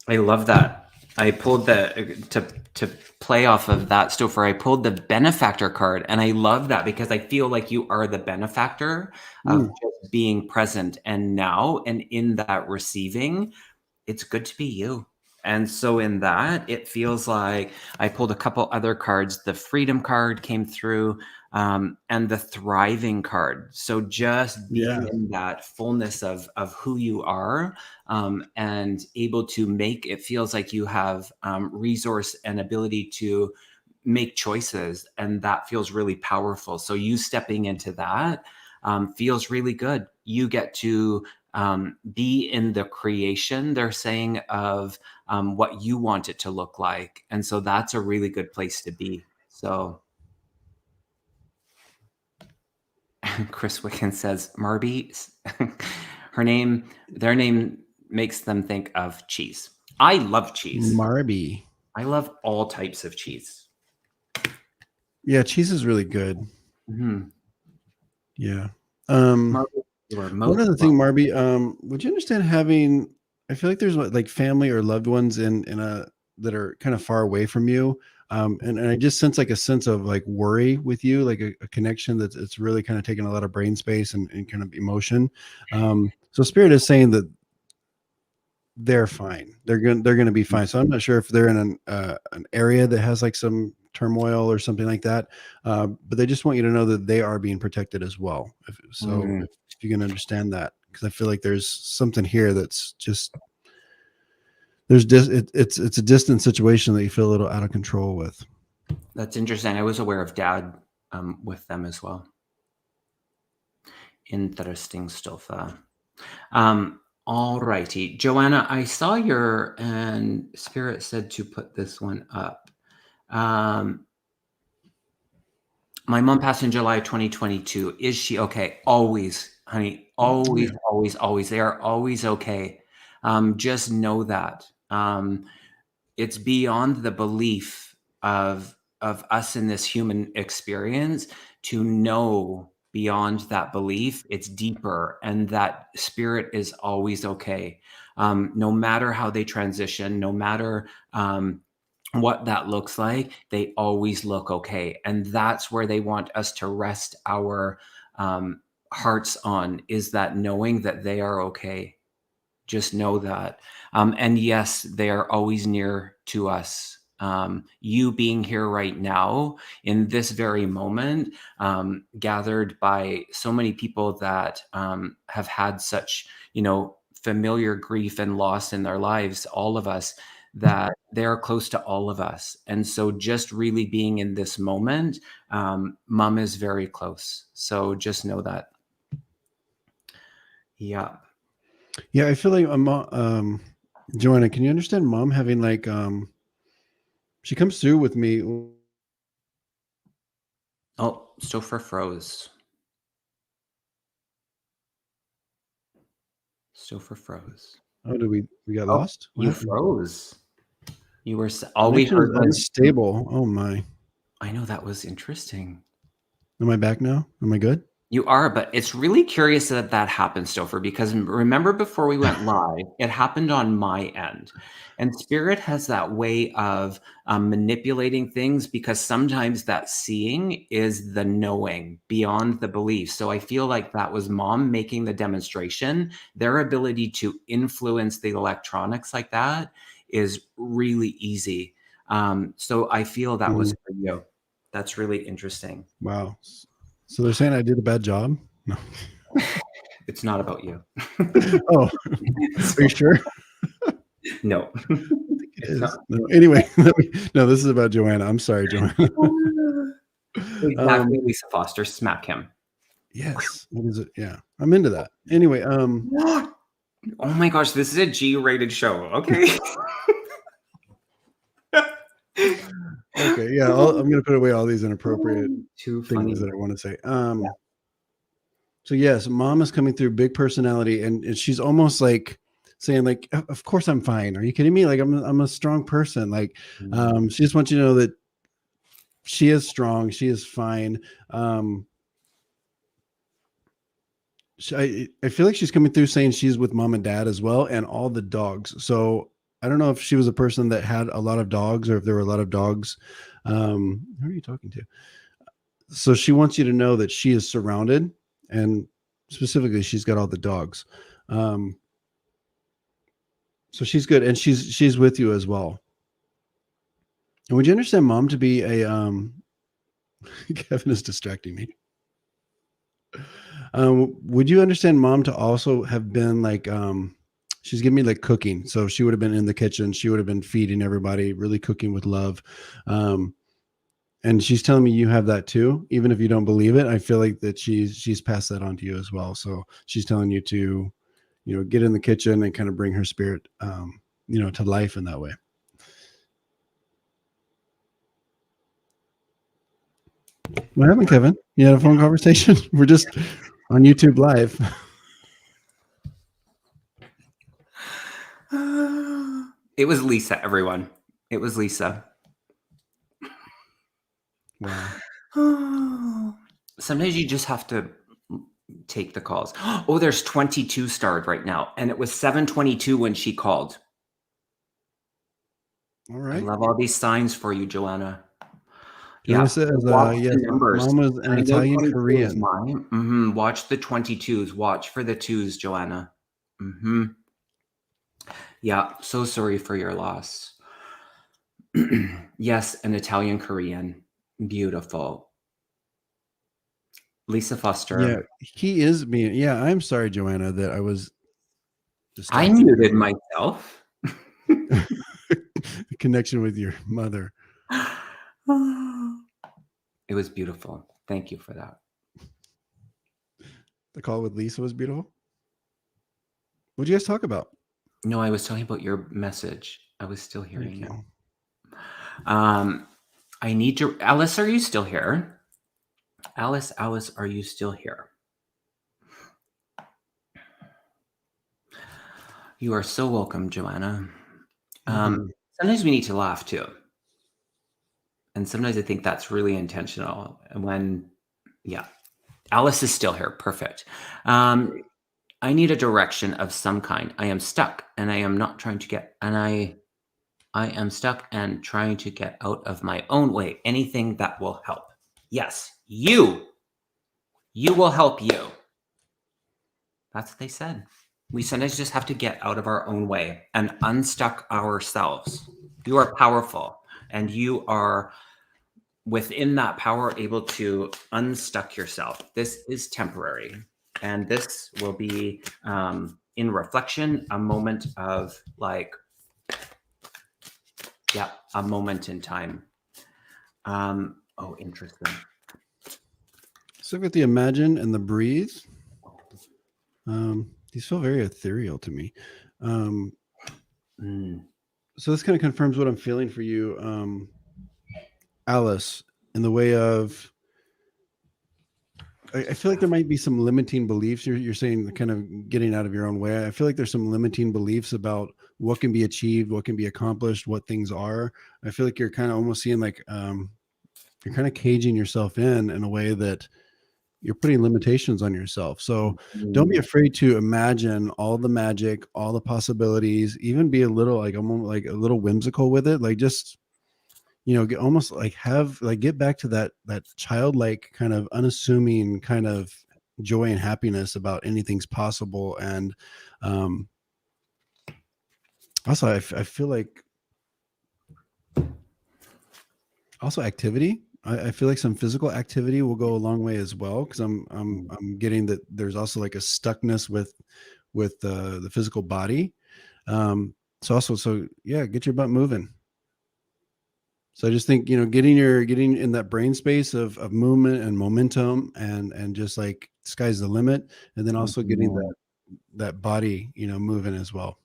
Speaker 1: I love that. I pulled to play off of that, Stopher. I pulled the benefactor card, and I love that because I feel like you are the benefactor of just being present and now, and in that receiving, it's good to be you. And so in that, it feels like I pulled a couple other cards. The freedom card came through, and the thriving card. So just being in that fullness of who you are, and able to make, it feels like you have resource and ability to make choices. And that feels really powerful. So you stepping into that feels really good. You get to be in the creation, they're saying, of what you want it to look like. And so that's a really good place to be. So Chris Wicken says, Marby, their name makes them think of cheese. I love cheese.
Speaker 2: Marby.
Speaker 1: I love all types of cheese.
Speaker 2: Yeah, cheese is really good.
Speaker 1: Mm-hmm.
Speaker 2: Yeah.
Speaker 1: Marby,
Speaker 2: one other thing, Marby, would you understand having, I feel like there's like family or loved ones in a that are kind of far away from you. And I just sense like a sense of like worry with you, like a connection that's it's really kind of taking a lot of brain space and kind of emotion. So spirit is saying that they're fine. They're going to be fine. So I'm not sure if they're in an area that has like some turmoil or something like that. But they just want you to know that they are being protected as well. If you can understand that, because I feel like there's something here that's just it's a distant situation that you feel a little out of control with.
Speaker 1: That's interesting. I was aware of Dad with them as well. Interesting stuff. All righty, Joanna, I saw and Spirit said to put this one up. My mom passed in July 2022. Is she okay? Always, honey. Always, always, always. They are always okay. Just know that. It's beyond the belief of us in this human experience to know beyond that belief. It's deeper, and that spirit is always okay. No matter how they transition, no matter what that looks like, they always look okay. And that's where they want us to rest our hearts on, is that knowing that they are okay. Just know that. And yes, they are always near to us. You being here right now in this very moment, gathered by so many people that have had such, familiar grief and loss in their lives, all of us, that they're close to all of us. And so just really being in this moment, Mom is very close. So just know that. Yeah.
Speaker 2: Yeah, I feel like Joanna, can you understand Mom having like she comes through with me.
Speaker 1: Oh, Stopher froze. Stopher froze.
Speaker 2: Oh, did we got lost?
Speaker 1: You froze. You were all we
Speaker 2: Connection
Speaker 1: heard
Speaker 2: is
Speaker 1: was.
Speaker 2: unstable. Oh my.
Speaker 1: I know, that was interesting.
Speaker 2: Am I back now? Am I good?
Speaker 1: You are, but it's really curious that that happened, Stopher, because remember before we went live, it happened on my end. And Spirit has that way of manipulating things, because sometimes that seeing is the knowing beyond the belief. So I feel like that was Mom making the demonstration. Their ability to influence the electronics like that is really easy. So I feel that was for you. That's really interesting.
Speaker 2: Wow. So they're saying I did a bad job? No.
Speaker 1: It's not about you.
Speaker 2: Oh, are you sure?
Speaker 1: No.
Speaker 2: I think it is. No, anyway, no, this is about Joanna. I'm sorry, Joanna.
Speaker 1: Exactly, Lisa Foster, smack him.
Speaker 2: Yes. What is it? Yeah, I'm into that. Anyway,
Speaker 1: Oh my gosh, this is a G-rated show. Okay.
Speaker 2: Okay, yeah, I'm gonna put away all these inappropriate
Speaker 1: Too funny.
Speaker 2: things that I want to say. So yes, Mom is coming through, big personality, and she's almost like saying, like, of course I'm fine. Are you kidding me? Like, I'm a strong person. Like, she just wants you to know that she is strong. She is fine. I feel like she's coming through saying she's with Mom and Dad as well, and all the dogs. So I don't know if she was a person that had a lot of dogs, or if there were a lot of dogs. Who are you talking to? So she wants you to know that she is surrounded, and specifically, she's got all the dogs. So she's good, and she's with you as well. And would you understand Mom to be a Kevin is distracting me. Would you understand Mom to also have been like, she's giving me like cooking. So she would have been in the kitchen. She would have been feeding everybody, really cooking with love. And she's telling me you have that too, even if you don't believe it. I feel like that she's passed that on to you as well. So she's telling you to, get in the kitchen and kind of bring her spirit, to life in that way. What happened, Kevin? You had a phone conversation? We're just on YouTube Live.
Speaker 1: It was Lisa, everyone. It was Lisa.
Speaker 2: Wow.
Speaker 1: Sometimes you just have to take the calls. Oh, there's 22 starred right now, and it was 7:22 when she called.
Speaker 2: All right.
Speaker 1: I love all these signs for you, Joanna.
Speaker 2: Joanna says, yes, Mom was an Italian Korean.
Speaker 1: Watch the 22s. Watch for the 2s, Joanna. Yeah, so sorry for your loss. Yes, an Italian Korean. Beautiful. Lisa Foster.
Speaker 2: Yeah, he is being. Yeah, I'm sorry, Joanna, that I was.
Speaker 1: I muted myself.
Speaker 2: Connection with your mother.
Speaker 1: It was beautiful. Thank you for that.
Speaker 2: The call with Lisa was beautiful. What did you guys talk about?
Speaker 1: No, I was talking about your message. I was still hearing it. I need to. Alice, are you still here? Alice, are you still here? You are so welcome, Joanna. Sometimes we need to laugh too. And sometimes I think that's really intentional. And Alice is still here. Perfect. I need a direction of some kind. I am stuck, and I am not trying to get, and I am stuck and trying to get out of my own way. Anything that will help. Yes, you will help you. That's what they said. We sometimes just have to get out of our own way and unstuck ourselves. You are powerful, and you are within that power able to unstuck yourself. This is temporary, and this will be in reflection, a moment of a moment in time. Oh, interesting.
Speaker 2: So with the imagine and the breathe, these feel very ethereal to me. So this kind of confirms what I'm feeling for you, Alice, in the way of I feel like there might be some limiting beliefs. You're saying kind of getting out of your own way. I feel like there's some limiting beliefs about what can be achieved, what can be accomplished, what things are. I feel like you're kind of almost seeing like you're kind of caging yourself in a way that you're putting limitations on yourself. So don't be afraid to imagine all the magic, all the possibilities, even be a little like almost like a little whimsical with it. Like just, get almost like get back to that childlike kind of unassuming kind of joy and happiness about anything's possible. And also I feel like also activity. I feel like some physical activity will go a long way as well, because I'm getting that there's also like a stuckness with the physical body. So yeah, get your butt moving. So I just think, getting in that brain space of movement and momentum and just like sky's the limit, and then also getting that body, moving as well.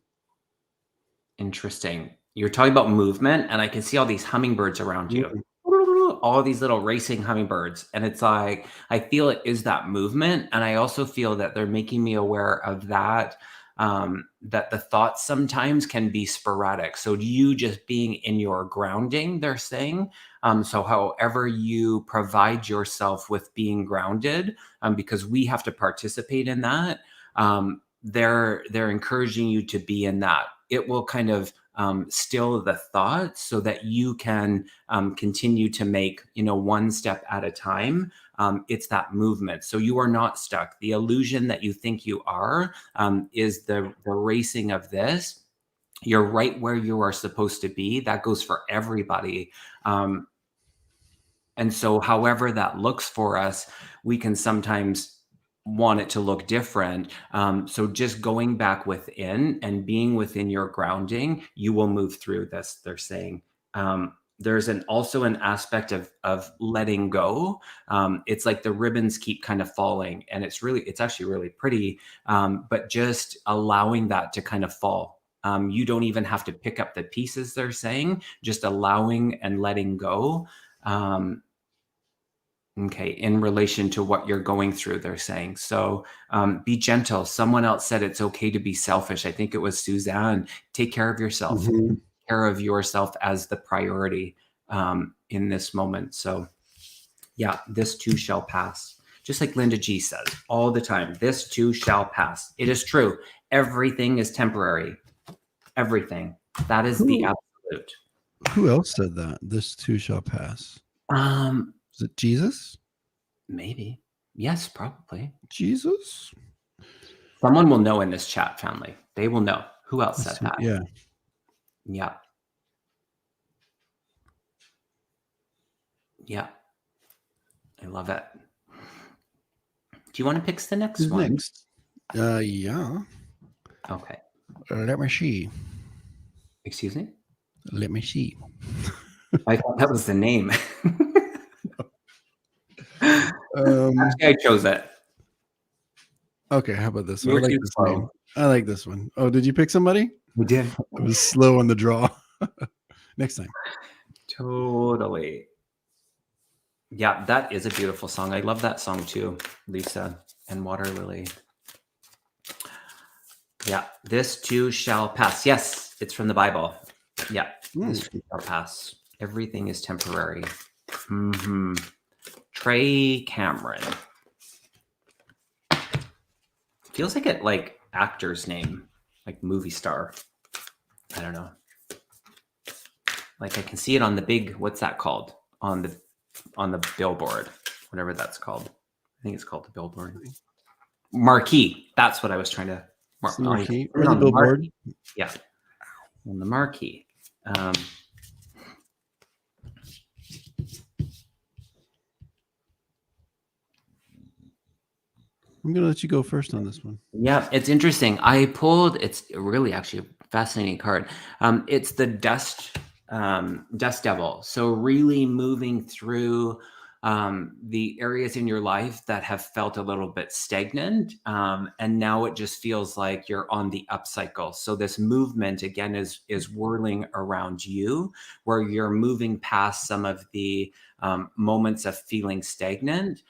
Speaker 1: Interesting. You're talking about movement, and I can see all these hummingbirds around you. All these little racing hummingbirds. And it's like, I feel it is that movement. And I also feel that they're making me aware of that, that the thoughts sometimes can be sporadic. So you just being in your grounding, they're saying, so however you provide yourself with being grounded, because we have to participate in that, they're encouraging you to be in that. It will kind of still the thoughts so that you can continue to make, one step at a time. It's that movement. So you are not stuck. The illusion that you think you are is the racing of this. You're right where you are supposed to be. That goes for everybody. And so however that looks for us, we can sometimes want it to look different. So just going back within and being within your grounding, you will move through this, they're saying. There's also an aspect of letting go. It's like the ribbons keep kind of falling, and it's actually really pretty, but just allowing that to kind of fall. You don't even have to pick up the pieces, they're saying, just allowing and letting go. Okay, in relation to what you're going through, they're saying. So be gentle. Someone else said it's okay to be selfish. I think it was Suzanne. Take care of yourself.
Speaker 2: Mm-hmm.
Speaker 1: Take care of yourself as the priority in this moment. So yeah, this too shall pass. Just like Linda G says all the time, this too shall pass. It is true. Everything is temporary. Everything. That is the absolute.
Speaker 2: Who else said that? This too shall pass. Is it Jesus?
Speaker 1: Maybe. Yes, probably.
Speaker 2: Jesus?
Speaker 1: Someone will know in this chat, family. They will know. Who else said that?
Speaker 2: Yeah.
Speaker 1: Yeah. Yeah. I love it. Do you want to pick the next one?
Speaker 2: Next. Yeah.
Speaker 1: Okay.
Speaker 2: Let me see.
Speaker 1: Excuse me?
Speaker 2: Let me see.
Speaker 1: I thought that was the name.
Speaker 2: Actually,
Speaker 1: I chose it.
Speaker 2: Okay, how about this one? I like this name. I like this one. Oh, did you pick somebody?
Speaker 1: We did.
Speaker 2: I was slow on the draw. Next time.
Speaker 1: Totally. Yeah, that is a beautiful song. I love that song too, Lisa and Water Lily. Yeah, this too shall pass. Yes, it's from the Bible. Yeah, this too shall pass. Everything is temporary. Mm-hmm. Trey Cameron. Feels like it like actor's name, like movie star. I don't know. Like I can see it on the big, what's that called? On the billboard, whatever that's called. I think it's called the billboard. Marquee. That's what I was trying to.
Speaker 2: Marquee or the billboard.
Speaker 1: Yeah. On the marquee.
Speaker 2: I'm going to let you go first on this one.
Speaker 1: Yeah, it's interesting. It's really actually a fascinating card. It's the Dust Devil. So really moving through the areas in your life that have felt a little bit stagnant. And now it just feels like you're on the up cycle. So this movement again is whirling around you, where you're moving past some of the moments of feeling stagnant.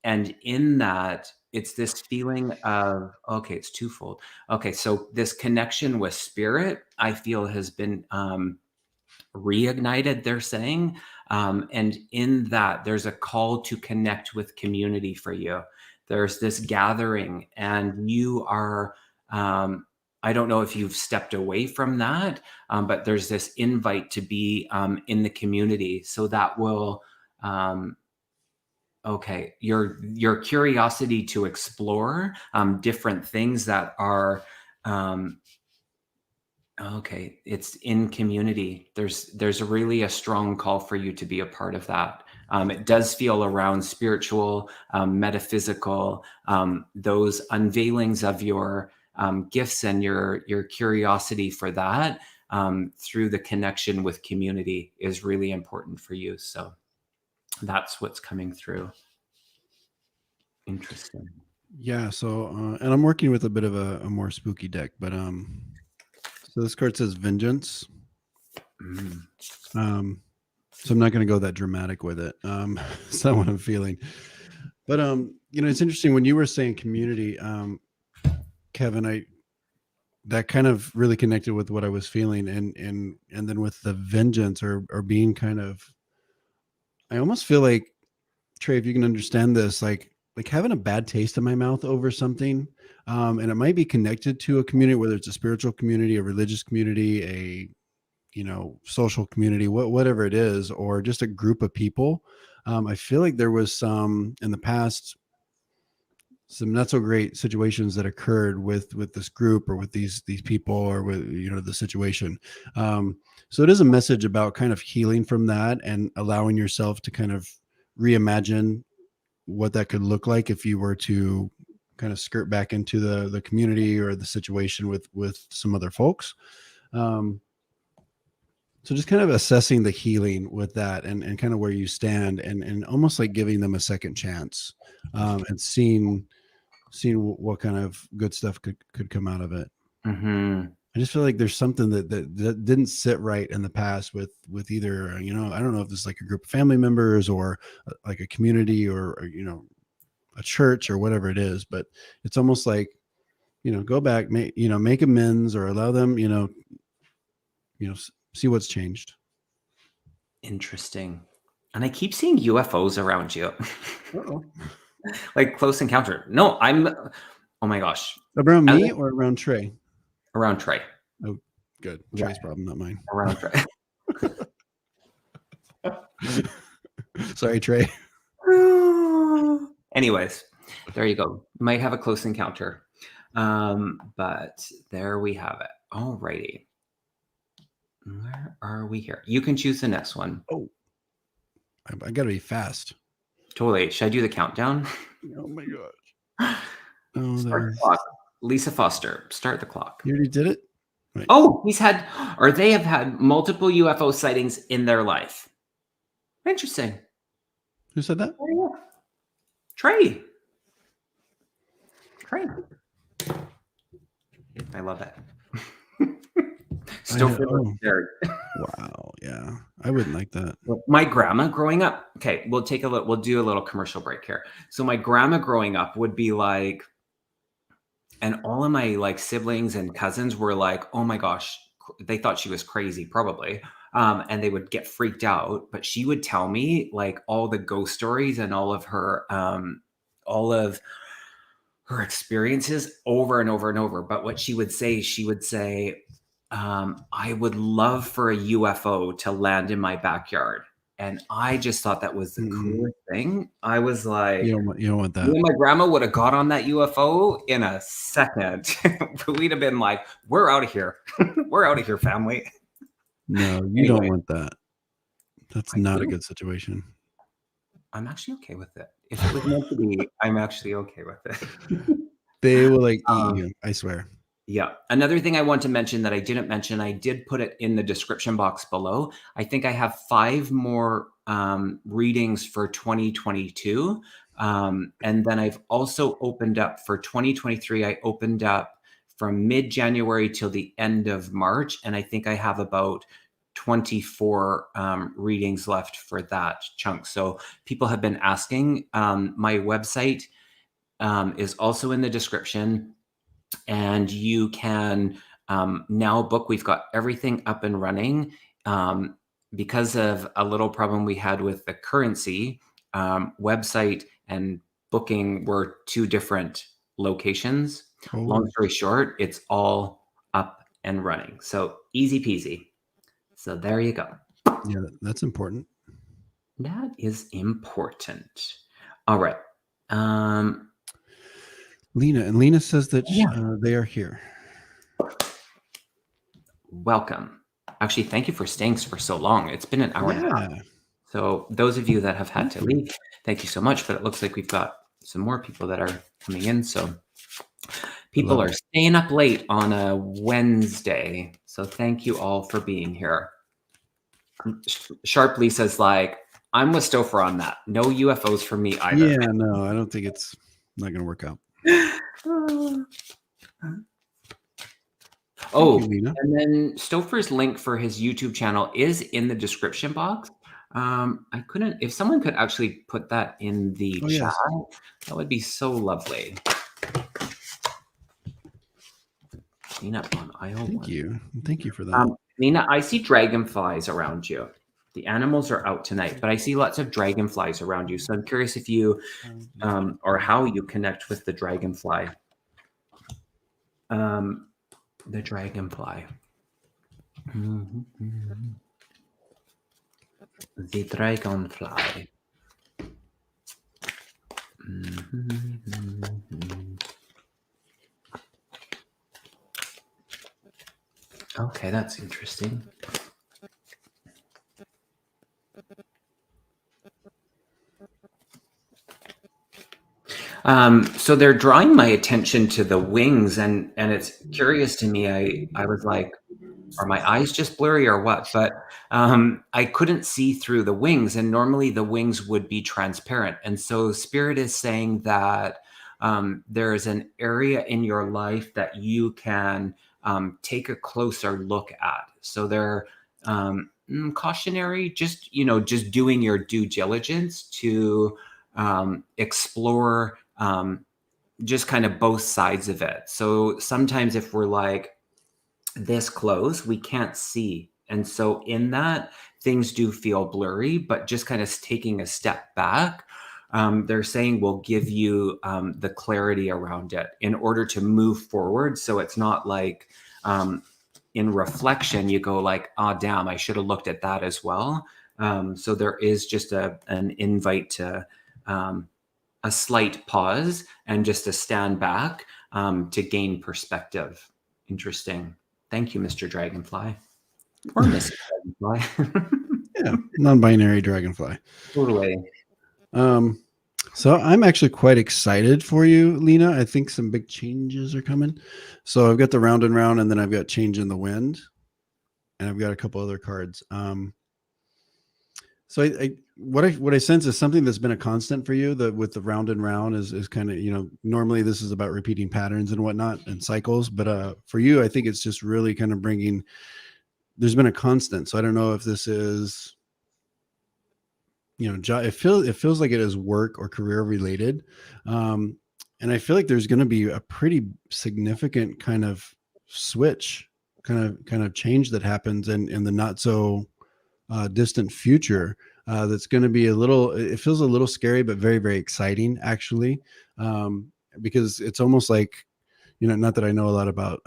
Speaker 1: And in that, it's this feeling of, okay, it's twofold. Okay, so this connection with spirit, I feel, has been reignited, they're saying. And in that, there's a call to connect with community for you. There's this gathering, and you are, I don't know if you've stepped away from that, but there's this invite to be in the community. So that will, okay, your curiosity to explore different things that are, okay, it's in community. There's really a strong call for you to be a part of that. It does feel around spiritual, metaphysical, those unveilings of your gifts and your curiosity for that through the connection with community is really important for you. So that's what's coming through. Interesting.
Speaker 2: Yeah. So, and I'm working with a bit of a more spooky deck, but so this card says vengeance. So I'm not going to go that dramatic with it. It's not what I'm feeling. But it's interesting when you were saying community, Kevin. That kind of really connected with what I was feeling, and then with the vengeance or being kind of, I almost feel like, Trey, if you can understand this, like having a bad taste in my mouth over something, and it might be connected to a community, whether it's a spiritual community, a religious community, a social community, whatever it is, or just a group of people. I feel like there was some in the past, some not so great situations that occurred with this group or with these people or with the situation. So it is a message about kind of healing from that and allowing yourself to kind of reimagine what that could look like if you were to kind of skirt back into the community or the situation with some other folks. So just kind of assessing the healing with that and kind of where you stand and almost like giving them a second chance, and seeing what kind of good stuff could come out of it.
Speaker 1: Mm-hmm.
Speaker 2: I just feel like there's something that didn't sit right in the past with either, I don't know if this is like a group of family members or like a community or a church or whatever it is, but it's almost like, go back, make amends or allow them, see what's changed.
Speaker 1: Interesting. And I keep seeing UFOs around you. Like close encounter. No, oh my gosh.
Speaker 2: Around me or around Trey?
Speaker 1: Around Trey.
Speaker 2: Oh, good. Trey's problem, not mine.
Speaker 1: Around Trey.
Speaker 2: Sorry, Trey.
Speaker 1: Anyways, there you go. Might have a close encounter. But there we have it. Alrighty. Where are we here? You can choose the next one.
Speaker 2: Oh, I gotta be fast.
Speaker 1: Totally. Should I do the countdown?
Speaker 2: Oh my gosh. Oh,
Speaker 1: start the clock. Lisa Foster, start the clock.
Speaker 2: You already did it?
Speaker 1: Right. Oh, they have had multiple UFO sightings in their life. Interesting.
Speaker 2: Who said that?
Speaker 1: Oh, yeah. Trey. I love it. Stopher.
Speaker 2: Wow. Yeah. I wouldn't like that.
Speaker 1: My grandma growing up. Okay, we'll do a little commercial break here. So my grandma growing up would be like, and all of my like siblings and cousins were like, oh my gosh, they thought she was crazy, probably. And they would get freaked out. But she would tell me like all the ghost stories and all of her experiences over and over and over. But what she would say, I would love for a UFO to land in my backyard. And I just thought that was the coolest thing. I was like,
Speaker 2: you don't want that.
Speaker 1: My grandma would have got on that UFO in a second. We'd have been like, we're out of here. We're out of here, family.
Speaker 2: No, you don't want that. That's not a good situation.
Speaker 1: I'm actually okay with it. If it was meant to be, I'm actually okay with it.
Speaker 2: They will like eat you, I swear.
Speaker 1: Yeah. Another thing I want to mention that I didn't mention, I did put it in the description box below. I think I have 5 more readings for 2022. And then I've also opened up for 2023. I opened up from mid-January till the end of March. And I think I have about 24 readings left for that chunk. So people have been asking. My website is also in the description, and you can now book. We've got everything up and running. Because of a little problem we had with the currency, website and booking were two different locations.
Speaker 2: Oh.
Speaker 1: Long story short, it's all up and running. So easy peasy. So there you go.
Speaker 2: Yeah, that's important.
Speaker 1: That is important. All right.
Speaker 2: Lena says that they are here.
Speaker 1: Welcome. Actually, thank you for staying for so long. It's been an hour and a half. So those of you that have had to leave, thank you so much. But it looks like we've got some more people that are coming in. So people are staying up late on a Wednesday. So thank you all for being here. Sharp Lisa's like, I'm with Stopher on that. No UFOs for me either.
Speaker 2: Yeah, no, I don't think it's not going to work out.
Speaker 1: Oh, and then Stopher's link for his YouTube channel is in the description box. I couldn't, if someone could actually put that in the chat, that would be so lovely. Lena on aisle one.
Speaker 2: Thank you for that.
Speaker 1: Lena, I see dragonflies around you. The animals are out tonight, but I see lots of dragonflies around you. So I'm curious if you, or how you connect with the dragonfly. The dragonfly. The dragonfly. Okay, that's interesting. So they're drawing my attention to the wings, and it's curious to me. I was like, are my eyes just blurry or what? But I couldn't see through the wings, and normally the wings would be transparent. And so Spirit is saying that there is an area in your life that you can take a closer look at. So they're cautionary, just doing your due diligence to explore just kind of both sides of it. So sometimes if we're like this close, we can't see. And so in that, things do feel blurry, but just kind of taking a step back, they're saying will give you the clarity around it in order to move forward. So it's not like in reflection, you go like, oh, damn, I should have looked at that as well. So there is just an invite to a slight pause and just to stand back to gain perspective. Interesting. Thank you, Mr. Dragonfly. Or Mrs. Dragonfly.
Speaker 2: Yeah, non-binary dragonfly.
Speaker 1: Totally.
Speaker 2: So I'm actually quite excited for you, Lena. I think some big changes are coming. So I've got the round and round, and then I've got change in the wind, and I've got a couple other cards. So what I sense is something that's been a constant for you. With the round and round is kind of, normally this is about repeating patterns and whatnot and cycles, but for you, I think it's just really kind of bringing. There's been a constant. So I don't know if this is, it feels like it is work or career related, and I feel like there's going to be a pretty significant kind of switch, kind of change that happens in the not so distant future. That's going to be it feels a little scary, but very, very exciting actually, because it's almost like, not that I know a lot about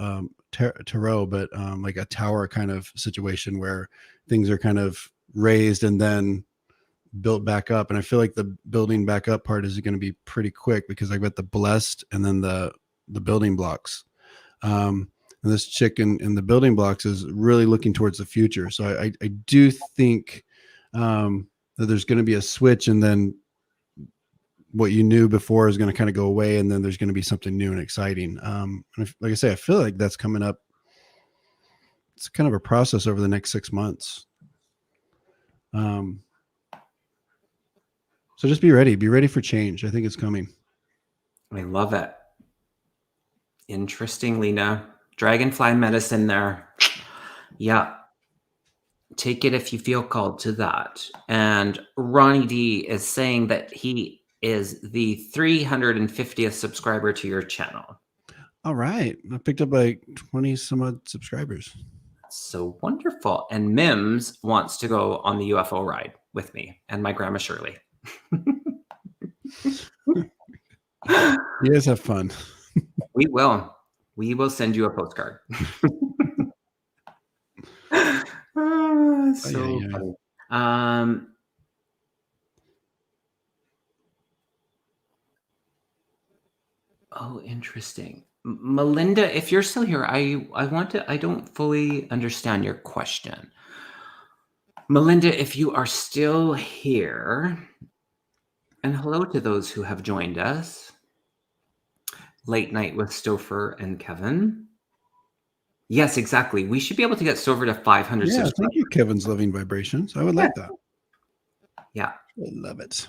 Speaker 2: tarot, but like a tower kind of situation where things are kind of raised and then built back up. And I feel like the building back up part is going to be pretty quick because I've got the blessed and then the building blocks. And this chick in the building blocks is really looking towards the future. So I do think that there's going to be a switch, and then what you knew before is going to kind of go away, and then there's going to be something new and exciting. And like I say, I feel like that's coming up. It's kind of a process over the next 6 months. So just be ready. Be ready for change. I think it's coming.
Speaker 1: I love it. Interesting, Lena. Dragonfly medicine there. Yeah. Take it if you feel called to that. And Ronnie D is saying that he is the 350th subscriber to your channel.
Speaker 2: All right. I picked up like 20 some odd subscribers.
Speaker 1: So wonderful. And Mims wants to go on the UFO ride with me and my grandma Shirley.
Speaker 2: You guys have fun.
Speaker 1: We will. We will send you a postcard. So funny. Oh, interesting. Melinda, if you're still here, I don't fully understand your question. Melinda, if you are still here, and hello to those who have joined us. Late Night with Stopher and Kevin. Yes, exactly. We should be able to get Stopher to 500 subscribers.
Speaker 2: Thank you, Kevin's Loving Vibrations. I would like that.
Speaker 1: Yeah.
Speaker 2: I love it.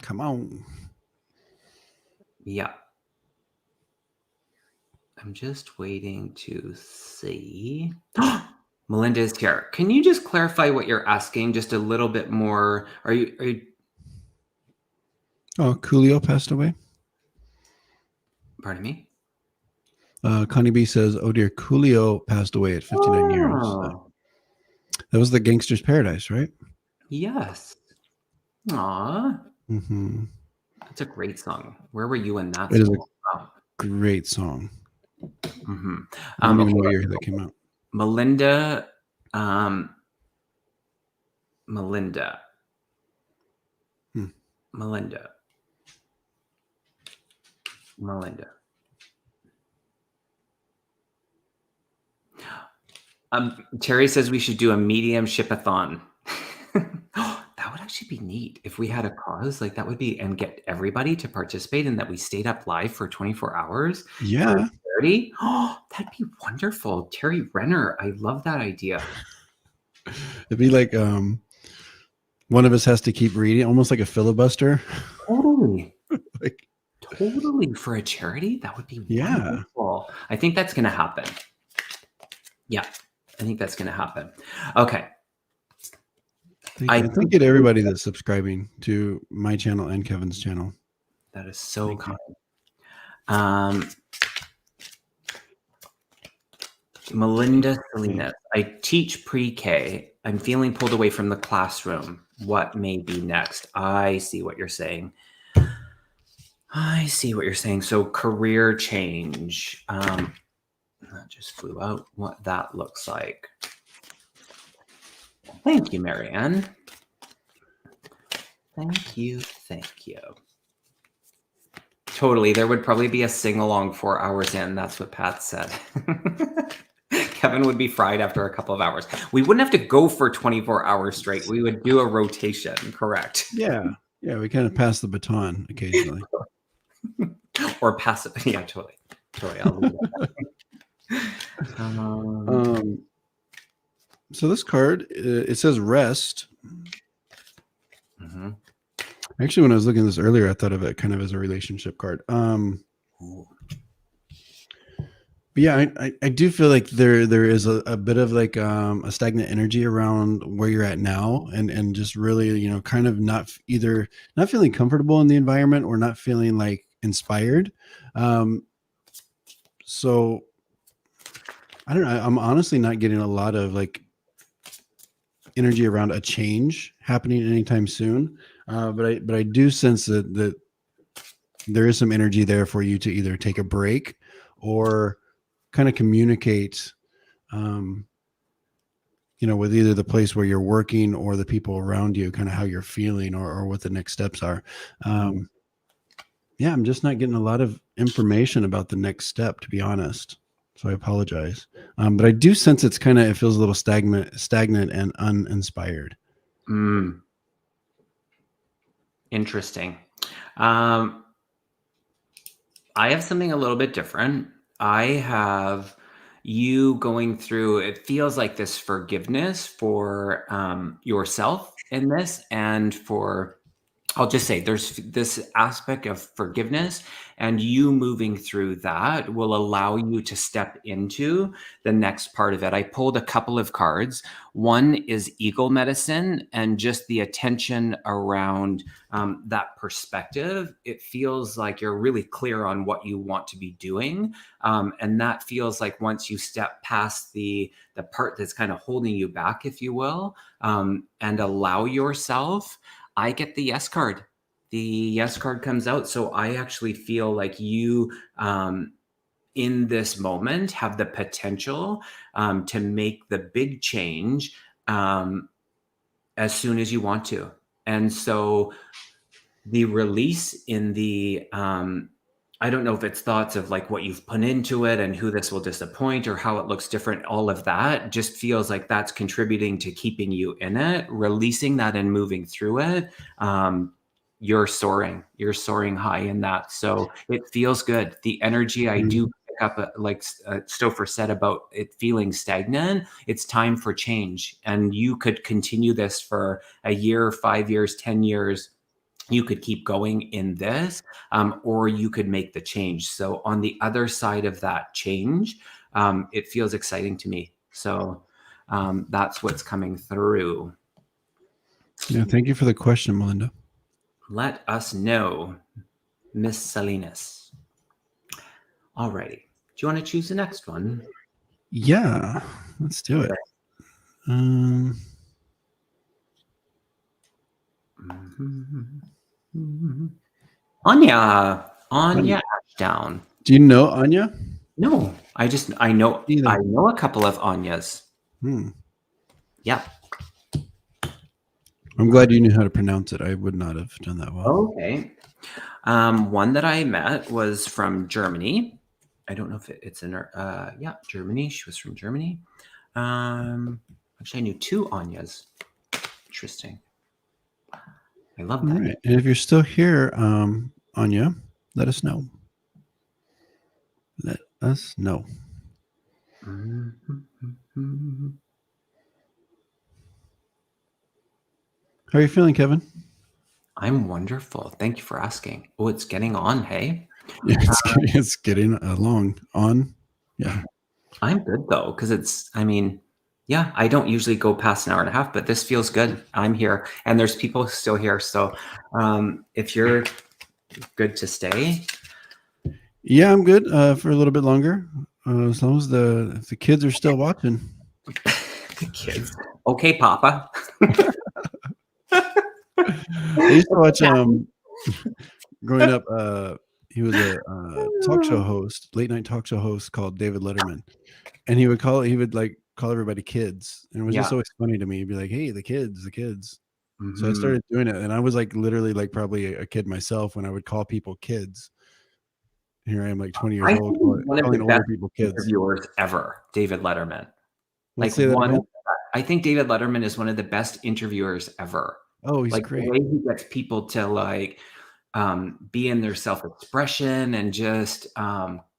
Speaker 2: Come on.
Speaker 1: Yeah. I'm just waiting to see. Melinda is here. Can you just clarify what you're asking just a little bit more? Are you...
Speaker 2: Oh, Coolio passed away.
Speaker 1: Pardon me?
Speaker 2: Connie B says, oh dear, Coolio passed away at 59 years. That was the Gangster's Paradise, right?
Speaker 1: Yes. Aw.
Speaker 2: Mm-hmm.
Speaker 1: That's a great song. Where were you in that
Speaker 2: song? It is a great song.
Speaker 1: Mm-hmm.
Speaker 2: I don't even know what year that came out.
Speaker 1: Melinda. Terry says we should do a medium ship-a-thon. That would actually be neat if we had a cause like that would be, and get everybody to participate and that we stayed up live for 24 hours.
Speaker 2: Yeah.
Speaker 1: Oh, that'd be wonderful. Terry Renner. I love that idea.
Speaker 2: It'd be like one of us has to keep reading, almost like a filibuster.
Speaker 1: Totally. Totally for a charity. That would be wonderful. I think that's going to happen. Yeah, I think that's going to happen. Okay.
Speaker 2: I thank you to everybody that's subscribing to my channel and Kevin's channel.
Speaker 1: That is so kind. Melinda Salinas. I teach pre-K. I'm feeling pulled away from the classroom. What may be next? I see what you're saying. So career change. That just flew out. What that looks like. Thank you, Marianne. Thank you. Totally. There would probably be a sing-along 4 hours in. That's what Pat said. Kevin would be fried after a couple of hours. We wouldn't have to go for 24 hours straight. We would do a rotation, correct?
Speaker 2: Yeah. Yeah, we kind of pass the baton occasionally.
Speaker 1: Or pass it. Yeah, totally. I'll leave that.
Speaker 2: So this card, it says rest.
Speaker 1: Mm-hmm.
Speaker 2: Actually, when I was looking at this earlier, I thought of it kind of as a relationship card. But yeah, I do feel like there is a bit of like a stagnant energy around where you're at now, and just really, kind of not feeling comfortable in the environment or not feeling like inspired. So I don't know. I'm honestly not getting a lot of like energy around a change happening anytime soon. But I do sense that there is some energy there for you to either take a break or kind of communicate, with either the place where you're working or the people around you, kind of how you're feeling or what the next steps are. I'm just not getting a lot of information about the next step, to be honest. So I apologize. But I do sense it feels a little stagnant and uninspired.
Speaker 1: Interesting. I have something a little bit different. I have you going through, it feels like this forgiveness for yourself in this and for I'll just say there's this aspect of forgiveness, and you moving through that will allow you to step into the next part of it. I pulled a couple of cards. One is eagle medicine, and just the attention around that perspective. It feels like you're really clear on what you want to be doing. And that feels like once you step past the part that's kind of holding you back, if you will, and allow yourself, I get the yes card. The yes card comes out. So I actually feel like you, in this moment, have the potential to make the big change as soon as you want to. And so the release in the, I don't know if it's thoughts of like what you've put into it and who this will disappoint or how it looks different. All of that just feels like that's contributing to keeping you in it, releasing that and moving through it. You're soaring high in that. So it feels good. The energy I do pick up, like Stopher said about it feeling stagnant, it's time for change. And you could continue this for a year, 5 years, 10 years. You could keep going in this, or you could make the change. So on the other side of that change, it feels exciting to me. So that's what's coming through.
Speaker 2: Yeah, thank you for the question, Melinda.
Speaker 1: Let us know, Miss Salinas. Alrighty. Do you want to choose the next one?
Speaker 2: Yeah, let's do it.
Speaker 1: Anya Ashdown.
Speaker 2: Do you know Anya?
Speaker 1: No, I know a couple of Anyas. Yeah.
Speaker 2: I'm glad you knew how to pronounce it. I would not have done that well.
Speaker 1: Okay. One that I met was from Germany. I don't know if it's in her. Yeah, Germany. She was from Germany. Actually, I knew 2 Anyas. Interesting. I love that.
Speaker 2: All right. And if you're still here, Anya, let us know. Let us know. How are you feeling, Kevin?
Speaker 1: I'm wonderful. Thank you for asking. Oh, it's getting on, hey?
Speaker 2: Yeah, it's getting along on. Yeah.
Speaker 1: I'm good though, because yeah, I don't usually go past an hour and a half, but this feels good. I'm here, and there's people still here. So if you're good to stay.
Speaker 2: Yeah, I'm good for a little bit longer. As long as the kids are still watching.
Speaker 1: The kids. Okay, Papa.
Speaker 2: I used to watch growing up. He was a talk show host, late night talk show host called David Letterman, and he would call everybody kids, and it was just always funny to me. He'd be like, "Hey, the kids." So I started doing it, and I was like literally like probably a kid myself when I would call people kids. Here I am, like 20 years old, calling older people kids.
Speaker 1: Interviewers ever, David Letterman.
Speaker 2: Let's say that again.
Speaker 1: I think David Letterman is one of the best interviewers ever.
Speaker 2: Oh, he's
Speaker 1: like
Speaker 2: great.
Speaker 1: The way he gets people to like be in their self-expression and just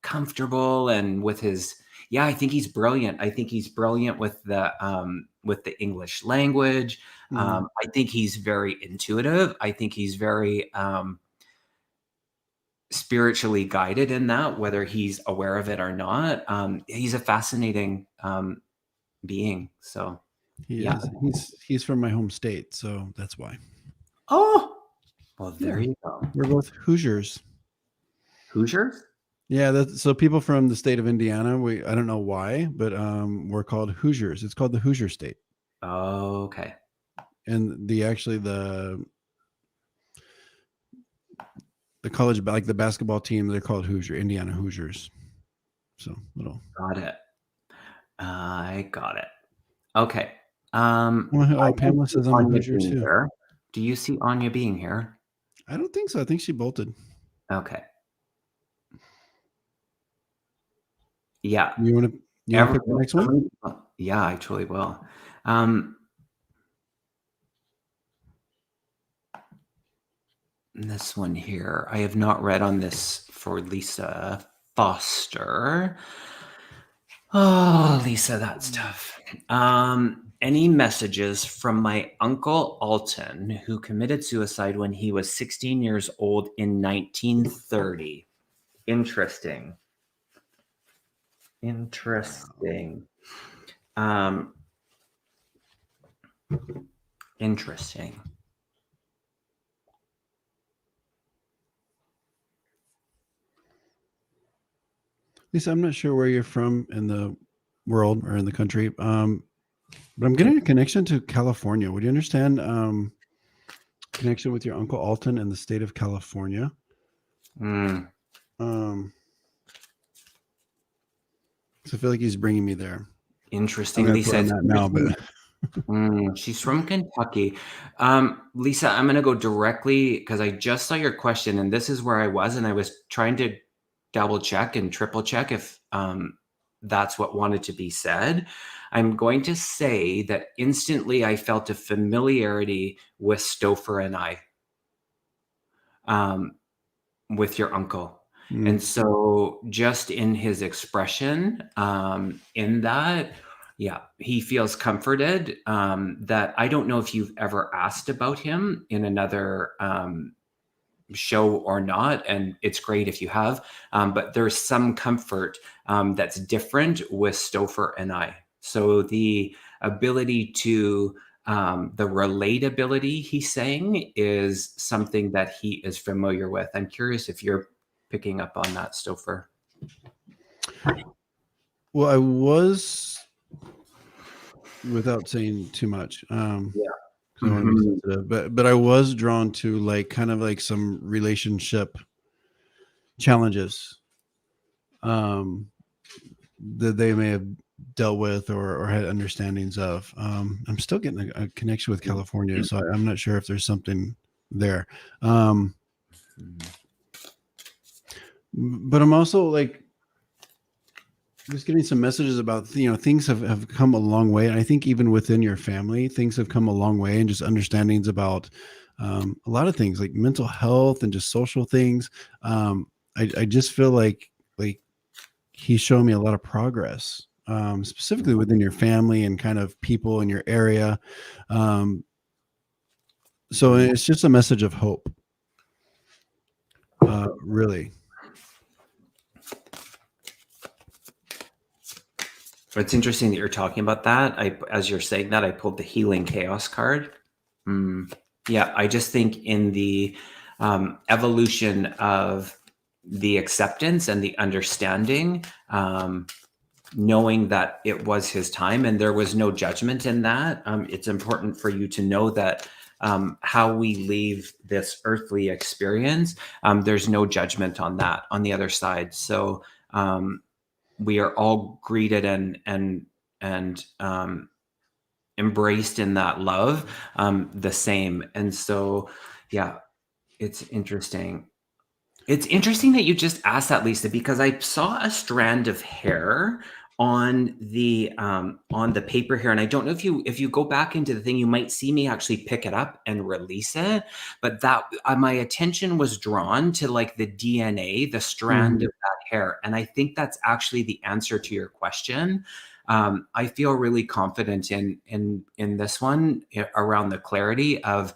Speaker 1: comfortable, and with his, I think he's brilliant. I think he's brilliant with the English language. I think he's very intuitive. I think he's very spiritually guided in that, whether he's aware of it or not. He's a fascinating being. So
Speaker 2: he's from my home state, so that's why.
Speaker 1: Oh, well, there you go.
Speaker 2: We're both Hoosiers.
Speaker 1: Hoosiers?
Speaker 2: Yeah, so people from the state of Indiana, I don't know why, but we're called Hoosiers. It's called the Hoosier State.
Speaker 1: Oh, okay.
Speaker 2: And the college, like the basketball team, they're called Indiana Hoosiers. So little.
Speaker 1: Got it. I got it. Okay.
Speaker 2: Pamela says I'm a Hoosier too.
Speaker 1: Here. Do you see Anya being here?
Speaker 2: I don't think so. I think she bolted.
Speaker 1: Okay. Yeah.
Speaker 2: You want to pick the next one?
Speaker 1: Yeah, I truly will. This one here, I have not read on this for Lisa Foster. Oh, Lisa, that's tough. any messages from my uncle Alton, who committed suicide when he was 16 years old in 1930. Interesting. Interesting. Interesting.
Speaker 2: Lisa, I'm not sure where you're from in the world or in the country, but I'm getting a connection to California. Would you understand connection with your Uncle Alton in the state of California? So I feel like he's bringing me there.
Speaker 1: Interesting, Lisa.
Speaker 2: Now, but
Speaker 1: she's from Kentucky. Lisa, I'm going to go directly because I just saw your question, and this is where I was, and I was trying to double check and triple check if that's what wanted to be said. I'm going to say that instantly I felt a familiarity with Stopher and I, with your uncle. And so just in his expression, in that, yeah, he feels comforted, that I don't know if you've ever asked about him in another show or not, and it's great if you have, but there's some comfort that's different with Stopher and I. So the ability to the relatability he's saying is something that he is familiar with. I'm curious if you're picking up on that, Stopher.
Speaker 2: Well, I was, without saying too much, I want to be sensitive, but I was drawn to like kind of like some relationship challenges that they may have dealt with or had understandings of. I'm still getting a connection with California, so I'm not sure if there's something there. But I'm also like just getting some messages about, things have come a long way. And I think even within your family, things have come a long way, and just understandings about a lot of things like mental health and just social things. I just feel like he's showing me a lot of progress, specifically within your family and kind of people in your area. So it's just a message of hope, really.
Speaker 1: It's interesting that you're talking about that. As you're saying that, I pulled the Healing Chaos card. Yeah, I just think in the evolution of the acceptance and the understanding, knowing that it was his time and there was no judgment in that, it's important for you to know that how we leave this earthly experience, there's no judgment on that on the other side. So we are all greeted and embraced in that love, the same. And so, yeah, it's interesting. It's interesting that you just asked that, Lisa, because I saw a strand of hair on the paper here, and I don't know if you go back into the thing, you might see me actually pick it up and release it. But that my attention was drawn to like the DNA, the strand of that hair, and I think that's actually the answer to your question. I feel really confident in this one around the clarity of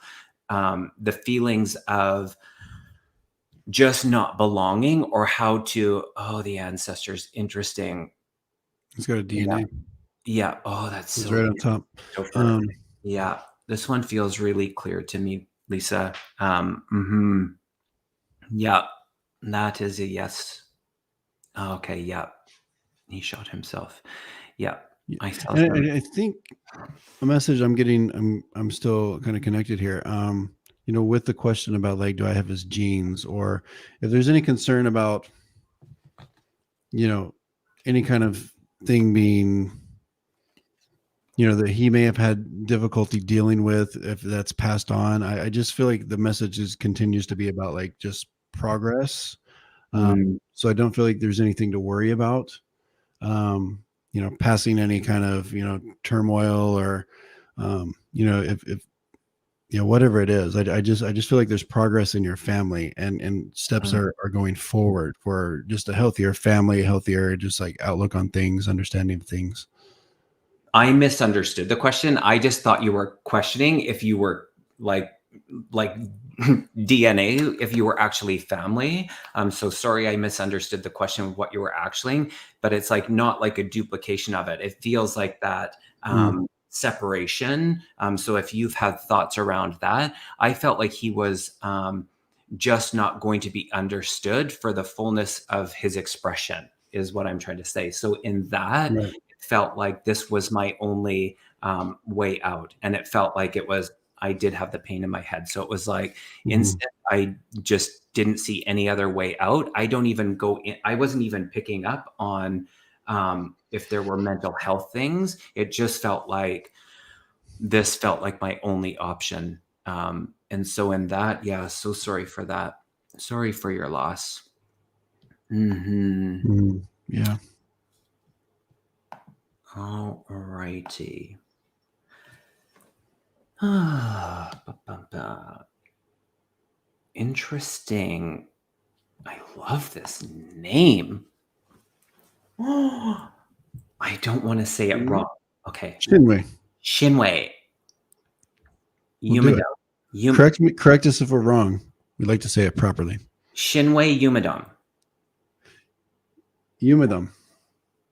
Speaker 1: the feelings of just not belonging, or how to, the ancestors. Interesting.
Speaker 2: It's got a DNA.
Speaker 1: Yeah. Oh, that's
Speaker 2: it's so right on top.
Speaker 1: Yeah. This one feels really clear to me, Lisa. Yeah. That is a yes. Okay. Yeah. He shot himself. Yeah.
Speaker 2: I think a message I'm getting, I'm still kind of connected here. With the question about like, do I have his genes, or if there's any concern about, any kind of thing being, that he may have had difficulty dealing with, if that's passed on. I just feel like the message continues to be about like just progress. So I don't feel like there's anything to worry about, passing any kind of, turmoil or, if whatever it is. I just feel like there's progress in your family, and steps are going forward for just a healthier family, healthier, just like outlook on things, understanding of things.
Speaker 1: I misunderstood the question. I just thought you were questioning if you were like DNA, if you were actually family. So sorry, I misunderstood the question of what you were actually, but it's like not like a duplication of it. It feels like that separation. So if you've had thoughts around that, I felt like he was just not going to be understood for the fullness of his expression, is what I'm trying to say. So in that,
Speaker 2: Right.
Speaker 1: it felt like this was my only way out. And it felt like I did have the pain in my head. So it was like, instead, I just didn't see any other way out. I don't even go in. I wasn't even picking up on if there were mental health things. It just felt like this felt like my only option. And so in that, yeah, so sorry for that. Sorry for your loss.
Speaker 2: Yeah.
Speaker 1: All righty. Interesting. I love this name. I don't want to say it wrong. Okay.
Speaker 2: Shinwei.
Speaker 1: Yumadom.
Speaker 2: Correct us if we're wrong. We'd like to say it properly.
Speaker 1: Shinwei Yumadom.
Speaker 2: Yumadom.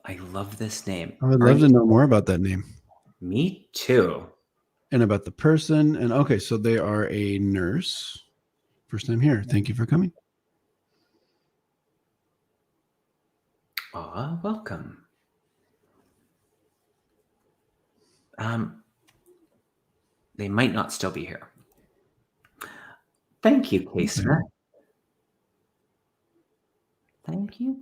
Speaker 1: I love this name.
Speaker 2: I would love to know more about that name.
Speaker 1: Me too.
Speaker 2: And about the person. And okay, so they are a nurse. First time here. Thank you for coming.
Speaker 1: Welcome. They might not still be here. Thank you, Casey.
Speaker 2: Okay.
Speaker 1: Thank you.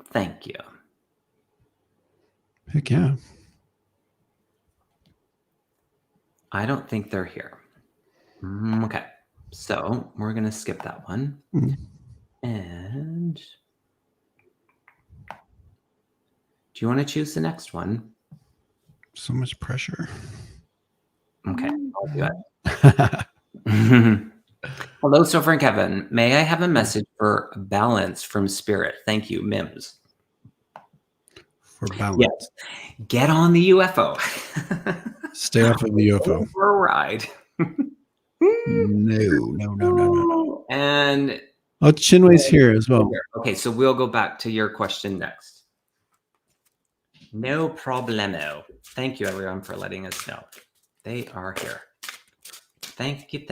Speaker 2: Heck yeah.
Speaker 1: I don't think they're here. Okay. So we're going to skip that one. And do you want to choose the next one?
Speaker 2: So much pressure.
Speaker 1: Okay, I'll do it. Hello, Stopher and Kevin. May I have a message for balance from Spirit? Thank you, Mims.
Speaker 2: For balance.
Speaker 1: Yes. Get on the UFO.
Speaker 2: Stay off of the UFO.
Speaker 1: Go for a ride.
Speaker 2: No.
Speaker 1: And
Speaker 2: Chinwei's here as well.
Speaker 1: Okay, so we'll go back to your question next. No problemo. Thank you, everyone, for letting us know. They are here. Thank you.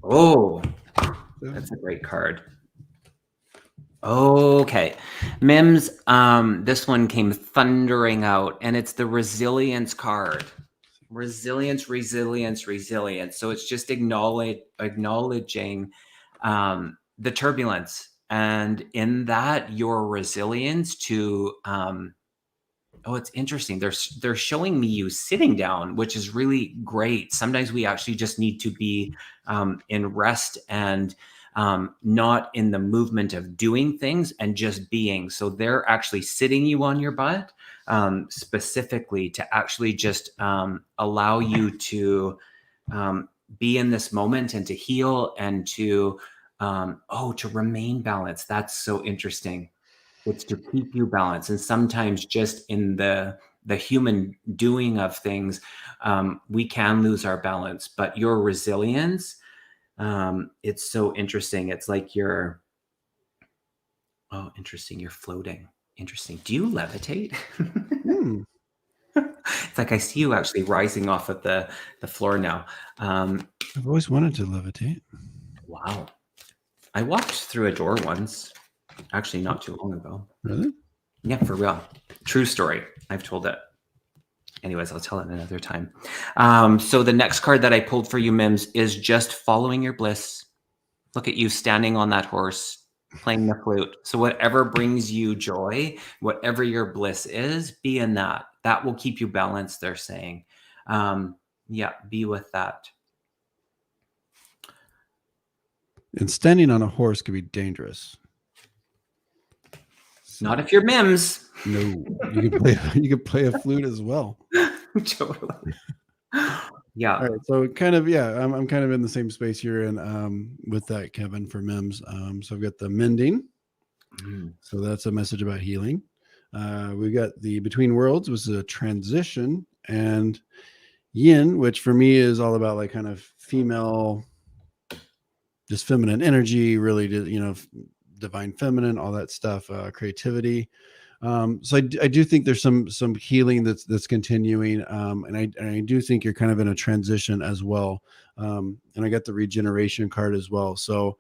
Speaker 1: Oh, that's a great card. Okay. Mims, this one came thundering out, and it's the resilience card. Resilience. So it's just acknowledging the turbulence, and in that, your resilience to it's interesting. They're showing me you sitting down, which is really great. Sometimes we actually just need to be in rest and not in the movement of doing things and just being. So they're actually sitting you on your butt specifically to actually just allow you to be in this moment and to heal and to remain balanced. That's so interesting. It's to keep you balanced. And sometimes just in the human doing of things, we can lose our balance. But your resilience, it's so interesting. It's like you're floating. Interesting. Do you levitate? It's like I see you actually rising off of the floor now.
Speaker 2: I've always wanted to levitate.
Speaker 1: Wow. I walked through a door once. Actually, not too long ago.
Speaker 2: Really?
Speaker 1: Yeah, for real. True story. I've told it. Anyways, I'll tell it another time. So the next card that I pulled for you, Mims, is just following your bliss. Look at you standing on that horse, playing the flute. So whatever brings you joy, whatever your bliss is, be in that. That will keep you balanced, they're saying. Be with that.
Speaker 2: And standing on a horse could be dangerous.
Speaker 1: Not if you're Mims.
Speaker 2: No, you could play a flute as well.
Speaker 1: Totally. Yeah.
Speaker 2: All right. So kind of, I'm kind of in the same space you're in with that, Kevin, for Mims. So I've got the mending. So that's a message about healing. We got the Between Worlds was a transition, and Yin, which for me is all about like kind of female, just feminine energy, really, divine feminine, all that stuff, creativity. So I do think there's some healing that's continuing, and I do think you're kind of in a transition as well. And I got the regeneration card as well. So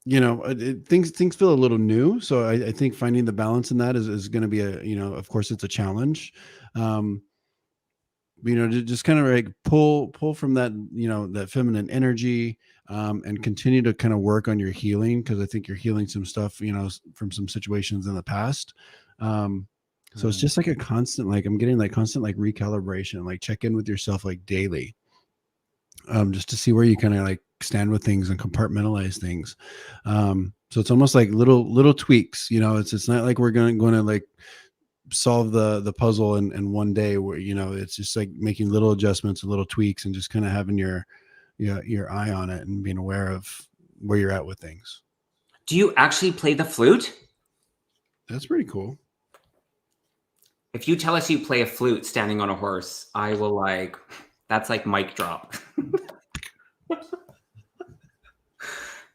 Speaker 2: things feel a little new. So I think finding the balance in that is going to be of course it's a challenge. To just kind of like pull from that, that feminine energy, and continue to kind of work on your healing. Cause I think you're healing some stuff, from some situations in the past. So it's just like a constant, like I'm getting like constant, like recalibration, like check in with yourself, like daily, just to see where you kind of like stand with things and compartmentalize things. So it's almost like little tweaks, it's not like we're going to like solve the puzzle in one day, where it's just like making little adjustments and little tweaks and just kind of having your eye on it and being aware of where you're at with things.
Speaker 1: Do you actually play the flute?
Speaker 2: That's pretty cool.
Speaker 1: If you tell us you play a flute standing on a horse, I will that's like mic drop.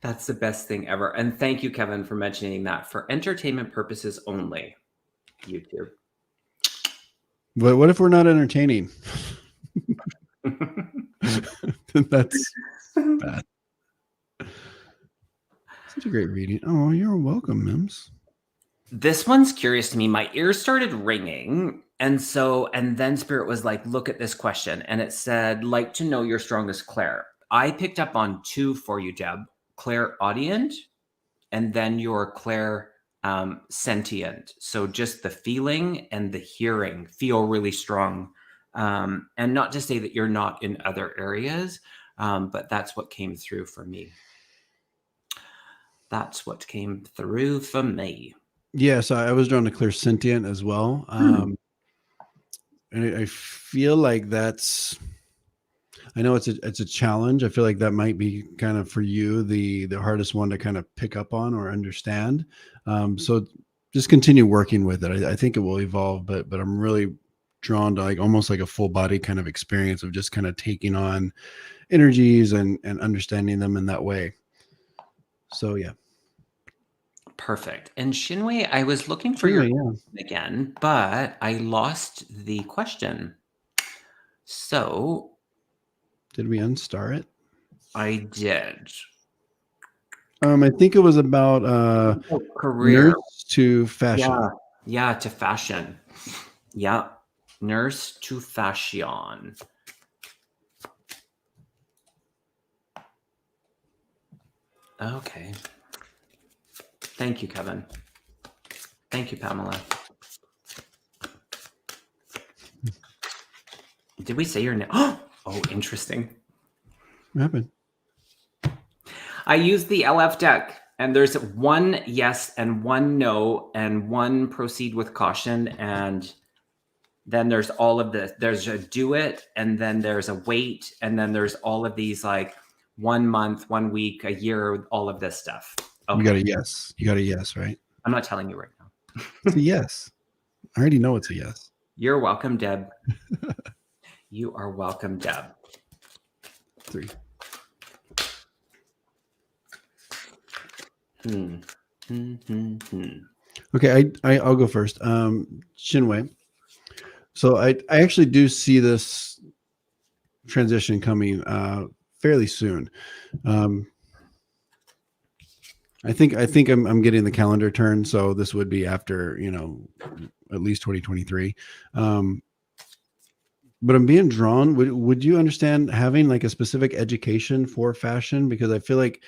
Speaker 1: That's the best thing ever. And thank you, Kevin, for mentioning that. For entertainment purposes only, YouTube.
Speaker 2: But what if we're not entertaining? That's bad. Such a great reading. Oh, you're welcome, Mims.
Speaker 1: This one's curious to me. My ears started ringing. And then Spirit was like, look at this question. And it said, like to know your strongest Claire. I picked up on 2 for you, Deb. Clairaudient, and then your Claire sentient. So just the feeling and the hearing feel really strong. And not to say that you're not in other areas, but that's what came through for me. That's what came through for me.
Speaker 2: Yes, I was drawn to clairsentient as well. And I feel like I know it's a challenge. I feel like that might be kind of for you the hardest one to kind of pick up on or understand. So just continue working with it. I think it will evolve, but I'm really drawn to like almost like a full body kind of experience of just kind of taking on energies and understanding them in that way. So yeah.
Speaker 1: Perfect. And Shinwei, I was looking for your again, but I lost the question. So
Speaker 2: did we unstar it?
Speaker 1: I did.
Speaker 2: I think it was about
Speaker 1: career
Speaker 2: nurse to fashion.
Speaker 1: Yeah, to fashion. Yeah, nurse to fashion. Okay. Thank you, Kevin. Thank you, Pamela. Did we say your name? Oh, interesting.
Speaker 2: What happened?
Speaker 1: I used the LF deck, and there's 1 yes and 1 no, and 1 proceed with caution, and then there's all of this. There's a do it, and then there's a wait, and then there's all of these like 1 month, 1 week, a year, all of this stuff.
Speaker 2: Okay. You got a yes. You got a yes, right?
Speaker 1: I'm not telling you right now.
Speaker 2: It's a yes. I already know it's a yes.
Speaker 1: You're welcome, Deb. You are welcome, Deb.
Speaker 2: 3. Okay, I'll go first. Shinwei. So I actually do see this transition coming fairly soon. I think I'm getting the calendar turn, so this would be after at least 2023. But I'm being drawn. Would you understand having like a specific education for fashion? Because I feel like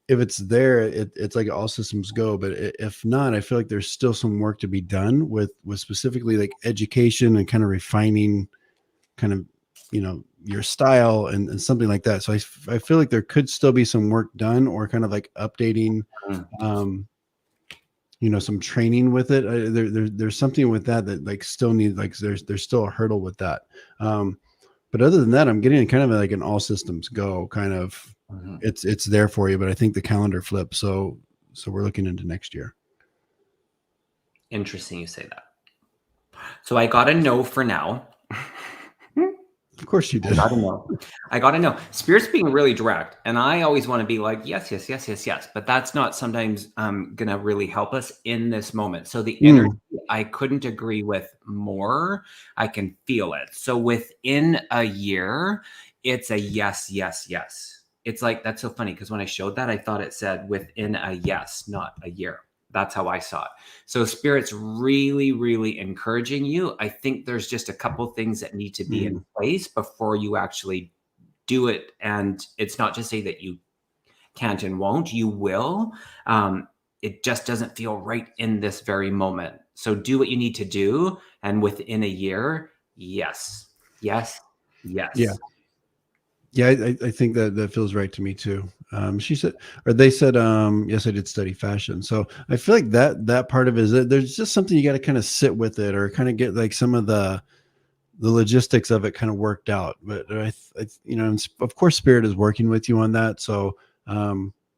Speaker 2: if it's there, it's like all systems go. But if not, I feel like there's still some work to be done with specifically like education and kind of refining kind of, your style and something like that. So I feel like there could still be some work done or kind of like updating, some training with it. There's something with that like still needs, like there's still a hurdle with that. But other than that, I'm getting kind of like an all systems go kind of it's there for you. But I think the calendar flipped, so we're looking into next year.
Speaker 1: Interesting you say that. So I got a no for now.
Speaker 2: Of course you did.
Speaker 1: I gotta know. Spirit's being really direct, and I always want to be like, yes, yes, yes, yes, yes. But that's not sometimes gonna really help us in this moment. So the energy I couldn't agree with more. I can feel it. So within a year, it's a yes, yes, yes. It's like, that's so funny because when I showed that, I thought it said within a yes, not a year. That's how I saw it. So Spirit's really, really encouraging you. I think there's just a couple things that need to be in place before you actually do it. And it's not to say that you can't and won't, you will. It just doesn't feel right in this very moment. So do what you need to do. And within a year, yes, yes, yes.
Speaker 2: Yeah, I think that feels right to me too. She said, or they said, yes, I did study fashion. So I feel like that part of it is that there's just something you got to kind of sit with it or kind of get like some of the logistics of it kind of worked out. But I and of course, Spirit is working with you on that. So,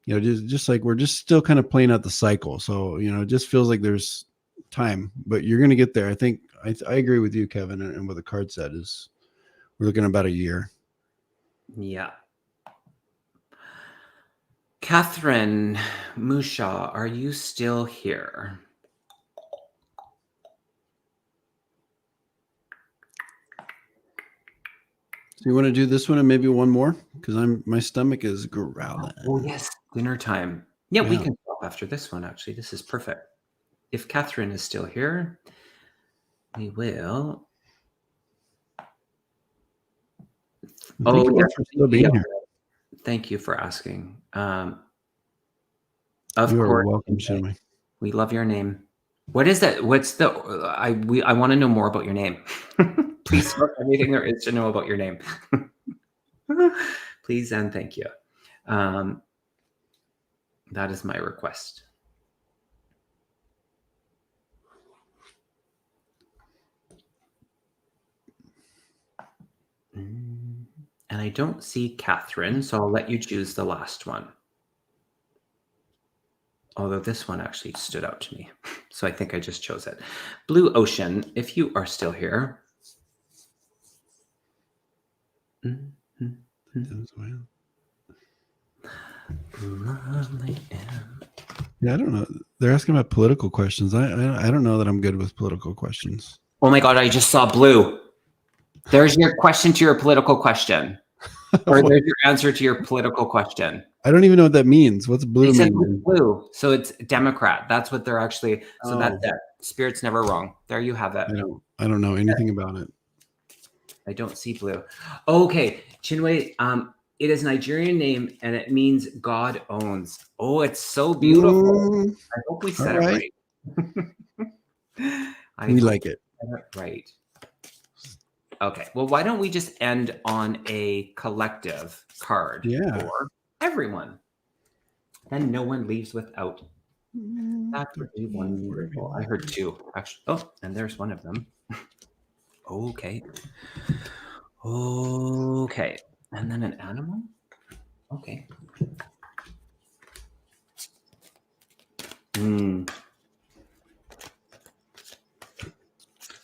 Speaker 2: just like we're just still kind of playing out the cycle. So, it just feels like there's time, but you're going to get there. I think I agree with you, Kevin, and what the card said is we're looking at about a year.
Speaker 1: Yeah. Catherine Musha, are you still here?
Speaker 2: So you want to do this one and maybe one more? Because my stomach is growling.
Speaker 1: Oh yes, dinner time. Yeah, we can stop after this one. Actually, this is perfect. If Catherine is still here, we will.
Speaker 2: Oh, yes, for still being here.
Speaker 1: Thank you for asking. Of
Speaker 2: you
Speaker 1: course,
Speaker 2: are welcome, Shimmy.
Speaker 1: We love your name. What is that? What's the? I want to know more about your name. Please tell everything there is to know about your name. Please and thank you. That is my request. And I don't see Catherine, so I'll let you choose the last one. Although this one actually stood out to me. So I think I just chose it. Blue Ocean, if you are still here.
Speaker 2: Yeah, I don't know. They're asking about political questions. I don't know that I'm good with political questions.
Speaker 1: Oh my God, I just saw blue. There's your question to your political question. Or there's your answer to your political question.
Speaker 2: I don't even know what that means. What's blue mean?
Speaker 1: Blue. So it's Democrat. That's what they're actually. So that's it. Spirit's never wrong. There you have it.
Speaker 2: I don't know anything about it.
Speaker 1: I don't see blue. Okay, Chinwe. It is a Nigerian name and it means God owns. Oh, it's so beautiful. I hope we said it right.
Speaker 2: We like it.
Speaker 1: Right. Okay. Well, why don't we just end on a collective card for everyone? Then no one leaves without. That would be wonderful. I heard two, actually. Oh, and there's one of them. Okay. Okay. And then an animal? Okay.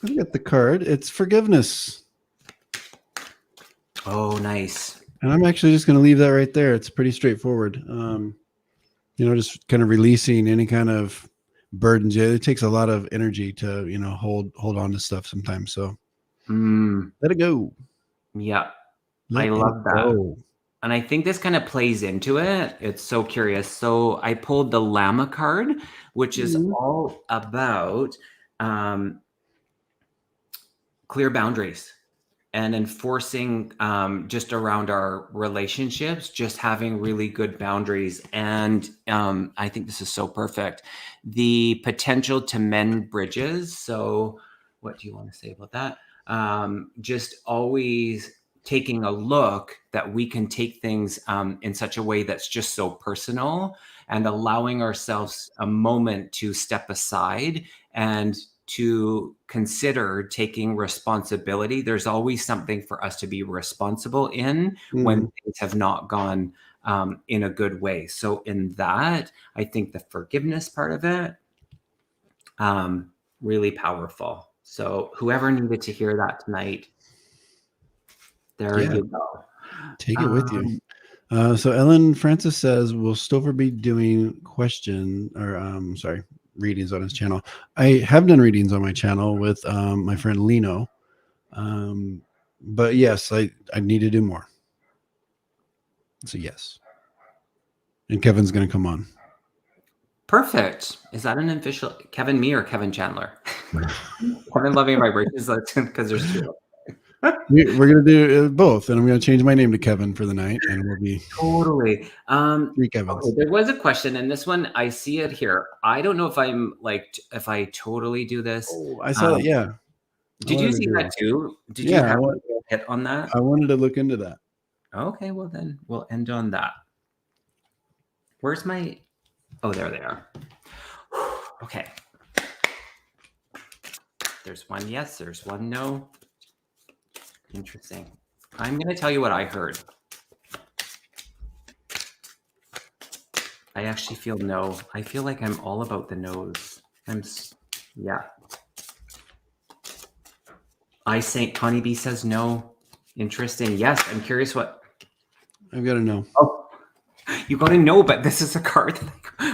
Speaker 2: Look at the card. It's forgiveness.
Speaker 1: Oh, nice.
Speaker 2: And I'm actually just going to leave that right there. It's pretty straightforward. Just kind of releasing any kind of burdens. Yeah, it takes a lot of energy to, hold on to stuff sometimes. So let it go.
Speaker 1: Yeah. I love that. And I think this kind of plays into it. It's so curious. So I pulled the Llama card, which is all about clear boundaries and enforcing just around our relationships, just having really good boundaries. And I think this is so perfect. The potential to mend bridges. So what do you want to say about that? Just always taking a look that we can take things in such a way that's just so personal and allowing ourselves a moment to step aside and to consider taking responsibility. There's always something for us to be responsible in when things have not gone in a good way. So in that, I think the forgiveness part of it, really powerful. So whoever needed to hear that tonight, there you go.
Speaker 2: Take it with you. So Ellen Francis says, will Stopher be doing readings on his channel? I have done readings on my channel with my friend Lena. But yes, I need to do more. So yes. And Kevin's going to come on.
Speaker 1: Perfect. Is that an official Kevin me or Kevin Chandler? Kevin Loving Vibrations, because there's two.
Speaker 2: We're going to do both, and I'm going to change my name to Kevin for the night, and we'll be
Speaker 1: totally.
Speaker 2: 3 Kevins.
Speaker 1: Okay, there was a question, and this one, I see it here. I don't know if if I totally do this.
Speaker 2: Oh, I saw that. Yeah.
Speaker 1: Did you see that too? Did you have a hit on that?
Speaker 2: I wanted to look into that.
Speaker 1: Okay, well then we'll end on that. Where's my... Oh, there they are. Okay. There's one yes, there's one no. Interesting. I'm going to tell you what I heard. I actually feel no. I feel like I'm all about the no's. Yeah. Connie B says no. Interesting. Yes, I'm curious what.
Speaker 2: I've got to know.
Speaker 1: Oh, you got to know, but this is a card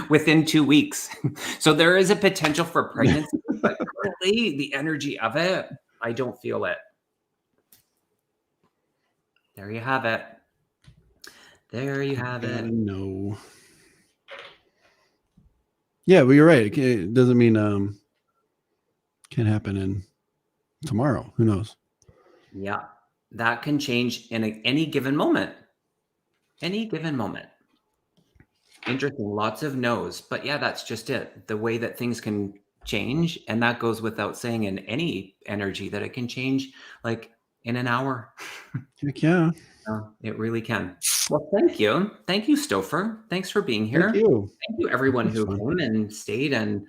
Speaker 1: within 2 weeks. So there is a potential for pregnancy, but currently the energy of it, I don't feel it. There you have it. There you have it.
Speaker 2: No. Yeah, well, you're right. It doesn't mean can't happen in tomorrow. Who knows?
Speaker 1: Yeah, that can change in any given moment. Any given moment. Interesting. Lots of no's, but yeah, that's just it. The way that things can change, and that goes without saying in any energy that it can change like in an hour.
Speaker 2: Heck yeah.
Speaker 1: It really can. Well, thank you. Thank you, Stopher. Thanks for being here.
Speaker 2: Thank you.
Speaker 1: Thank you, everyone who came and stayed and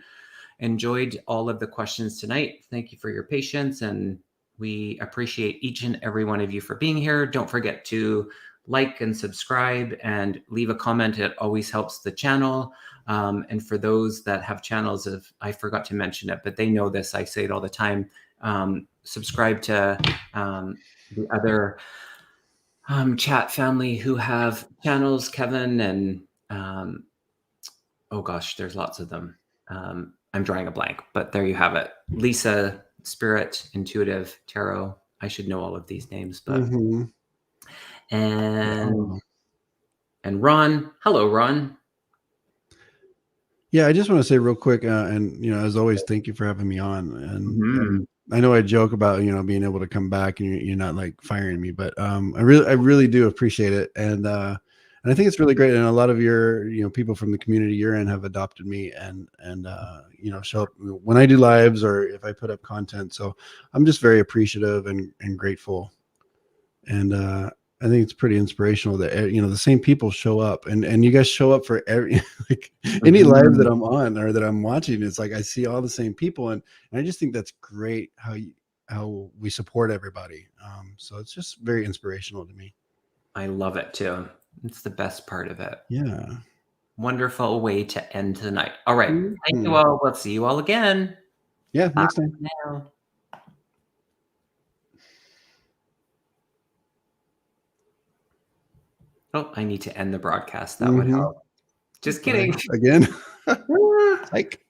Speaker 1: enjoyed all of the questions tonight. Thank you for your patience, and we appreciate each and every one of you for being here. Don't forget to like and subscribe and leave a comment. It always helps the channel. And for those that have channels, I forgot to mention it, but they know this. I say it all the time. Subscribe to the other chat family who have channels, Kevin, and oh gosh, there's lots of them. I'm drawing a blank, but there you have it. Lisa, Spirit, Intuitive, Tarot. I should know all of these names, but and Ron. Hello, Ron.
Speaker 2: Yeah, I just want to say real quick, and as always, thank you for having me on. And I know I joke about being able to come back and you're not like firing me, but I really do appreciate it, and I think it's really great. And a lot of your people from the community you're in have adopted me and show up when I do lives or if I put up content. So I'm just very appreciative and grateful, and I think it's pretty inspirational that the same people show up and you guys show up for every any live that I'm on or that I'm watching. It's like I see all the same people, and I just think that's great how we support everybody. So it's just very inspirational to me.
Speaker 1: I love it too. It's the best part of it.
Speaker 2: Yeah.
Speaker 1: Wonderful way to end the night. All right. Thank you all. We'll see you all again.
Speaker 2: Yeah, next time.
Speaker 1: Now. Oh, I need to end the broadcast. That would help. Just kidding.
Speaker 2: Again. Like.